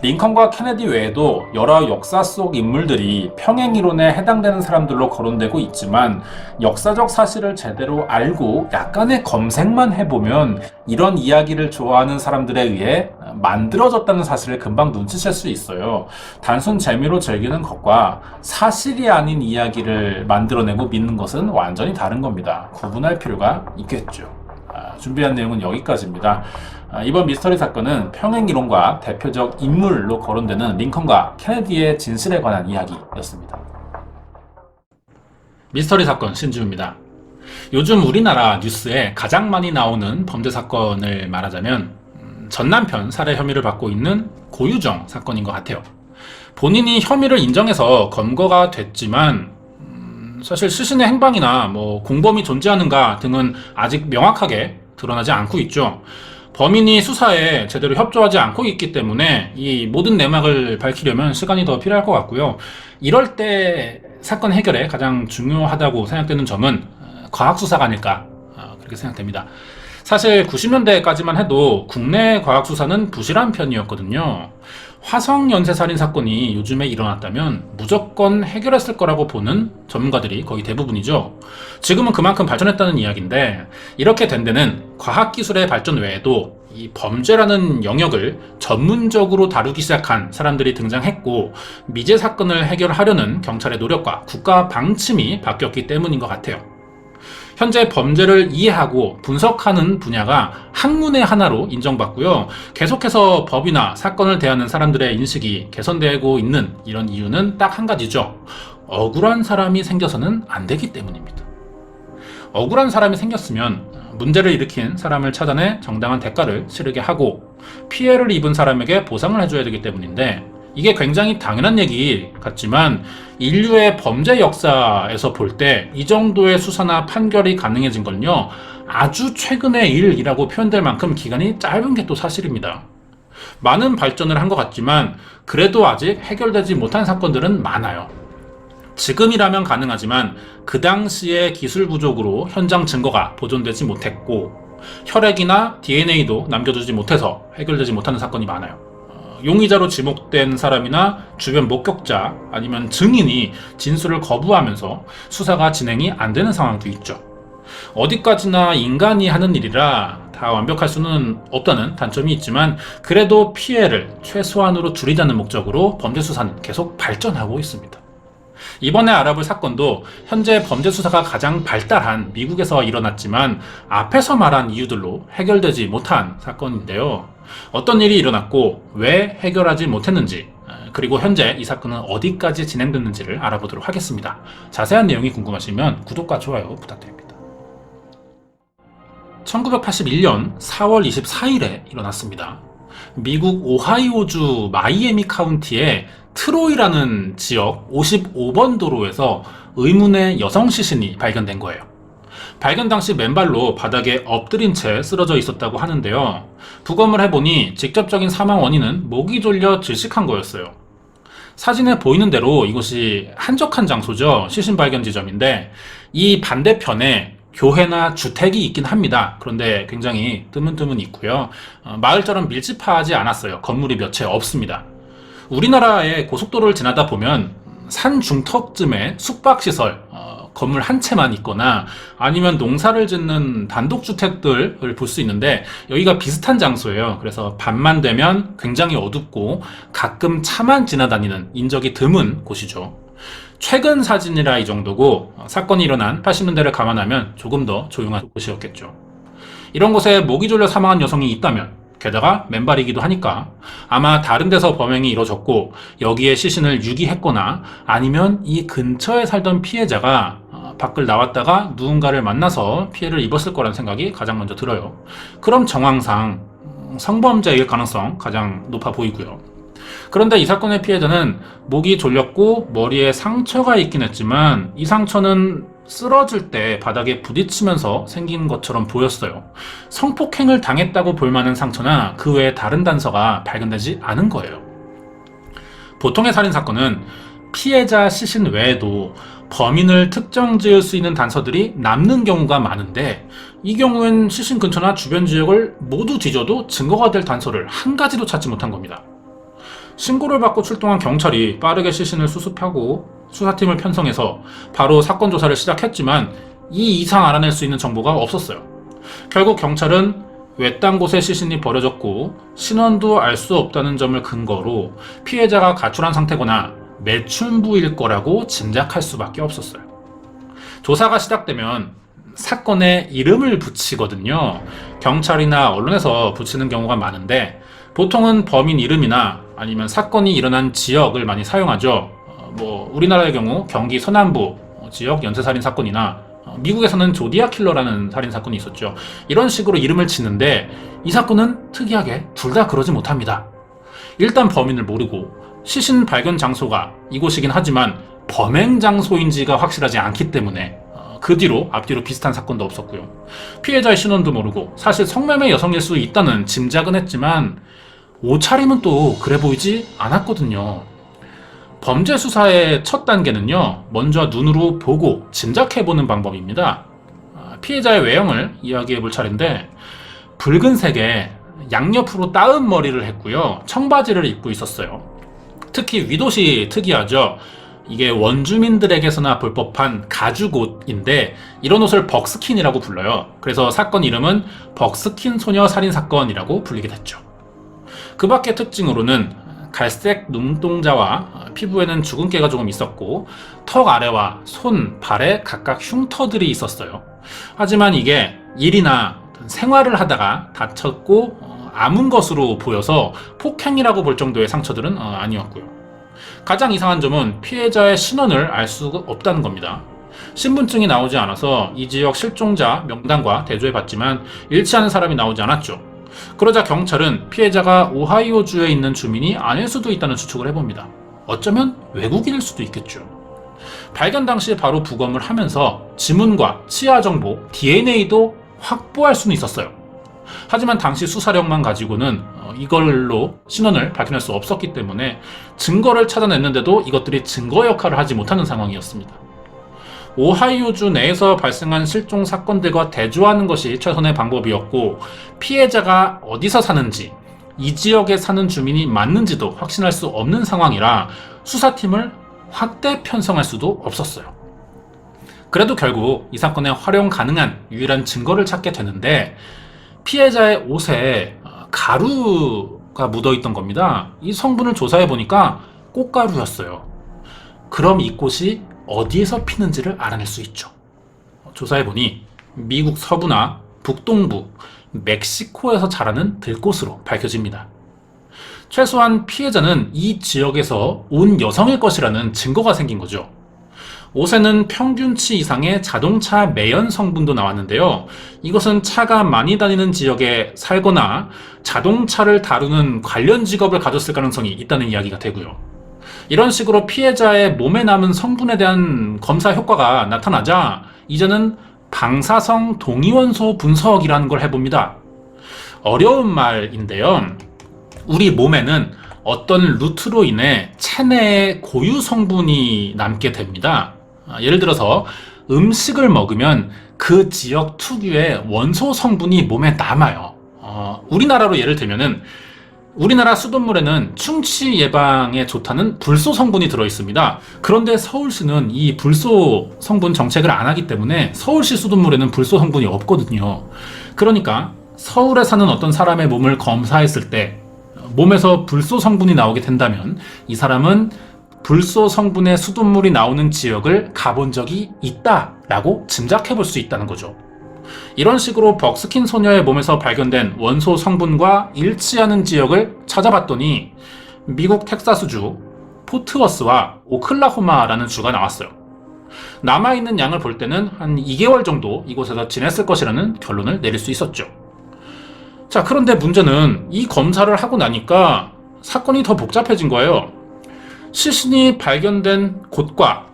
링컨과 케네디 외에도 여러 역사 속 인물들이 평행이론에 해당되는 사람들로 거론되고 있지만 역사적 사실을 제대로 알고 약간의 검색만 해보면 이런 이야기를 좋아하는 사람들에 의해 만들어졌다는 사실을 금방 눈치챌 수 있어요. 단순 재미로 즐기는 것과 사실이 아닌 이야기를 만들어내고 믿는 것은 완전히 다른 겁니다. 구분할 필요가 있겠죠. 준비한 내용은 여기까지입니다. 이번 미스터리 사건은 평행이론과 대표적 인물로 거론되는 링컨과 케네디의 진실에 관한 이야기였습니다. 미스터리 사건 신지우입니다. 요즘 우리나라 뉴스에 가장 많이 나오는 범죄 사건을 말하자면 전남편 살해 혐의를 받고 있는 고유정 사건인 것 같아요. 본인이 혐의를 인정해서 검거가 됐지만 사실 시신의 행방이나 공범이 존재하는가 등은 아직 명확하게 드러나지 않고 있죠. 범인이 수사에 제대로 협조하지 않고 있기 때문에 이 모든 내막을 밝히려면 시간이 더 필요할 것 같고요. 이럴 때 사건 해결에 가장 중요하다고 생각되는 점은 과학수사가 아닐까 그렇게 생각됩니다. 사실 90년대까지만 해도 국내 과학수사는 부실한 편이었거든요. 화성 연쇄살인 사건이 요즘에 일어났다면 무조건 해결했을 거라고 보는 전문가들이 거의 대부분이죠. 지금은 그만큼 발전했다는 이야기인데 이렇게 된 데는 과학기술의 발전 외에도 이 범죄라는 영역을 전문적으로 다루기 시작한 사람들이 등장했고 미제 사건을 해결하려는 경찰의 노력과 국가 방침이 바뀌었기 때문인 것 같아요. 현재 범죄를 이해하고 분석하는 분야가 학문의 하나로 인정받고요. 계속해서 법이나 사건을 대하는 사람들의 인식이 개선되고 있는 이런 이유는 딱 한 가지죠. 억울한 사람이 생겨서는 안 되기 때문입니다. 억울한 사람이 생겼으면 문제를 일으킨 사람을 찾아내 정당한 대가를 치르게 하고 피해를 입은 사람에게 보상을 해줘야 되기 때문인데 이게 굉장히 당연한 얘기 같지만 인류의 범죄 역사에서 볼 때 이 정도의 수사나 판결이 가능해진 건요 아주 최근의 일이라고 표현될 만큼 기간이 짧은 게 또 사실입니다. 많은 발전을 한 것 같지만 그래도 아직 해결되지 못한 사건들은 많아요. 지금이라면 가능하지만 그 당시의 기술 부족으로 현장 증거가 보존되지 못했고 혈액이나 DNA도 남겨두지 못해서 해결되지 못하는 사건이 많아요. 용의자로 지목된 사람이나 주변 목격자 아니면 증인이 진술을 거부하면서 수사가 진행이 안 되는 상황도 있죠. 어디까지나 인간이 하는 일이라 다 완벽할 수는 없다는 단점이 있지만 그래도 피해를 최소한으로 줄이자는 목적으로 범죄 수사는 계속 발전하고 있습니다. 이번에 알아볼 사건도 현재 범죄 수사가 가장 발달한 미국에서 일어났지만 앞에서 말한 이유들로 해결되지 못한 사건인데요. 어떤 일이 일어났고 왜 해결하지 못했는지 그리고 현재 이 사건은 어디까지 진행됐는지를 알아보도록 하겠습니다. 자세한 내용이 궁금하시면 구독과 좋아요 부탁드립니다. 1981년 4월 24일에 일어났습니다. 미국 오하이오주 마이애미 카운티의 트로이라는 지역 55번 도로에서 의문의 여성 시신이 발견된 거예요. 발견 당시 맨발로 바닥에 엎드린 채 쓰러져 있었다고 하는데요. 부검을 해보니 직접적인 사망 원인은 목이 졸려 질식한 거였어요. 사진에 보이는 대로 이곳이 한적한 장소죠. 시신 발견 지점인데 이 반대편에 교회나 주택이 있긴 합니다. 그런데 굉장히 드문드문 있고요. 마을처럼 밀집하지 않았어요. 건물이 몇 채 없습니다. 우리나라의 고속도로를 지나다 보면 산 중턱쯤에 숙박시설, 건물 한 채만 있거나 아니면 농사를 짓는 단독주택들을 볼 수 있는데 여기가 비슷한 장소예요. 그래서 밤만 되면 굉장히 어둡고 가끔 차만 지나다니는 인적이 드문 곳이죠. 최근 사진이라 이 정도고 사건이 일어난 80년대를 감안하면 조금 더 조용한 곳이었겠죠. 이런 곳에 목이 졸려 사망한 여성이 있다면 게다가 맨발이기도 하니까 아마 다른 데서 범행이 이루어졌고 여기에 시신을 유기했거나 아니면 이 근처에 살던 피해자가 밖을 나왔다가 누군가를 만나서 피해를 입었을 거란 생각이 가장 먼저 들어요. 그럼 정황상 성범죄일 가능성 가장 높아 보이고요. 그런데 이 사건의 피해자는 목이 졸렸고 머리에 상처가 있긴 했지만 이 상처는 쓰러질 때 바닥에 부딪히면서 생긴 것처럼 보였어요. 성폭행을 당했다고 볼 만한 상처나 그 외에 다른 단서가 발견되지 않은 거예요. 보통의 살인사건은 피해자 시신 외에도 범인을 특정 지을 수 있는 단서들이 남는 경우가 많은데 이 경우엔 시신 근처나 주변 지역을 모두 뒤져도 증거가 될 단서를 한 가지도 찾지 못한 겁니다. 신고를 받고 출동한 경찰이 빠르게 시신을 수습하고 수사팀을 편성해서 바로 사건 조사를 시작했지만 이 이상 알아낼 수 있는 정보가 없었어요. 결국 경찰은 외딴 곳에 시신이 버려졌고 신원도 알 수 없다는 점을 근거로 피해자가 가출한 상태거나 매춘부일 거라고 짐작할 수밖에 없었어요. 조사가 시작되면 사건에 이름을 붙이거든요. 경찰이나 언론에서 붙이는 경우가 많은데 보통은 범인 이름이나 아니면 사건이 일어난 지역을 많이 사용하죠. 우리나라의 경우 경기 서남부 지역 연쇄살인 사건이나 미국에서는 조디악 킬러라는 살인 사건이 있었죠. 이런 식으로 이름을 짓는데 이 사건은 특이하게 둘 다 그러지 못합니다. 일단 범인을 모르고 시신 발견 장소가 이곳이긴 하지만 범행 장소인지가 확실하지 않기 때문에 그 뒤로 앞뒤로 비슷한 사건도 없었고요. 피해자의 신원도 모르고 사실 성매매 여성일 수 있다는 짐작은 했지만 옷차림은 또 그래 보이지 않았거든요. 범죄 수사의 첫 단계는요, 먼저 눈으로 보고 짐작해보는 방법입니다. 피해자의 외형을 이야기해 볼 차례인데 붉은색의 양옆으로 따은 머리를 했고요, 청바지를 입고 있었어요. 특히 윗옷이 특이하죠. 이게 원주민들에게서나 볼 법한 가죽옷인데 이런 옷을 벅스킨이라고 불러요. 그래서 사건 이름은 벅스킨 소녀 살인사건이라고 불리게 됐죠. 그 밖의 특징으로는 갈색 눈동자와 피부에는 주근깨가 조금 있었고 턱 아래와 손, 발에 각각 흉터들이 있었어요. 하지만 이게 일이나 생활을 하다가 다쳤고 아문 것으로 보여서 폭행이라고 볼 정도의 상처들은 아니었고요. 가장 이상한 점은 피해자의 신원을 알 수가 없다는 겁니다. 신분증이 나오지 않아서 이 지역 실종자 명단과 대조해봤지만 일치하는 사람이 나오지 않았죠. 그러자 경찰은 피해자가 오하이오주에 있는 주민이 아닐 수도 있다는 추측을 해봅니다. 어쩌면 외국인일 수도 있겠죠. 발견 당시 바로 부검을 하면서 지문과 치아 정보, DNA도 확보할 수는 있었어요. 하지만 당시 수사력만 가지고는 이걸로 신원을 밝혀낼 수 없었기 때문에 증거를 찾아냈는데도 이것들이 증거 역할을 하지 못하는 상황이었습니다. 오하이오주 내에서 발생한 실종 사건들과 대조하는 것이 최선의 방법이었고 피해자가 어디서 사는지, 이 지역에 사는 주민이 맞는지도 확신할 수 없는 상황이라 수사팀을 확대 편성할 수도 없었어요. 그래도 결국 이 사건에 활용 가능한 유일한 증거를 찾게 되는데 피해자의 옷에 가루가 묻어있던 겁니다. 이 성분을 조사해보니까 꽃가루였어요. 그럼 이 꽃이 어디에서 피는지를 알아낼 수 있죠. 조사해보니 미국 서부나 북동부, 멕시코에서 자라는 들꽃으로 밝혀집니다. 최소한 피해자는 이 지역에서 온 여성일 것이라는 증거가 생긴 거죠. 옷에는 평균치 이상의 자동차 매연 성분도 나왔는데요. 이것은 차가 많이 다니는 지역에 살거나 자동차를 다루는 관련 직업을 가졌을 가능성이 있다는 이야기가 되고요. 이런 식으로 피해자의 몸에 남은 성분에 대한 검사 효과가 나타나자 이제는 방사성 동위원소 분석이라는 걸 해봅니다. 어려운 말인데요. 우리 몸에는 어떤 루트로 인해 체내에 고유 성분이 남게 됩니다. 예를 들어서 음식을 먹으면 그 지역 특유의 원소 성분이 몸에 남아요. 우리나라로 예를 들면은 우리나라 수돗물에는 충치 예방에 좋다는 불소 성분이 들어있습니다. 그런데 서울시는 이 불소 성분 정책을 안 하기 때문에 서울시 수돗물에는 불소 성분이 없거든요. 그러니까 서울에 사는 어떤 사람의 몸을 검사했을 때 몸에서 불소 성분이 나오게 된다면 이 사람은 불소 성분의 수돗물이 나오는 지역을 가본 적이 있다라고 짐작해 볼 수 있다는 거죠. 이런 식으로 벅스킨 소녀의 몸에서 발견된 원소 성분과 일치하는 지역을 찾아봤더니 미국 텍사스주, 포트워스와 오클라호마라는 주가 나왔어요. 남아있는 양을 볼 때는 한 2개월 정도 이곳에서 지냈을 것이라는 결론을 내릴 수 있었죠. 자, 그런데 문제는 이 검사를 하고 나니까 사건이 더 복잡해진 거예요. 시신이 발견된 곳과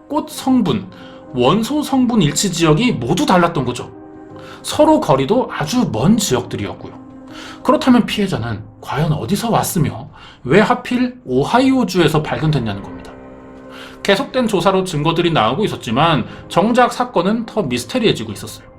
꽃 성분, 원소 성분 일치 지역이 모두 달랐던 거죠. 서로 거리도 아주 먼 지역들이었고요. 그렇다면 피해자는 과연 어디서 왔으며 왜 하필 오하이오주에서 발견됐냐는 겁니다. 계속된 조사로 증거들이 나오고 있었지만 정작 사건은 더 미스테리해지고 있었어요.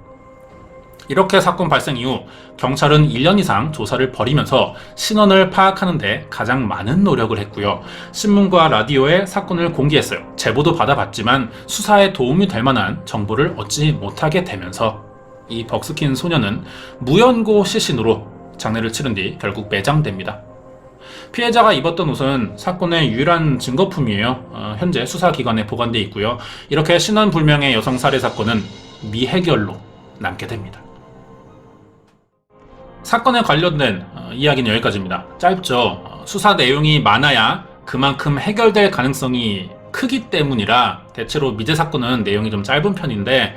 이렇게 사건 발생 이후 경찰은 1년 이상 조사를 벌이면서 신원을 파악하는 데 가장 많은 노력을 했고요. 신문과 라디오에 사건을 공개했어요. 제보도 받아봤지만 수사에 도움이 될 만한 정보를 얻지 못하게 되면서 이 벅스킨 소녀는 무연고 시신으로 장례를 치른 뒤 결국 매장됩니다. 피해자가 입었던 옷은 사건의 유일한 증거품이에요. 현재 수사기관에 보관돼 있고요. 이렇게 신원불명의 여성 살해 사건은 미해결로 남게 됩니다. 사건에 관련된 이야기는 여기까지입니다. 짧죠. 수사 내용이 많아야 그만큼 해결될 가능성이 크기 때문이라 대체로 미제 사건은 내용이 좀 짧은 편인데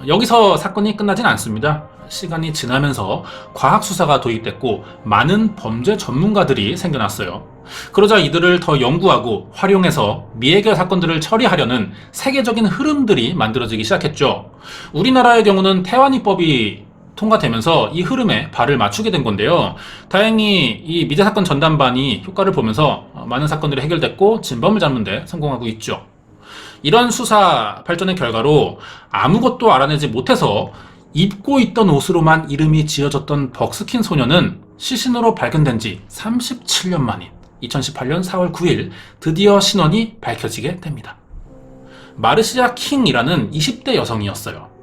여기서 사건이 끝나진 않습니다. 시간이 지나면서 과학수사가 도입됐고 많은 범죄 전문가들이 생겨났어요. 그러자 이들을 더 연구하고 활용해서 미해결 사건들을 처리하려는 세계적인 흐름들이 만들어지기 시작했죠. 우리나라의 경우는 태완이법이 통과되면서 이 흐름에 발을 맞추게 된 건데요. 다행히 이 미제 사건 전담반이 효과를 보면서 많은 사건들이 해결됐고 진범을 잡는 데 성공하고 있죠. 이런 수사 발전의 결과로 아무것도 알아내지 못해서 입고 있던 옷으로만 이름이 지어졌던 벅스킨 소녀는 시신으로 발견된 지 37년 만인 2018년 4월 9일 드디어 신원이 밝혀지게 됩니다. 마르시아 킹이라는 20대 여성이었어요.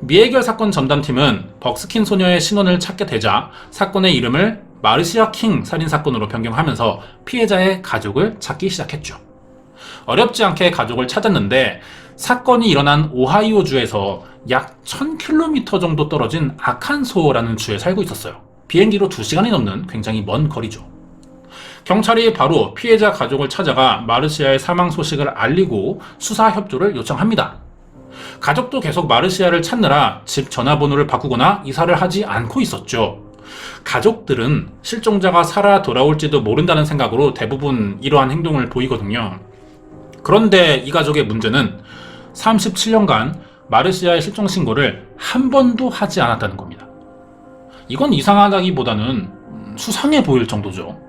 미해결 사건 전담팀은 벅스킨 소녀의 신원을 찾게 되자 사건의 이름을 마르시아 킹 살인사건으로 변경하면서 피해자의 가족을 찾기 시작했죠. 어렵지 않게 가족을 찾았는데 사건이 일어난 오하이오주에서 약 1000km 정도 떨어진 아칸소라는 주에 살고 있었어요. 비행기로 2시간이 넘는 굉장히 먼 거리죠. 경찰이 바로 피해자 가족을 찾아가 마르시아의 사망 소식을 알리고 수사 협조를 요청합니다. 가족도 계속 마르시아를 찾느라 집 전화번호를 바꾸거나 이사를 하지 않고 있었죠. 가족들은 실종자가 살아 돌아올지도 모른다는 생각으로 대부분 이러한 행동을 보이거든요. 그런데 이 가족의 문제는 37년간 마르시아의 실종 신고를 한 번도 하지 않았다는 겁니다. 이건 이상하다기보다는 수상해 보일 정도죠.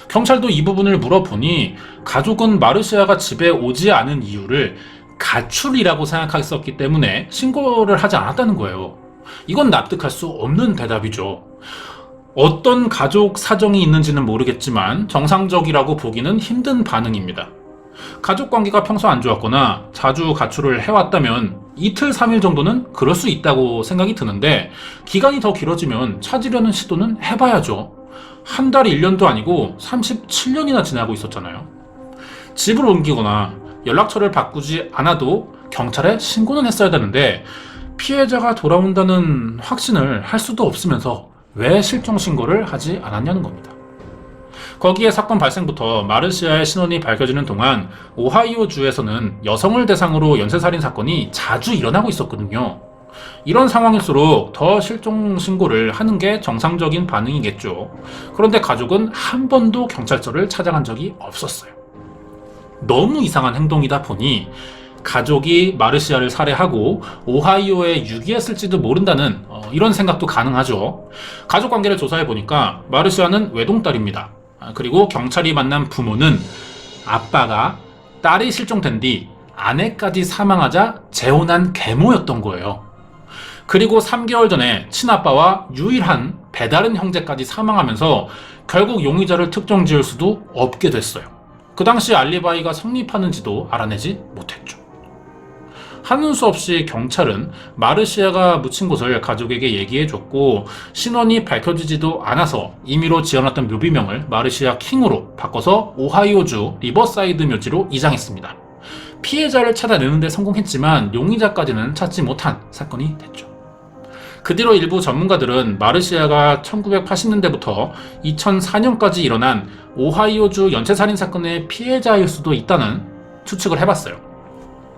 경찰도 이 부분을 물어보니 가족은 마르시아가 집에 오지 않은 이유를 가출이라고 생각했었기 때문에 신고를 하지 않았다는 거예요. 이건 납득할 수 없는 대답이죠. 어떤 가족 사정이 있는지는 모르겠지만 정상적이라고 보기는 힘든 반응입니다. 가족 관계가 평소 안 좋았거나 자주 가출을 해왔다면 이틀 3일 정도는 그럴 수 있다고 생각이 드는데 기간이 더 길어지면 찾으려는 시도는 해봐야죠. 한 달 1년도 아니고 37년이나 지나고 있었잖아요. 집을 옮기거나 연락처를 바꾸지 않아도 경찰에 신고는 했어야 되는데 피해자가 돌아온다는 확신을 할 수도 없으면서 왜 실종 신고를 하지 않았냐는 겁니다. 거기에 사건 발생부터 마르시아의 신원이 밝혀지는 동안 오하이오주에서는 여성을 대상으로 연쇄살인 사건이 자주 일어나고 있었거든요. 이런 상황일수록 더 실종 신고를 하는 게 정상적인 반응이겠죠. 그런데 가족은 한 번도 경찰서를 찾아간 적이 없었어요. 너무 이상한 행동이다 보니 가족이 마르시아를 살해하고 오하이오에 유기했을지도 모른다는 이런 생각도 가능하죠. 가족 관계를 조사해 보니까 마르시아는 외동딸입니다. 그리고 경찰이 만난 부모는 아빠가 딸이 실종된 뒤 아내까지 사망하자 재혼한 계모였던 거예요. 그리고 3개월 전에 친아빠와 유일한 배다른 형제까지 사망하면서 결국 용의자를 특정 지을 수도 없게 됐어요. 그 당시 알리바이가 성립하는지도 알아내지 못했죠. 하는 수 없이 경찰은 마르시아가 묻힌 곳을 가족에게 얘기해줬고 신원이 밝혀지지도 않아서 임의로 지어놨던 묘비명을 마르시아 킹으로 바꿔서 오하이오주 리버사이드 묘지로 이장했습니다. 피해자를 찾아내는 데 성공했지만 용의자까지는 찾지 못한 사건이 됐죠. 그 뒤로 일부 전문가들은 마르시아가 1980년대부터 2004년까지 일어난 오하이오주 연쇄살인 사건의 피해자일 수도 있다는 추측을 해봤어요.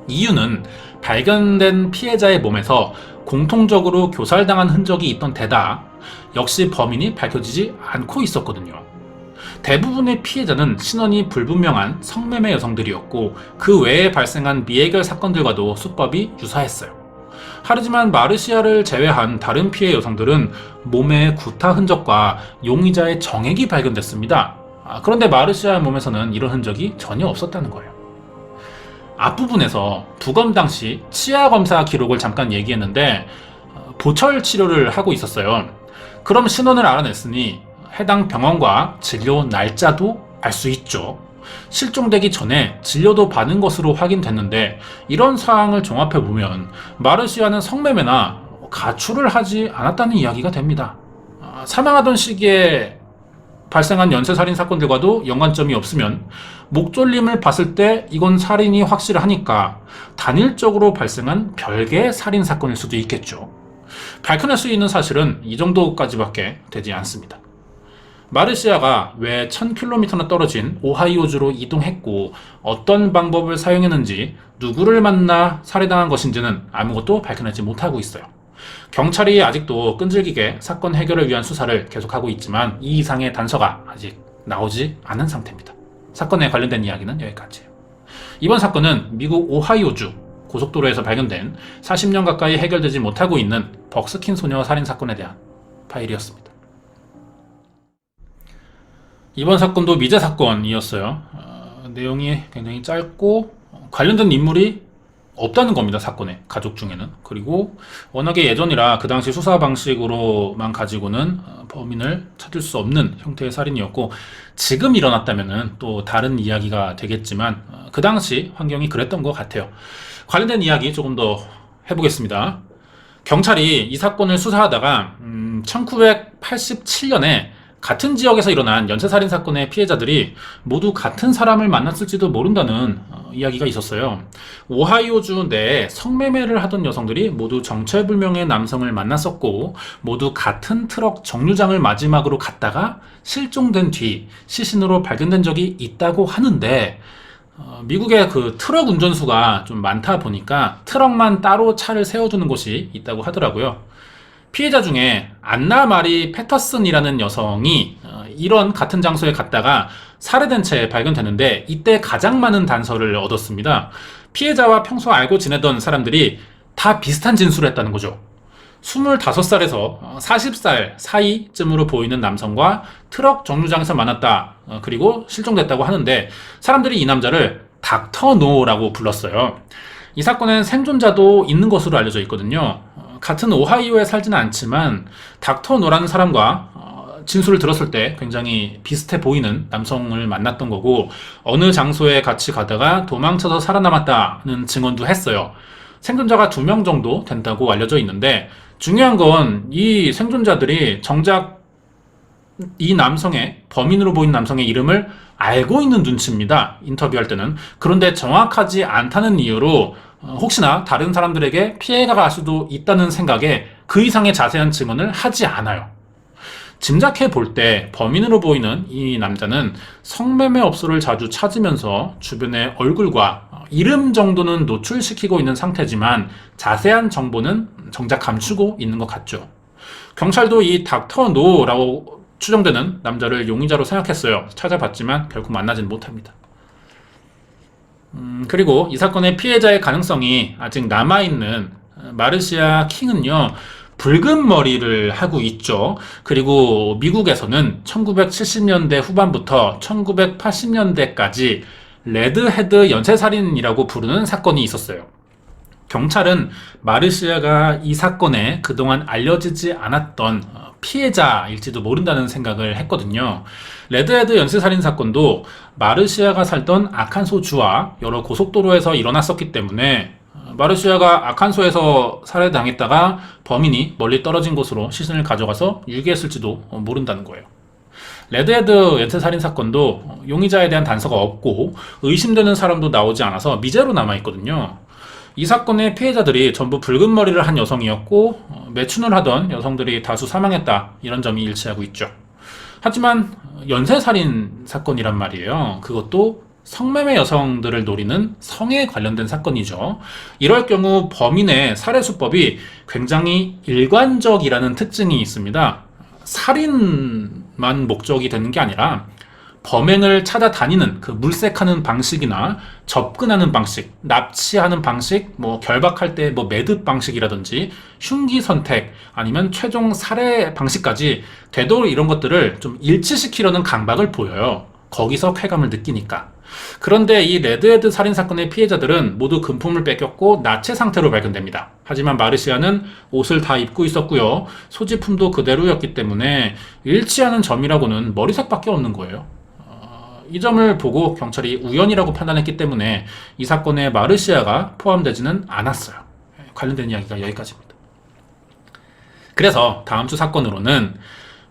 이유는 발견된 피해자의 몸에서 공통적으로 교살당한 흔적이 있던 데다 역시 범인이 밝혀지지 않고 있었거든요. 대부분의 피해자는 신원이 불분명한 성매매 여성들이었고 그 외에 발생한 미해결 사건들과도 수법이 유사했어요. 하지만 마르시아를 제외한 다른 피해 여성들은 몸에 구타 흔적과 용의자의 정액이 발견됐습니다. 그런데 마르시아의 몸에서는 이런 흔적이 전혀 없었다는 거예요. 앞부분에서 부검 당시 치아 검사 기록을 잠깐 얘기했는데 보철 치료를 하고 있었어요. 그럼 신원을 알아냈으니 해당 병원과 진료 날짜도 알 수 있죠. 실종되기 전에 진료도 받은 것으로 확인됐는데 이런 사항을 종합해보면 마르시아는 성매매나 가출을 하지 않았다는 이야기가 됩니다. 사망하던 시기에 발생한 연쇄살인 사건들과도 연관점이 없으면 목졸림을 봤을 때 이건 살인이 확실하니까 단일적으로 발생한 별개의 살인 사건일 수도 있겠죠. 밝혀낼 수 있는 사실은 이 정도까지밖에 되지 않습니다. 마르시아가 왜 1000km나 떨어진 오하이오주로 이동했고 어떤 방법을 사용했는지 누구를 만나 살해당한 것인지는 아무것도 밝혀내지 못하고 있어요. 경찰이 아직도 끈질기게 사건 해결을 위한 수사를 계속하고 있지만 이 이상의 단서가 아직 나오지 않은 상태입니다. 사건에 관련된 이야기는 여기까지예요. 이번 사건은 미국 오하이오주 고속도로에서 발견된 40년 가까이 해결되지 못하고 있는 벅스킨 소녀 살인 사건에 대한 파일이었습니다. 이번 사건도 미제 사건이었어요. 내용이 굉장히 짧고 관련된 인물이 없다는 겁니다. 사건에 가족 중에는. 그리고 워낙에 예전이라 그 당시 수사 방식으로만 가지고는 범인을 찾을 수 없는 형태의 살인이었고 지금 일어났다면 또 다른 이야기가 되겠지만 그 당시 환경이 그랬던 것 같아요. 관련된 이야기 조금 더 해보겠습니다. 경찰이 이 사건을 수사하다가 1987년에 같은 지역에서 일어난 연쇄살인 사건의 피해자들이 모두 같은 사람을 만났을지도 모른다는 이야기가 있었어요. 오하이오주 내에 성매매를 하던 여성들이 모두 정체불명의 남성을 만났었고 모두 같은 트럭 정류장을 마지막으로 갔다가 실종된 뒤 시신으로 발견된 적이 있다고 하는데 미국의 그 트럭 운전수가 좀 많다 보니까 트럭만 따로 차를 세워주는 곳이 있다고 하더라고요. 피해자 중에 안나 마리 패터슨이라는 여성이 이런 같은 장소에 갔다가 살해된 채 발견되는데 이때 가장 많은 단서를 얻었습니다. 피해자와 평소 알고 지내던 사람들이 다 비슷한 진술을 했다는 거죠. 25살에서 40살 사이쯤으로 보이는 남성과 트럭 정류장에서 만났다. 그리고 실종됐다고 하는데 사람들이 이 남자를 닥터 노라고 불렀어요. 이 사건엔 생존자도 있는 것으로 알려져 있거든요. 같은 오하이오에 살지는 않지만 닥터 노라는 사람과 진술을 들었을 때 굉장히 비슷해 보이는 남성을 만났던 거고 어느 장소에 같이 가다가 도망쳐서 살아남았다는 증언도 했어요. 생존자가 2명 정도 된다고 알려져 있는데 중요한 건 이 생존자들이 정작 이 남성의 범인으로 보이는 남성의 이름을 알고 있는 눈치입니다. 인터뷰할 때는. 그런데 정확하지 않다는 이유로 혹시나 다른 사람들에게 피해가 갈 수도 있다는 생각에 그 이상의 자세한 증언을 하지 않아요. 짐작해 볼 때 범인으로 보이는 이 남자는 성매매 업소를 자주 찾으면서 주변의 얼굴과 이름 정도는 노출시키고 있는 상태지만 자세한 정보는 정작 감추고 있는 것 같죠. 경찰도 이 닥터 노라고 추정되는 남자를 용의자로 생각했어요. 찾아봤지만 결국 만나진 못합니다. 그리고 이 사건의 피해자의 가능성이 아직 남아있는 마르시아 킹은요, 붉은 머리를 하고 있죠. 그리고 미국에서는 1970년대 후반부터 1980년대까지 레드헤드 연쇄살인이라고 부르는 사건이 있었어요. 경찰은 마르시아가 이 사건에 그동안 알려지지 않았던 피해자일지도 모른다는 생각을 했거든요. 레드헤드 연쇄살인 사건도 마르시아가 살던 아칸소주와 여러 고속도로에서 일어났었기 때문에 마르시아가 아칸소에서 살해당했다가 범인이 멀리 떨어진 곳으로 시신을 가져가서 유기했을지도 모른다는 거예요. 레드헤드 연쇄살인 사건도 용의자에 대한 단서가 없고 의심되는 사람도 나오지 않아서 미제로 남아있거든요. 이 사건의 피해자들이 전부 붉은 머리를 한 여성이었고 매춘을 하던 여성들이 다수 사망했다, 이런 점이 일치하고 있죠. 하지만 연쇄살인 사건이란 말이에요. 그것도 성매매 여성들을 노리는 성에 관련된 사건이죠. 이럴 경우 범인의 살해 수법이 굉장히 일관적이라는 특징이 있습니다. 살인만 목적이 되는 게 아니라 범행을 찾아다니는 그 물색하는 방식이나 접근하는 방식, 납치하는 방식, 뭐 결박할 때 뭐 매듭 방식이라든지 흉기 선택 아니면 최종 살해 방식까지 되도록 이런 것들을 좀 일치시키려는 강박을 보여요. 거기서 쾌감을 느끼니까. 그런데 이 레드헤드 살인사건의 피해자들은 모두 금품을 뺏겼고 나체 상태로 발견됩니다. 하지만 마르시아는 옷을 다 입고 있었고요. 소지품도 그대로였기 때문에 일치하는 점이라고는 머리색밖에 없는 거예요. 이 점을 보고 경찰이 우연이라고 판단했기 때문에 이 사건에 마르시아가 포함되지는 않았어요. 관련된 이야기가 여기까지입니다. 그래서 다음 주 사건으로는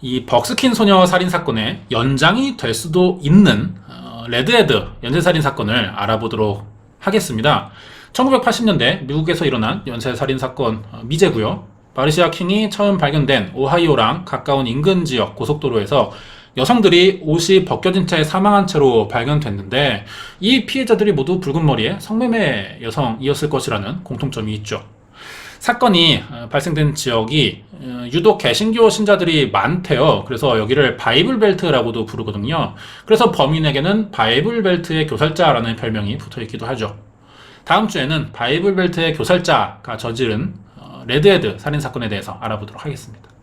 이 벅스킨 소녀 살인 사건의 연장이 될 수도 있는 레드헤드 연쇄살인 사건을 알아보도록 하겠습니다. 1980년대 미국에서 일어난 연쇄살인 사건 미제고요. 마르시아 킹이 처음 발견된 오하이오랑 가까운 인근 지역 고속도로에서 여성들이 옷이 벗겨진 채 사망한 채로 발견됐는데 이 피해자들이 모두 붉은 머리의 성매매 여성이었을 것이라는 공통점이 있죠. 사건이 발생된 지역이 유독 개신교 신자들이 많대요. 그래서 여기를 바이블 벨트라고도 부르거든요. 그래서 범인에게는 바이블 벨트의 교살자라는 별명이 붙어 있기도 하죠. 다음 주에는 바이블 벨트의 교살자가 저지른 레드헤드 살인 사건에 대해서 알아보도록 하겠습니다.